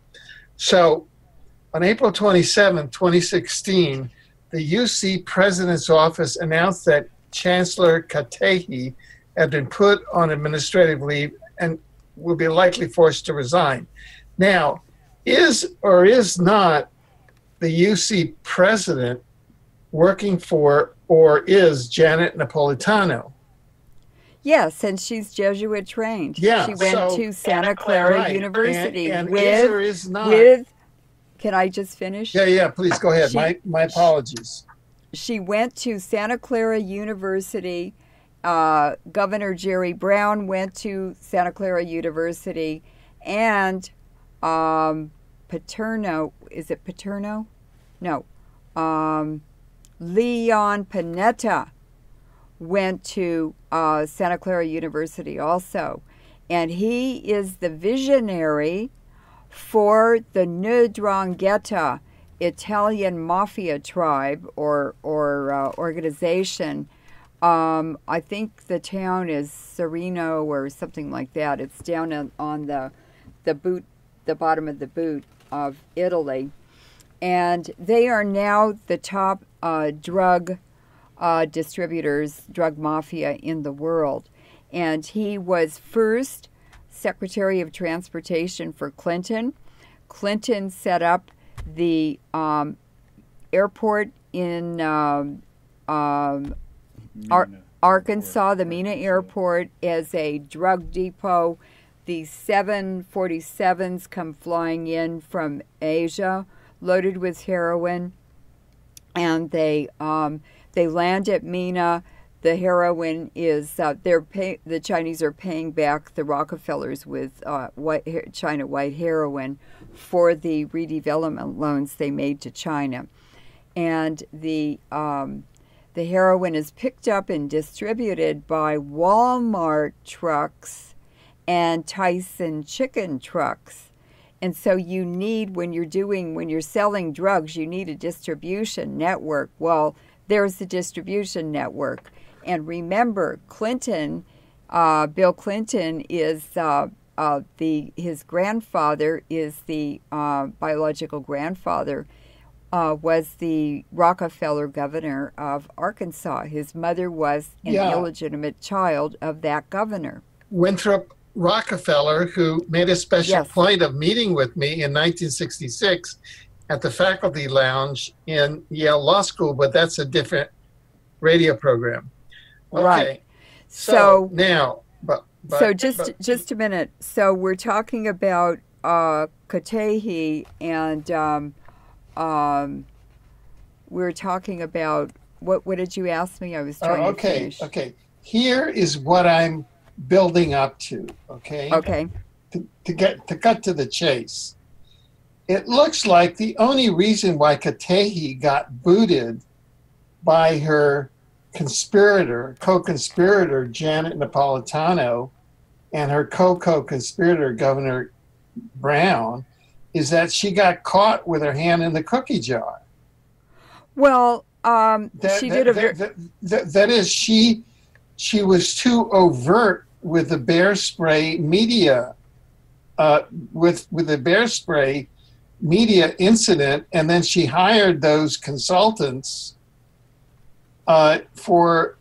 So on April 27th, 2016, the UC President's Office announced that Chancellor Katehi had been put on administrative leave and will be likely forced to resign. Now, is or is not the UC president working for or is Janet Napolitano? Yes, and she's Jesuit trained. Yeah, she went to Santa Clara University and with, is or is not. Can I just finish? Yeah, please go ahead. My apologies. She went to Santa Clara University. Governor Jerry Brown went to Santa Clara University, and Paterno, is it Paterno? No. Leon Panetta went to Santa Clara University also. And he is the visionary for the 'Ndrangheta Italian mafia tribe or organization. I think the town is Serino or something like that. It's down on the bottom of the boot of Italy. And they are now the top drug distributors, drug mafia in the world. And he was first Secretary of Transportation for Clinton. Clinton set up the airport in Arkansas, the Mena Airport, as a drug depot. The 747s come flying in from Asia, loaded with heroin, and they land at Mena. The heroin is the Chinese are paying back the Rockefellers with China white heroin for the redevelopment loans they made to China, and the heroin is picked up and distributed by Walmart trucks and Tyson chicken trucks. And so you need, when you're selling drugs, you need a distribution network. Well, there's the distribution network. And remember, Clinton, Bill Clinton is his grandfather is the biological grandfather, was the Rockefeller governor of Arkansas. His mother was an illegitimate child of that governor. Winthrop Rockefeller, who made a special point of meeting with me in 1966 at the faculty lounge in Yale Law School, but that's a different radio program. Okay. Right. So now, just a minute. So we're talking about Katehi, and we're talking about what did you ask me? I was trying to finish. Okay. Here is what I'm building up to. Okay. To cut to the chase. It looks like the only reason why Katehi got booted by her co-conspirator, Janet Napolitano, and her co-conspirator, Governor Brown, is that she got caught with her hand in the cookie jar. Well, she was too overt with the bear spray media, with the bear spray media incident, and then she hired those consultants for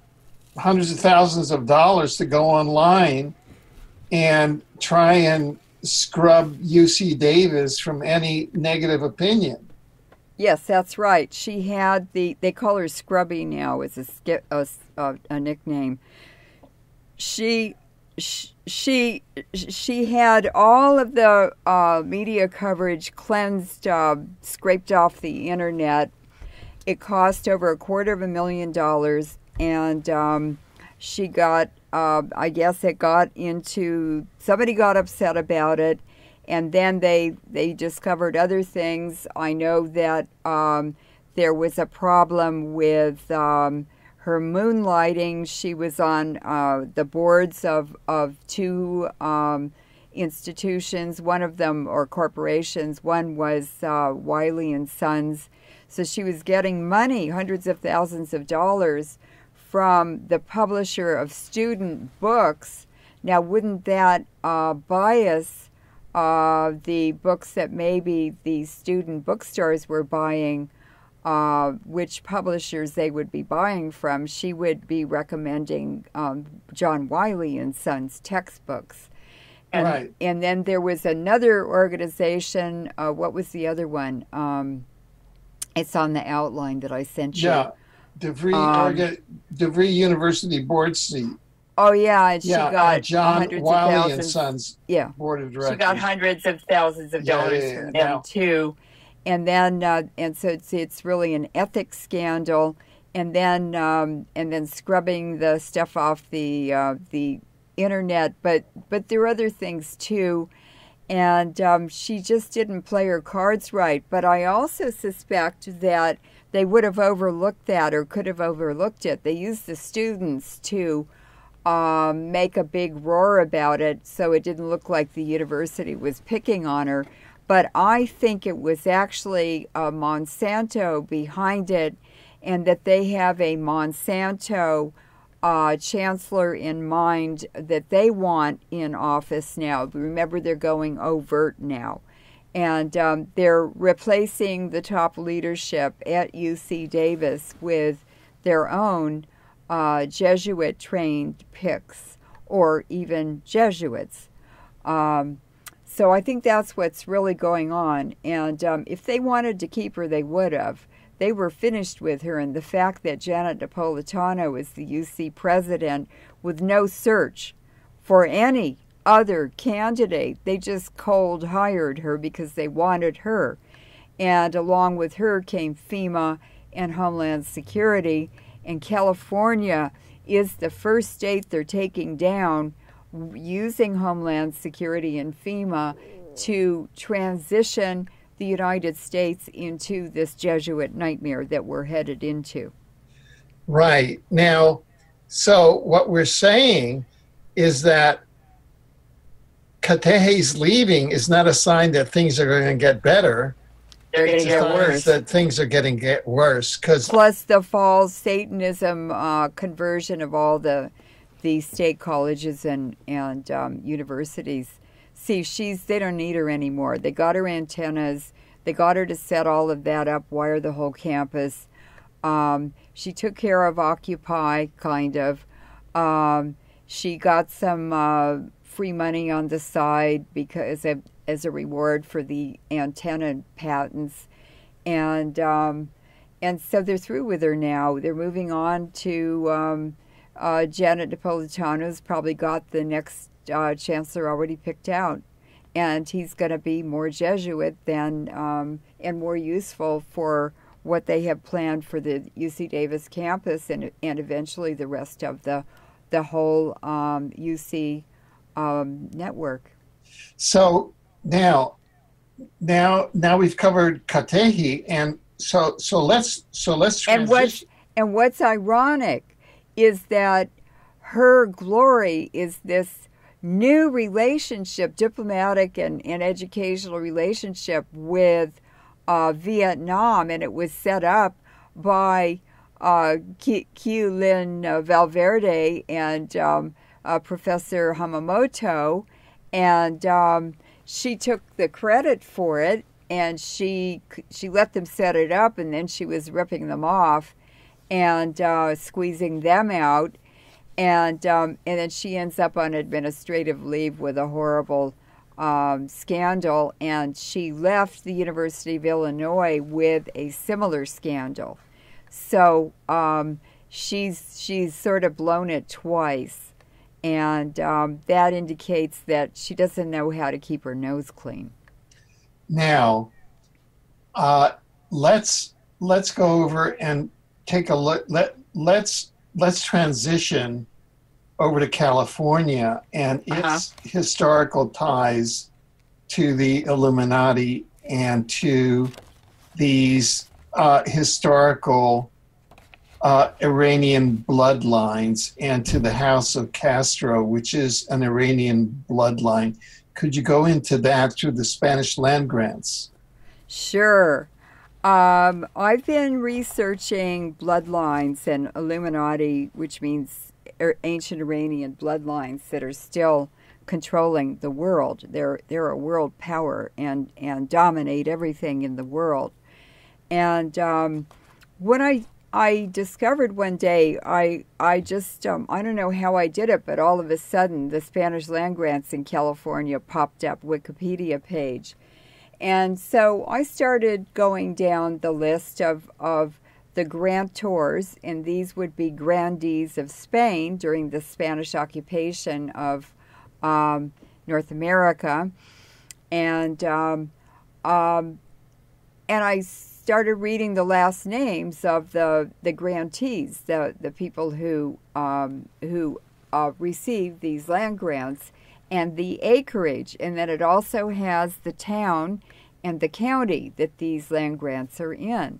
hundreds of thousands of dollars to go online and try and scrub UC Davis from any negative opinion. Yes, that's right. She had they call her Scrubby now as a nickname. She had all of the media coverage cleansed, scraped off the internet. It cost over $250,000, and she got, I guess it got into, somebody got upset about it, and then they discovered other things. I know that there was a problem with her moonlighting. She was on the boards of two institutions, one of them, or corporations. One was Wiley and Sons. So she was getting money, hundreds of thousands of dollars, from the publisher of student books. Now, wouldn't that bias the books that maybe the student bookstores were buying, which publishers they would be buying from? She would be recommending John Wiley and Sons textbooks. And, right. And then there was another organization. What was the other one? It's on the outline that I sent you. Yeah, DeVry University board seat. Oh, yeah, and she got John hundreds Wiley of thousands. and Sons board of directors. She got hundreds of thousands of dollars from them, too. And then, and so it's really an ethics scandal. And then scrubbing the stuff off the internet. But there are other things, too. And she just didn't play her cards right. But I also suspect that they would have overlooked that, or could have overlooked it. They used the students to make a big roar about it, so it didn't look like the university was picking on her. But I think it was actually Monsanto behind it, and that they have a Monsanto chancellor in mind that they want in office now. Remember, they're going overt now. And they're replacing the top leadership at UC Davis with their own Jesuit-trained Picts or even Jesuits. So I think that's what's really going on. And if they wanted to keep her, they would have. They were finished with her. And the fact that Janet Napolitano is the UC president with no search for any other candidate, they just cold hired her because they wanted her. And along with her came FEMA and Homeland Security. And California is the first state they're taking down using Homeland Security and FEMA to transition the United States into this Jesuit nightmare that we're headed into. Right. Now, so what we're saying is that Katehi's leaving is not a sign that things are going to get better. They're going to get worse. That things are getting worse. Plus the false Satanism conversion of all the state colleges and universities. See, they don't need her anymore. They got her antennas. They got her to set all of that up, wire the whole campus. She took care of Occupy, kind of. She got some free money on the side because as a reward for the antenna patents. And so they're through with her now. They're moving on to Janet Napolitano's probably got the next chancellor already picked out. And he's going to be more Jesuit than and more useful for what they have planned for the UC Davis campus and eventually the rest of the whole UC network. So now we've covered Katehi, and so let's transition. And what's ironic is that her glory is this new relationship, diplomatic and educational relationship with Vietnam, and it was set up by Lin Valverde and Professor Hamamoto, and she took the credit for it, and she let them set it up, and then she was ripping them off and squeezing them out. And then she ends up on administrative leave with a horrible scandal, and she left the University of Illinois with a similar scandal. So she's sort of blown it twice, and that indicates that she doesn't know how to keep her nose clean. Now, let's go over and take a look. Let's transition over to California and its historical ties to the Illuminati and to these historical Iranian bloodlines and to the House of Castro, which is an Iranian bloodline. Could you go into that through the Spanish land grants? Sure. I've been researching bloodlines and Illuminati, which means ancient Iranian bloodlines that are still controlling the world. They're a world power and dominate everything in the world. And when I discovered one day, I just, I don't know how I did it, but all of a sudden the Spanish land grants in California popped up Wikipedia page. And so I started going down the list of the grantors, and these would be grandees of Spain during the Spanish occupation of North America. And I started reading the last names of the grantees, the people who received these land grants, and the acreage, and then it also has the town and the county that these land grants are in.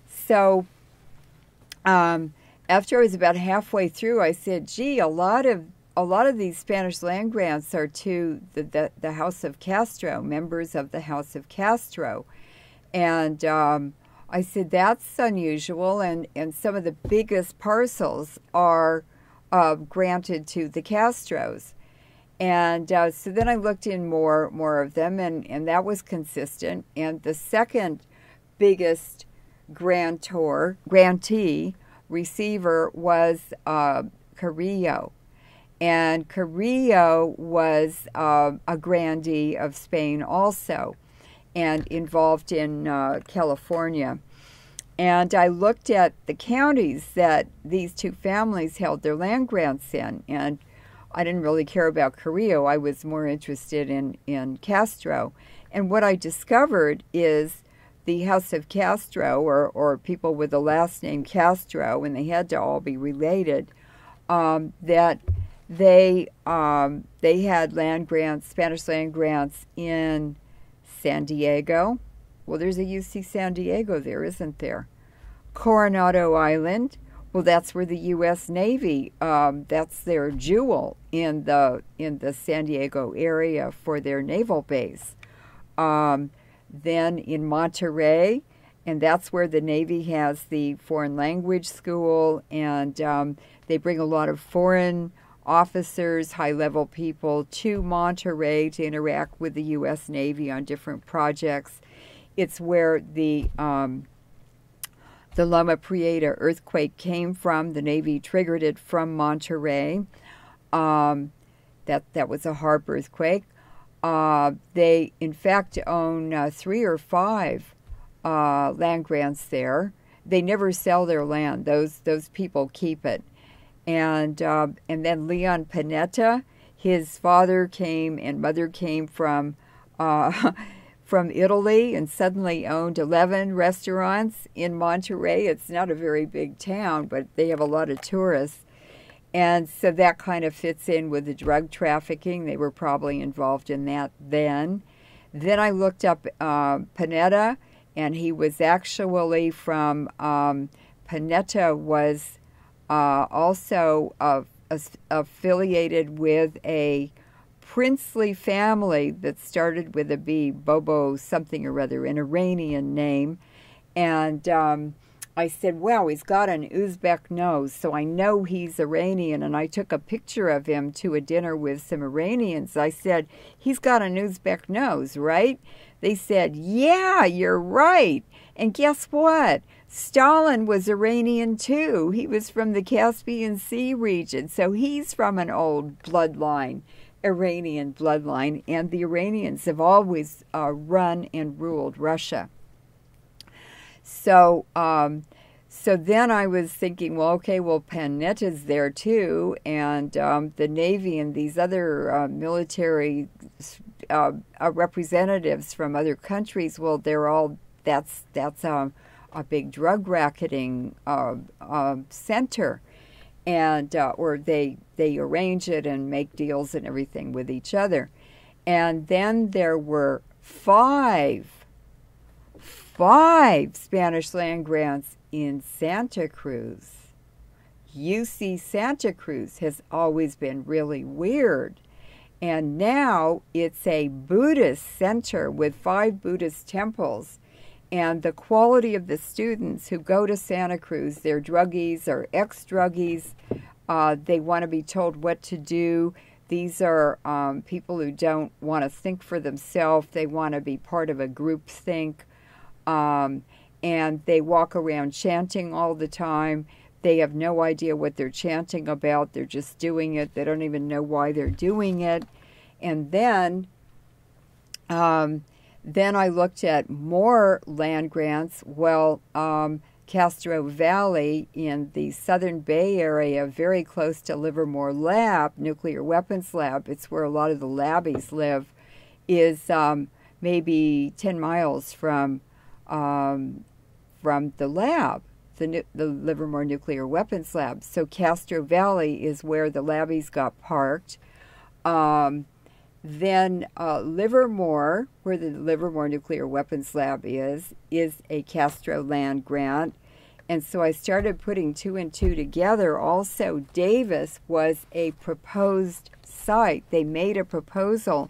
So after I was about halfway through, I said, gee, a lot of these Spanish land grants are to the House of Castro, members of the House of Castro. And I said, that's unusual, and some of the biggest parcels are granted to the Castros. And so then I looked in more of them, and that was consistent. And the second biggest grantee receiver was Carrillo. And Carrillo was a grandee of Spain also, and involved in California. And I looked at the counties that these two families held their land grants in, and I didn't really care about Carrillo. I was more interested in Castro. And what I discovered is the House of Castro, or people with the last name Castro, and they had to all be related, that they had land grants, Spanish land grants in San Diego. Well, there's a UC San Diego there, isn't there? Coronado Island. Well, that's where the U.S. Navy, that's their jewel in the San Diego area for their naval base. Then in Monterey, and that's where the Navy has the foreign language school, and they bring a lot of foreign officers, high-level people to Monterey to interact with the U.S. Navy on different projects. It's where the Loma Prieta earthquake came from. The Navy triggered it from Monterey. That was a HARP earthquake. They, in fact, own 3 or 5 land grants there. They never sell their land. Those people keep it. And then Leon Panetta, his father came and mother came from Italy and suddenly owned 11 restaurants in Monterey. It's not a very big town, but they have a lot of tourists. And so that kind of fits in with the drug trafficking. They were probably involved in that then. Then I looked up Panetta, and he was actually from, Panetta was also affiliated with a princely family that started with a B, Bobo something or other, an Iranian name. And I said, wow, he's got an Uzbek nose, so I know he's Iranian. And I took a picture of him to a dinner with some Iranians. I said, he's got an Uzbek nose, right? They said, yeah, you're right. And guess what? Stalin was Iranian too. He was from the Caspian Sea region, so he's from an old bloodline, Iranian bloodline, and the Iranians have always run and ruled Russia. So then I was thinking, well, okay, well, Panetta's there too, and the Navy and these other military representatives from other countries, well, they're all, that's a big drug racketing center, and or they arrange it and make deals and everything with each other. And then there were five Spanish land grants in Santa Cruz. UC Santa Cruz has always been really weird. And now it's a Buddhist center with 5 Buddhist temples. And the quality of the students who go to Santa Cruz, they're druggies or ex-druggies. They want to be told what to do. These are people who don't want to think for themselves. They want to be part of a group think. And they walk around chanting all the time. They have no idea what they're chanting about. They're just doing it. They don't even know why they're doing it. And then I looked at more land grants. Well, Castro Valley in the Southern Bay Area, very close to Livermore Lab, nuclear weapons lab, it's where a lot of the labbies live, is maybe 10 miles from the lab, the Livermore Nuclear Weapons Lab. So Castro Valley is where the labbies got parked. Then Livermore, where the Livermore Nuclear Weapons Lab is a Castro land grant. And so I started putting 2 and 2 together. Also, Davis was a proposed site. They made a proposal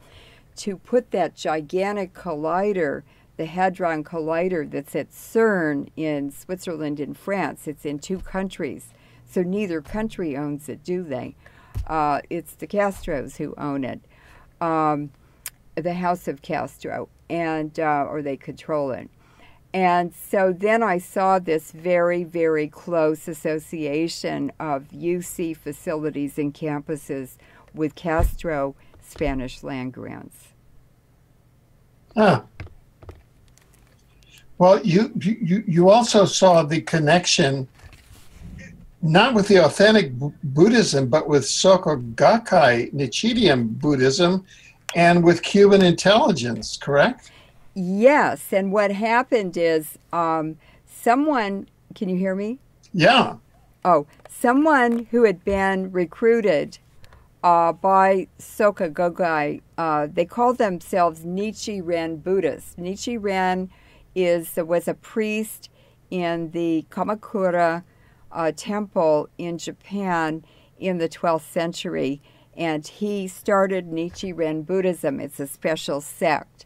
to put that gigantic collider, the Hadron Collider that's at CERN in Switzerland and France. It's in 2 countries. So neither country owns it, do they? It's the Castros who own it. The House of Castro, and or they control it. And so then I saw this very, very close association of UC facilities and campuses with Castro Spanish land grants. Ah. Well, you also saw the connection, not with the authentic Buddhism, but with Soka Gakkai Nichiren Buddhism and with Cuban intelligence, correct? Yes, and what happened is someone, can you hear me? Yeah. Oh, someone who had been recruited by Soka Gakkai, they called themselves Nichiren Buddhists. Nichiren was a priest in the Kamakura temple in Japan in the 12th century, and he started Nichiren Buddhism. It's a special sect.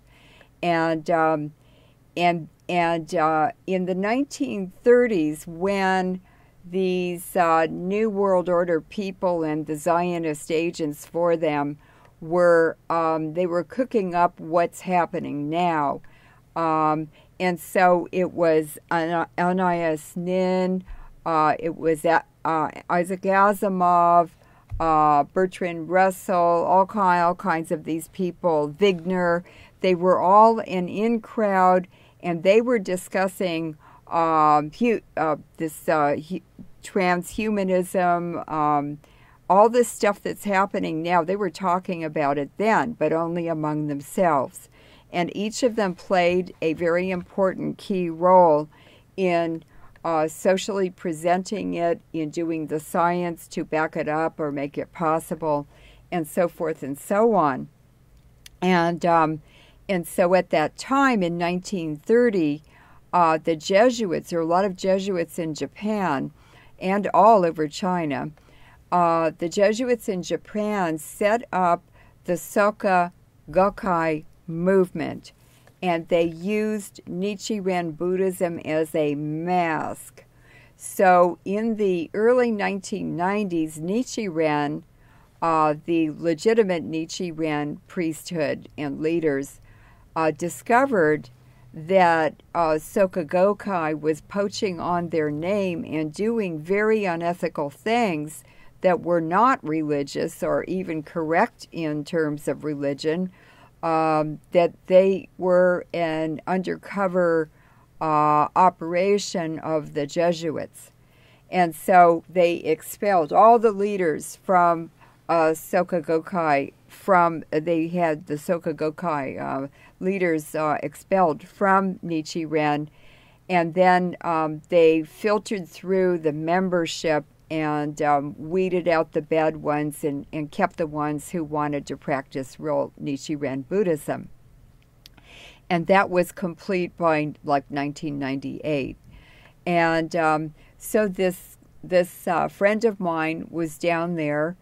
And in the 1930s, when these New World Order people and the Zionist agents for them they were cooking up what's happening now. And so it was Anais Nin, it was Isaac Asimov, Bertrand Russell, all kinds of these people, Wigner. They were all an in crowd, and they were discussing transhumanism, all this stuff that's happening now. They were talking about it then, but only among themselves. And each of them played a very important key role in socially presenting it, in doing the science to back it up or make it possible, and so forth and so on. And so at that time in 1930, the Jesuits, there were a lot of Jesuits in Japan and all over China. The Jesuits in Japan set up the Soka Gakkai movement, and they used Nichiren Buddhism as a mask. So in the early 1990s, Nichiren, the legitimate Nichiren priesthood and leaders, discovered that Soka Gakkai was poaching on their name and doing very unethical things that were not religious or even correct in terms of religion, that they were an undercover operation of the Jesuits. And so they expelled all the leaders from Soka Gakkai. They had the Soka Gakkai leaders expelled from Nichiren, and then they filtered through the membership and weeded out the bad ones and kept the ones who wanted to practice real Nichiren Buddhism. And that was complete by like 1998. And so this friend of mine was down there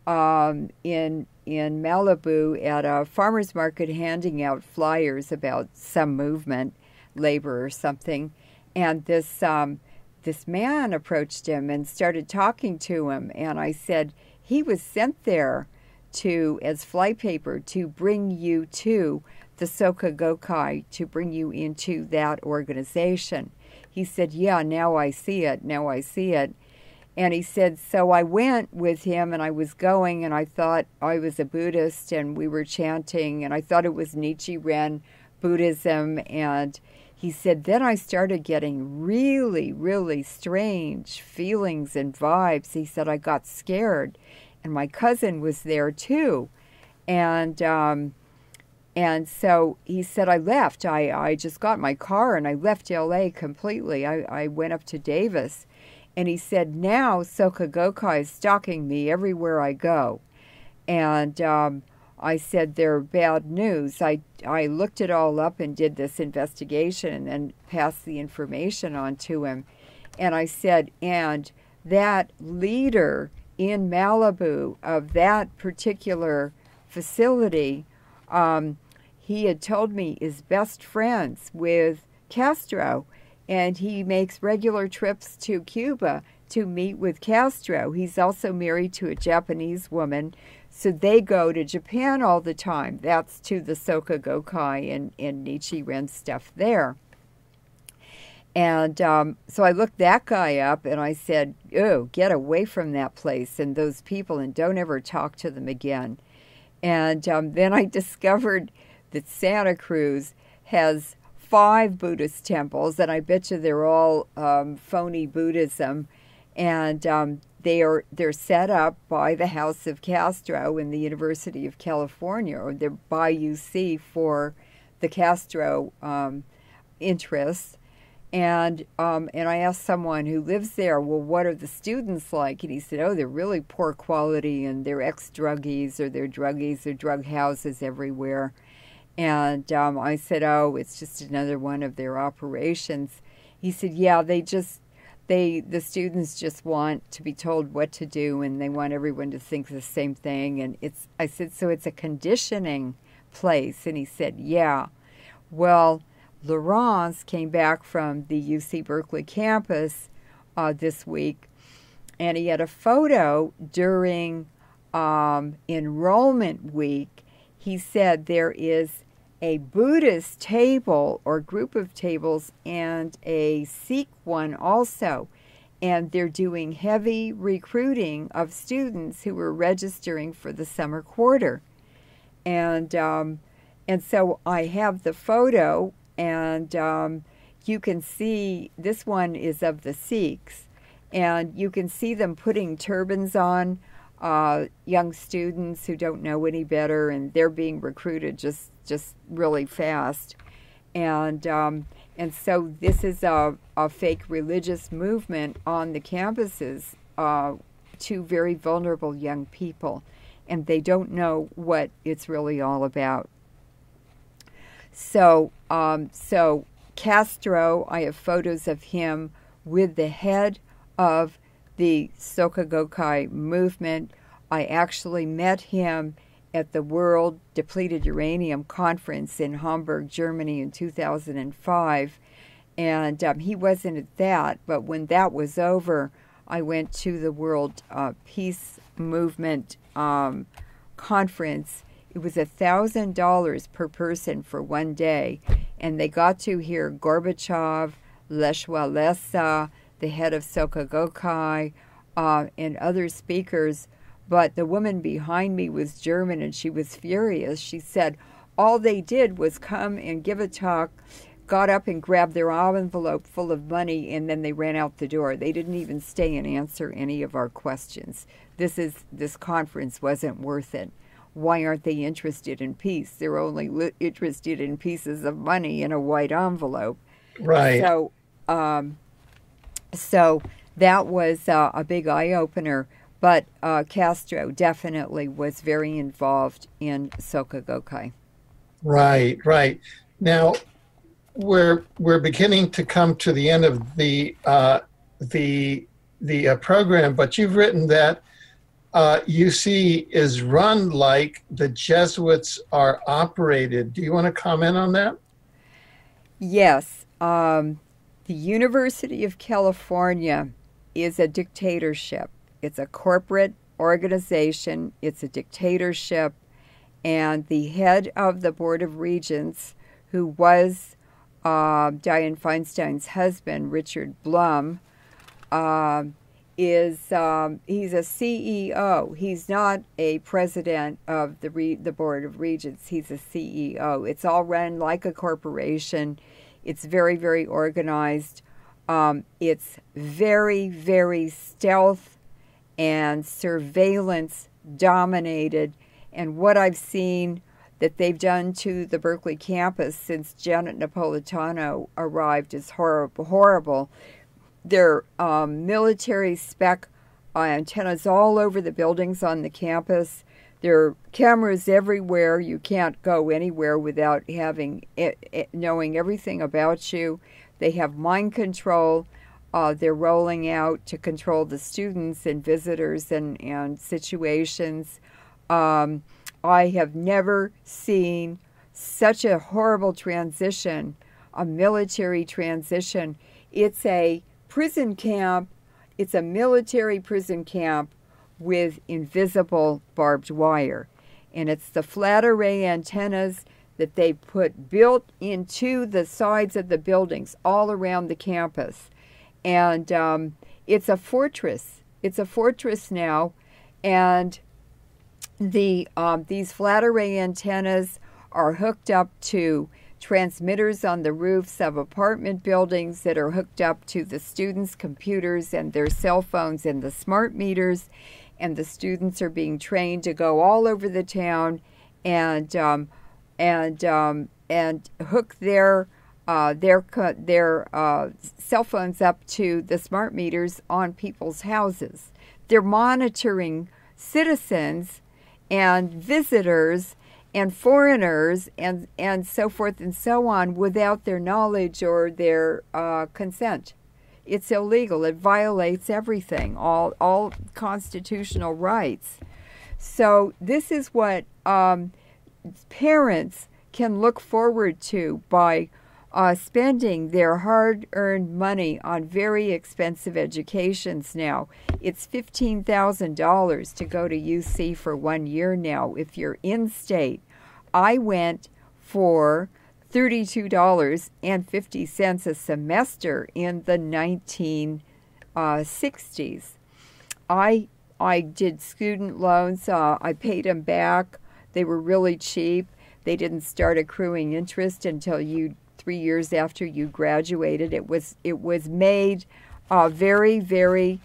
in Malibu at a farmer's market handing out flyers about some movement, labor or something, and this man approached him and started talking to him, and I said he was sent there as flypaper to bring you to the Soka Gakkai, to bring you into that organization. He said, yeah, now I see it. And he said, so I went with him, and I was going, and I thought I was a Buddhist, and we were chanting, and I thought it was Nichiren Buddhism. And he said, then I started getting really, really strange feelings and vibes. He said, I got scared, and my cousin was there too. And so he said, I left. I just got in my car, and I left L.A. completely. I went up to Davis. And he said, now Soka Gakkai is stalking me everywhere I go. And I said, they're bad news. I looked it all up and did this investigation and then passed the information on to him. And I said, and that leader in Malibu of that particular facility, he had told me is best friends with Castro. And he makes regular trips to Cuba to meet with Castro. He's also married to a Japanese woman, so they go to Japan all the time. That's to the Soka Gakkai and Nichiren stuff there. And so I looked that guy up and I said, oh, get away from that place and those people and don't ever talk to them again. And then I discovered that Santa Cruz has 5 Buddhist temples, and I bet you they're all phony Buddhism. And they're set up by the House of Castro in the University of California, or they're by UC for the Castro interests. And I asked someone who lives there, well, what are the students like? And he said, oh, they're really poor quality, and they're ex-druggies, or they're druggies, or drug houses everywhere. And I said, oh, it's just another one of their operations. He said, yeah, the students just want to be told what to do, and they want everyone to think the same thing. And I said, so it's a conditioning place? And he said, yeah. Well, Leuren came back from the UC Berkeley campus this week, and he had a photo during enrollment week. He said there is a Buddhist table or group of tables and a Sikh one also, and they're doing heavy recruiting of students who were registering for the summer quarter. And so I have the photo. And you can see, this one is of the Sikhs, and you can see them putting turbans on young students who don't know any better, and they're being recruited just really fast. And so this is a fake religious movement on the campuses to very vulnerable young people, and they don't know what it's really all about. So Castro, I have photos of him with the head of the Soka Gakkai movement. I actually met him at the World Depleted Uranium Conference in Hamburg, Germany in 2005. And he wasn't at that, but when that was over, I went to the World Peace Movement conference. It was $1,000 per person for one day, and they got to hear Gorbachev, Lech Walesa, the head of Soka Gakkai, and other speakers. But the woman behind me was German, and she was furious. She said all they did was come and give a talk, got up and grabbed their envelope full of money, and then they ran out the door. They didn't even stay and answer any of our questions. This conference wasn't worth it. Why aren't they interested in peace? They're only interested in pieces of money in a white envelope. Right. So that was a big eye-opener. But Castro definitely was very involved in Soka Gakkai. Right. Now, we're beginning to come to the end of the program, but you've written that UC is run like the Jesuits are operated. Do you want to comment on that? Yes. The University of California is a dictatorship. It's a corporate organization. It's a dictatorship. And the head of the Board of Regents, who was Dianne Feinstein's husband, Richard Blum, he's a CEO. He's not a president of the Board of Regents. He's a CEO. It's all run like a corporation. It's very, very organized. It's very, very stealth and surveillance dominated. And what I've seen that they've done to the Berkeley campus since Janet Napolitano arrived is horrible. There are military spec antennas all over the buildings on the campus. There are cameras everywhere. You can't go anywhere without knowing everything about you. They have mind control. They're rolling out to control the students and visitors and situations. I have never seen such a horrible transition, a military transition. It's a prison camp. It's a military prison camp with invisible barbed wire. And it's the flat array antennas that they built into the sides of the buildings all around the campus. And it's a fortress. It's a fortress now. And these flat array antennas are hooked up to transmitters on the roofs of apartment buildings that are hooked up to the students' computers and their cell phones and the smart meters. And the students are being trained to go all over the town and hook their cell phones up to the smart meters on people's houses. They're monitoring citizens and visitors and foreigners and so forth and so on without their knowledge or their consent. It's illegal. It violates everything, all constitutional rights. So this is what parents can look forward to by spending their hard-earned money on very expensive educations now. It's $15,000 to go to UC for 1 year now if you're in-state. I went for $32.50 a semester in the 1960s. I did student loans. I paid them back. They were really cheap. They didn't start accruing interest until 3 years after you graduated. It was made very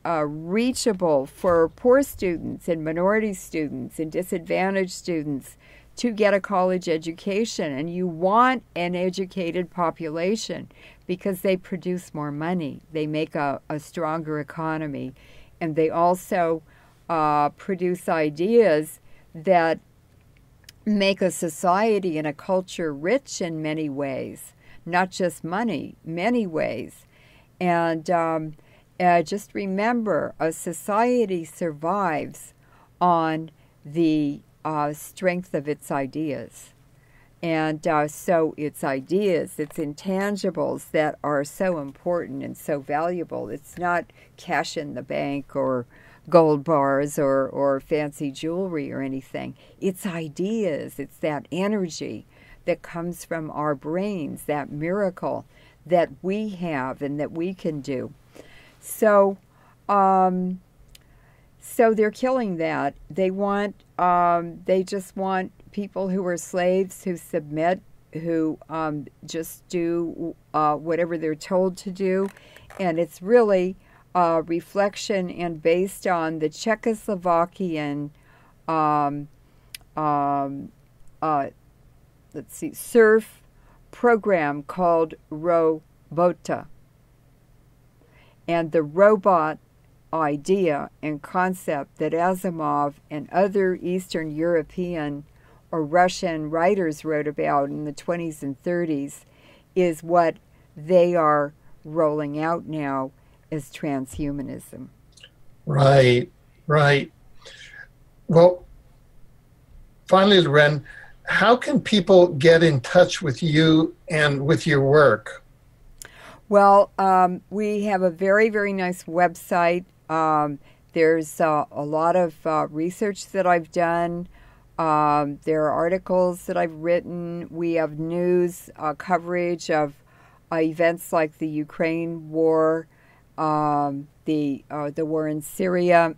reachable for poor students and minority students and disadvantaged students to get a college education. And you want an educated population because they produce more money. They make a stronger economy. And they also produce ideas that make a society and a culture rich in many ways, not just money, many ways. And just remember, a society survives on the strength of its ideas. And so it's ideas, it's intangibles that are so important and so valuable. It's not cash in the bank or gold bars or fancy jewelry or anything. It's ideas. It's that energy that comes from our brains, that miracle that we have and that we can do. So they're killing that. They just want people who are slaves, who submit, who just do whatever they're told to do. And it's really reflection and based on the Czechoslovakian surf program called Robota. And the robot idea and concept that Asimov and other Eastern European or Russian writers wrote about in the 20s and 30s is what they are rolling out now as transhumanism. Right. Well, finally, Leuren, how can people get in touch with you and with your work? Well, we have a very, very nice website. There's a lot of research that I've done. There are articles that I've written. We have news coverage of events like the Ukraine war, the war in Syria,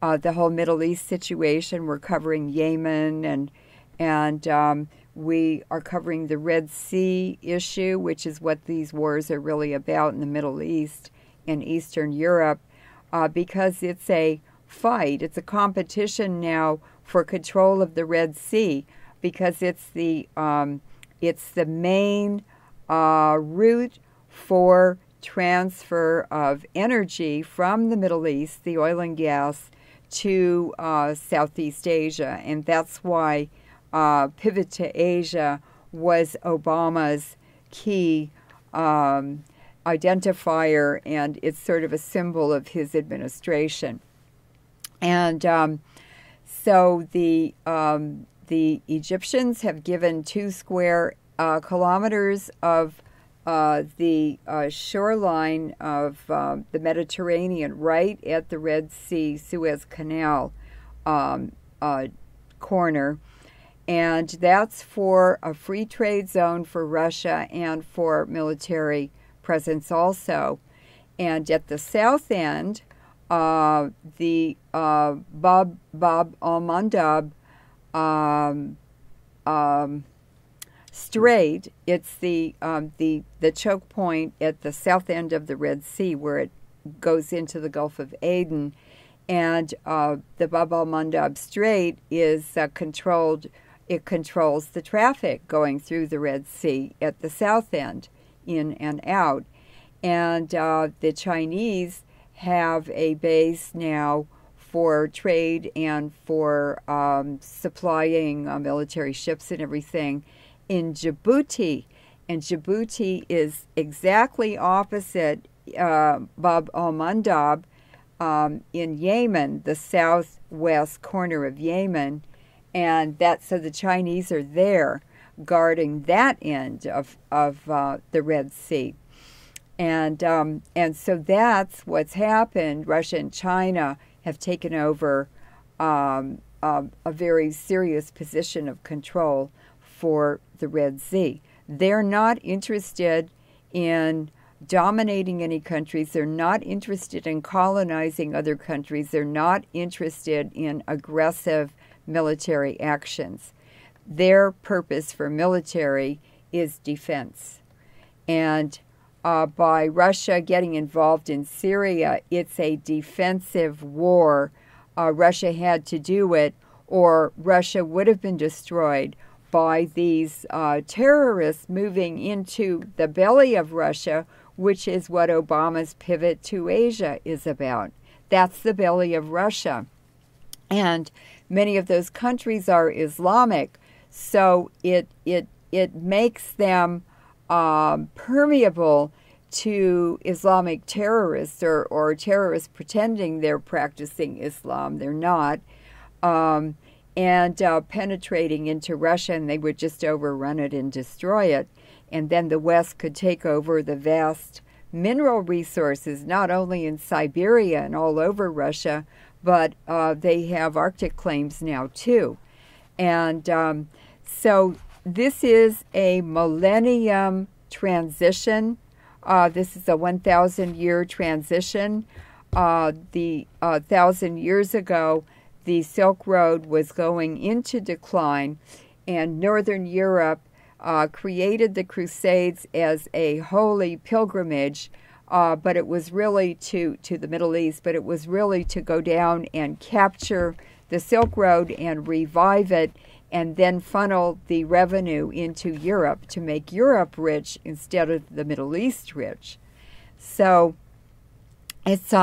the whole Middle East situation. We're covering Yemen, and we are covering the Red Sea issue, which is what these wars are really about in the Middle East and Eastern Europe, because it's a fight. It's a competition now for control of the Red Sea, because it's the main route for transfer of energy from the Middle East, the oil and gas, to Southeast Asia. And that's why Pivot to Asia was Obama's key identifier, and it's sort of a symbol of his administration. And so the Egyptians have given 2 square kilometers of the shoreline of the Mediterranean right at the Red Sea Suez Canal corner, and that's for a free trade zone for Russia and for military presence also. And at the south end, the Bab al-Mandab Strait, it's the choke point at the south end of the Red Sea where it goes into the Gulf of Aden. And the Bab al-Mandab Strait is controlled. It controls the traffic going through the Red Sea at the south end, in and out. And the Chinese have a base now for trade and for supplying military ships and everything in Djibouti. And Djibouti is exactly opposite Bab al-Mandab in Yemen, the southwest corner of Yemen. And so the Chinese are there guarding that end of the Red Sea. And so that's what's happened. Russia and China have taken over a very serious position of control for the Red Sea. They're not interested in dominating any countries. They're not interested in colonizing other countries. They're not interested in aggressive military actions. Their purpose for military is defense. And by Russia getting involved in Syria, it's a defensive war. Russia had to do it, or Russia would have been destroyed by these terrorists moving into the belly of Russia, which is what Obama's pivot to Asia is about. That's the belly of Russia. And many of those countries are Islamic, so it makes them permeable to Islamic terrorists or terrorists pretending they're practicing Islam. They're not. And penetrating into Russia, and they would just overrun it and destroy it. And then the West could take over the vast mineral resources, not only in Siberia and all over Russia, but they have Arctic claims now too. And so this is a millennium transition. This is a 1,000-year transition. 1,000 years ago, the Silk Road was going into decline, and Northern Europe created the Crusades as a holy pilgrimage, but it was really to the Middle East, but it was really to go down and capture the Silk Road and revive it, and then funnel the revenue into Europe to make Europe rich instead of the Middle East rich. So it's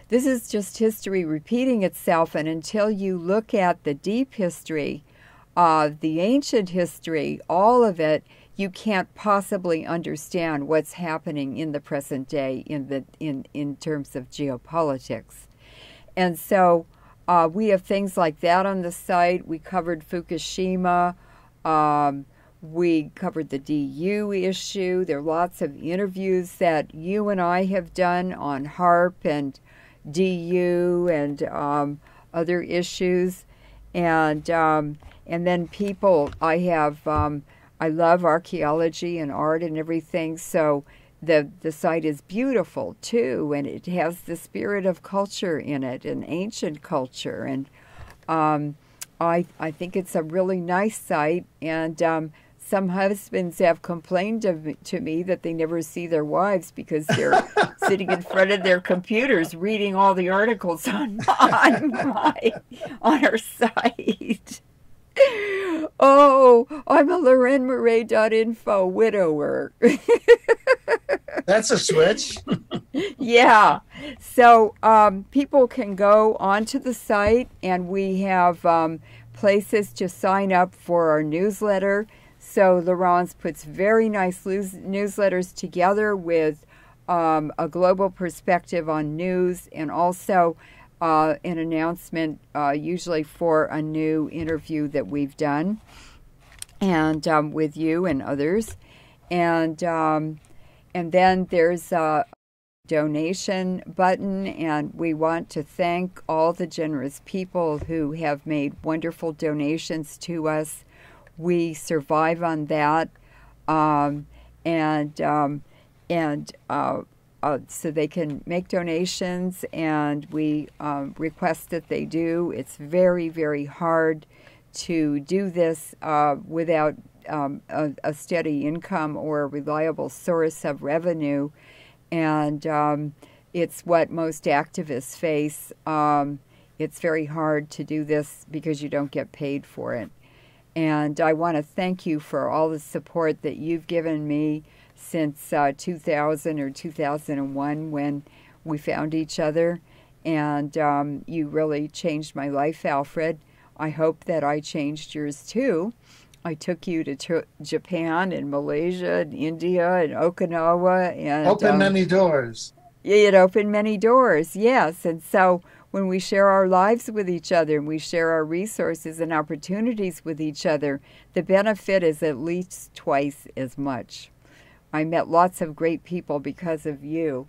this is just history repeating itself, and until you look at the deep history, the ancient history, all of it, you can't possibly understand what's happening in the present day in terms of geopolitics. And so we have things like that on the site. We covered Fukushima. We covered the DU issue. There are lots of interviews that you and I have done on HARP and DU and other issues. And then people, I love archaeology and art and everything, so the site is beautiful too, and it has the spirit of culture in it, and ancient culture, and I think it's a really nice site. And some husbands have complained to me that they never see their wives because they're sitting in front of their computers reading all the articles on our site. Oh, I'm a LeurenMoret.info widower. That's a switch. Yeah. So people can go onto the site, and we have places to sign up for our newsletter. So Laurence puts very nice newsletters together with a global perspective on news, and also an announcement usually for a new interview that we've done, and with you and others. And then there's donation button, and we want to thank all the generous people who have made wonderful donations to us. We survive on that, so they can make donations, and we request that they do. It's very, very hard to do this without a steady income or a reliable source of revenue, and it's what most activists face. It's very hard to do this because you don't get paid for it. And I want to thank you for all the support that you've given me since 2000 or 2001 when we found each other. And you really changed my life, Alfred. I hope that I changed yours too. I took you to Japan and Malaysia and India and Okinawa. And opened many doors. It opened many doors, yes. And so when we share our lives with each other and we share our resources and opportunities with each other, the benefit is at least twice as much. I met lots of great people because of you.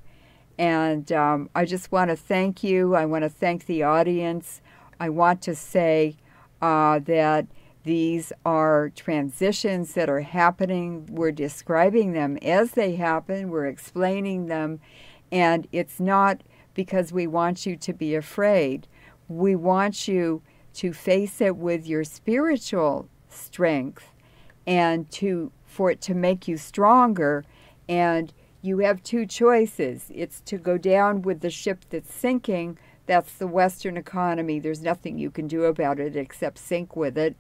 And I just want to thank you. I want to thank the audience. I want to say that these are transitions that are happening. We're describing them as they happen. We're explaining them. And it's not because we want you to be afraid. We want you to face it with your spiritual strength and for it to make you stronger. And you have two choices. It's to go down with the ship that's sinking. That's the Western economy. There's nothing you can do about it except sink with it.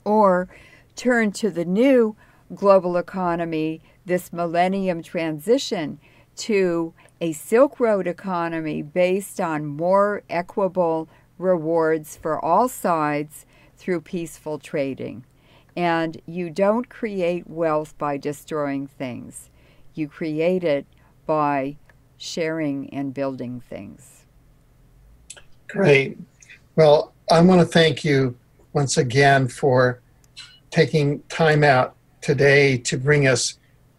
Or turn to the new global economy, this millennium transition to a Silk Road economy based on more equitable rewards for all sides through peaceful trading. And you don't create wealth by destroying things. You create it by sharing and building things. Great. Well, I want to thank you once again for taking time out today to bring us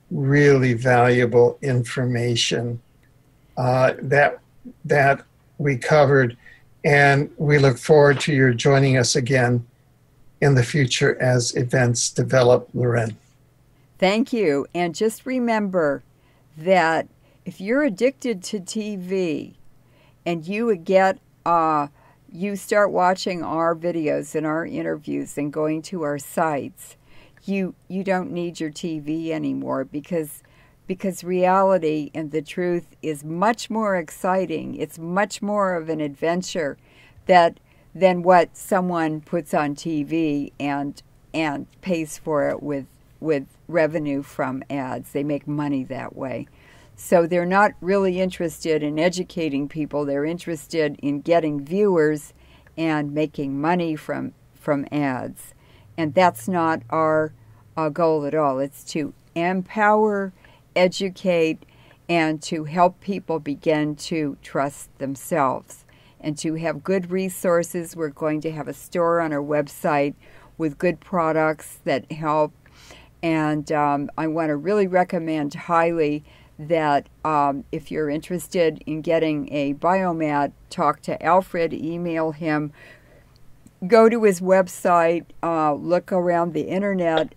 really valuable information that we covered, and we look forward to your joining us again in the future as events develop, Leuren. Thank you. And just remember that if you're addicted to TV and you start watching our videos and our interviews and going to our sites, you don't need your TV anymore because reality and the truth is much more exciting. It's much more of an adventure than what someone puts on TV and pays for it with revenue from ads. They make money that way. So they're not really interested in educating people. They're interested in getting viewers and making money from ads. And that's not our goal at all. It's to empower, educate, and to help people begin to trust themselves and to have good resources. We're going to have a store on our website with good products that help. And I want to really recommend highly that if you're interested in getting a biomat, talk to Alfred, email him, go to his website, look around the internet.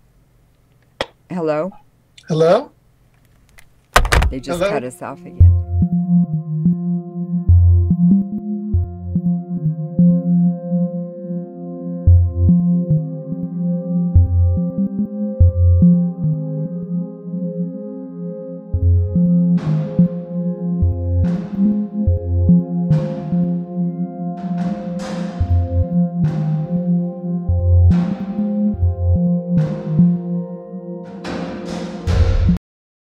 Hello? Hello? They just Hello? cut us off again.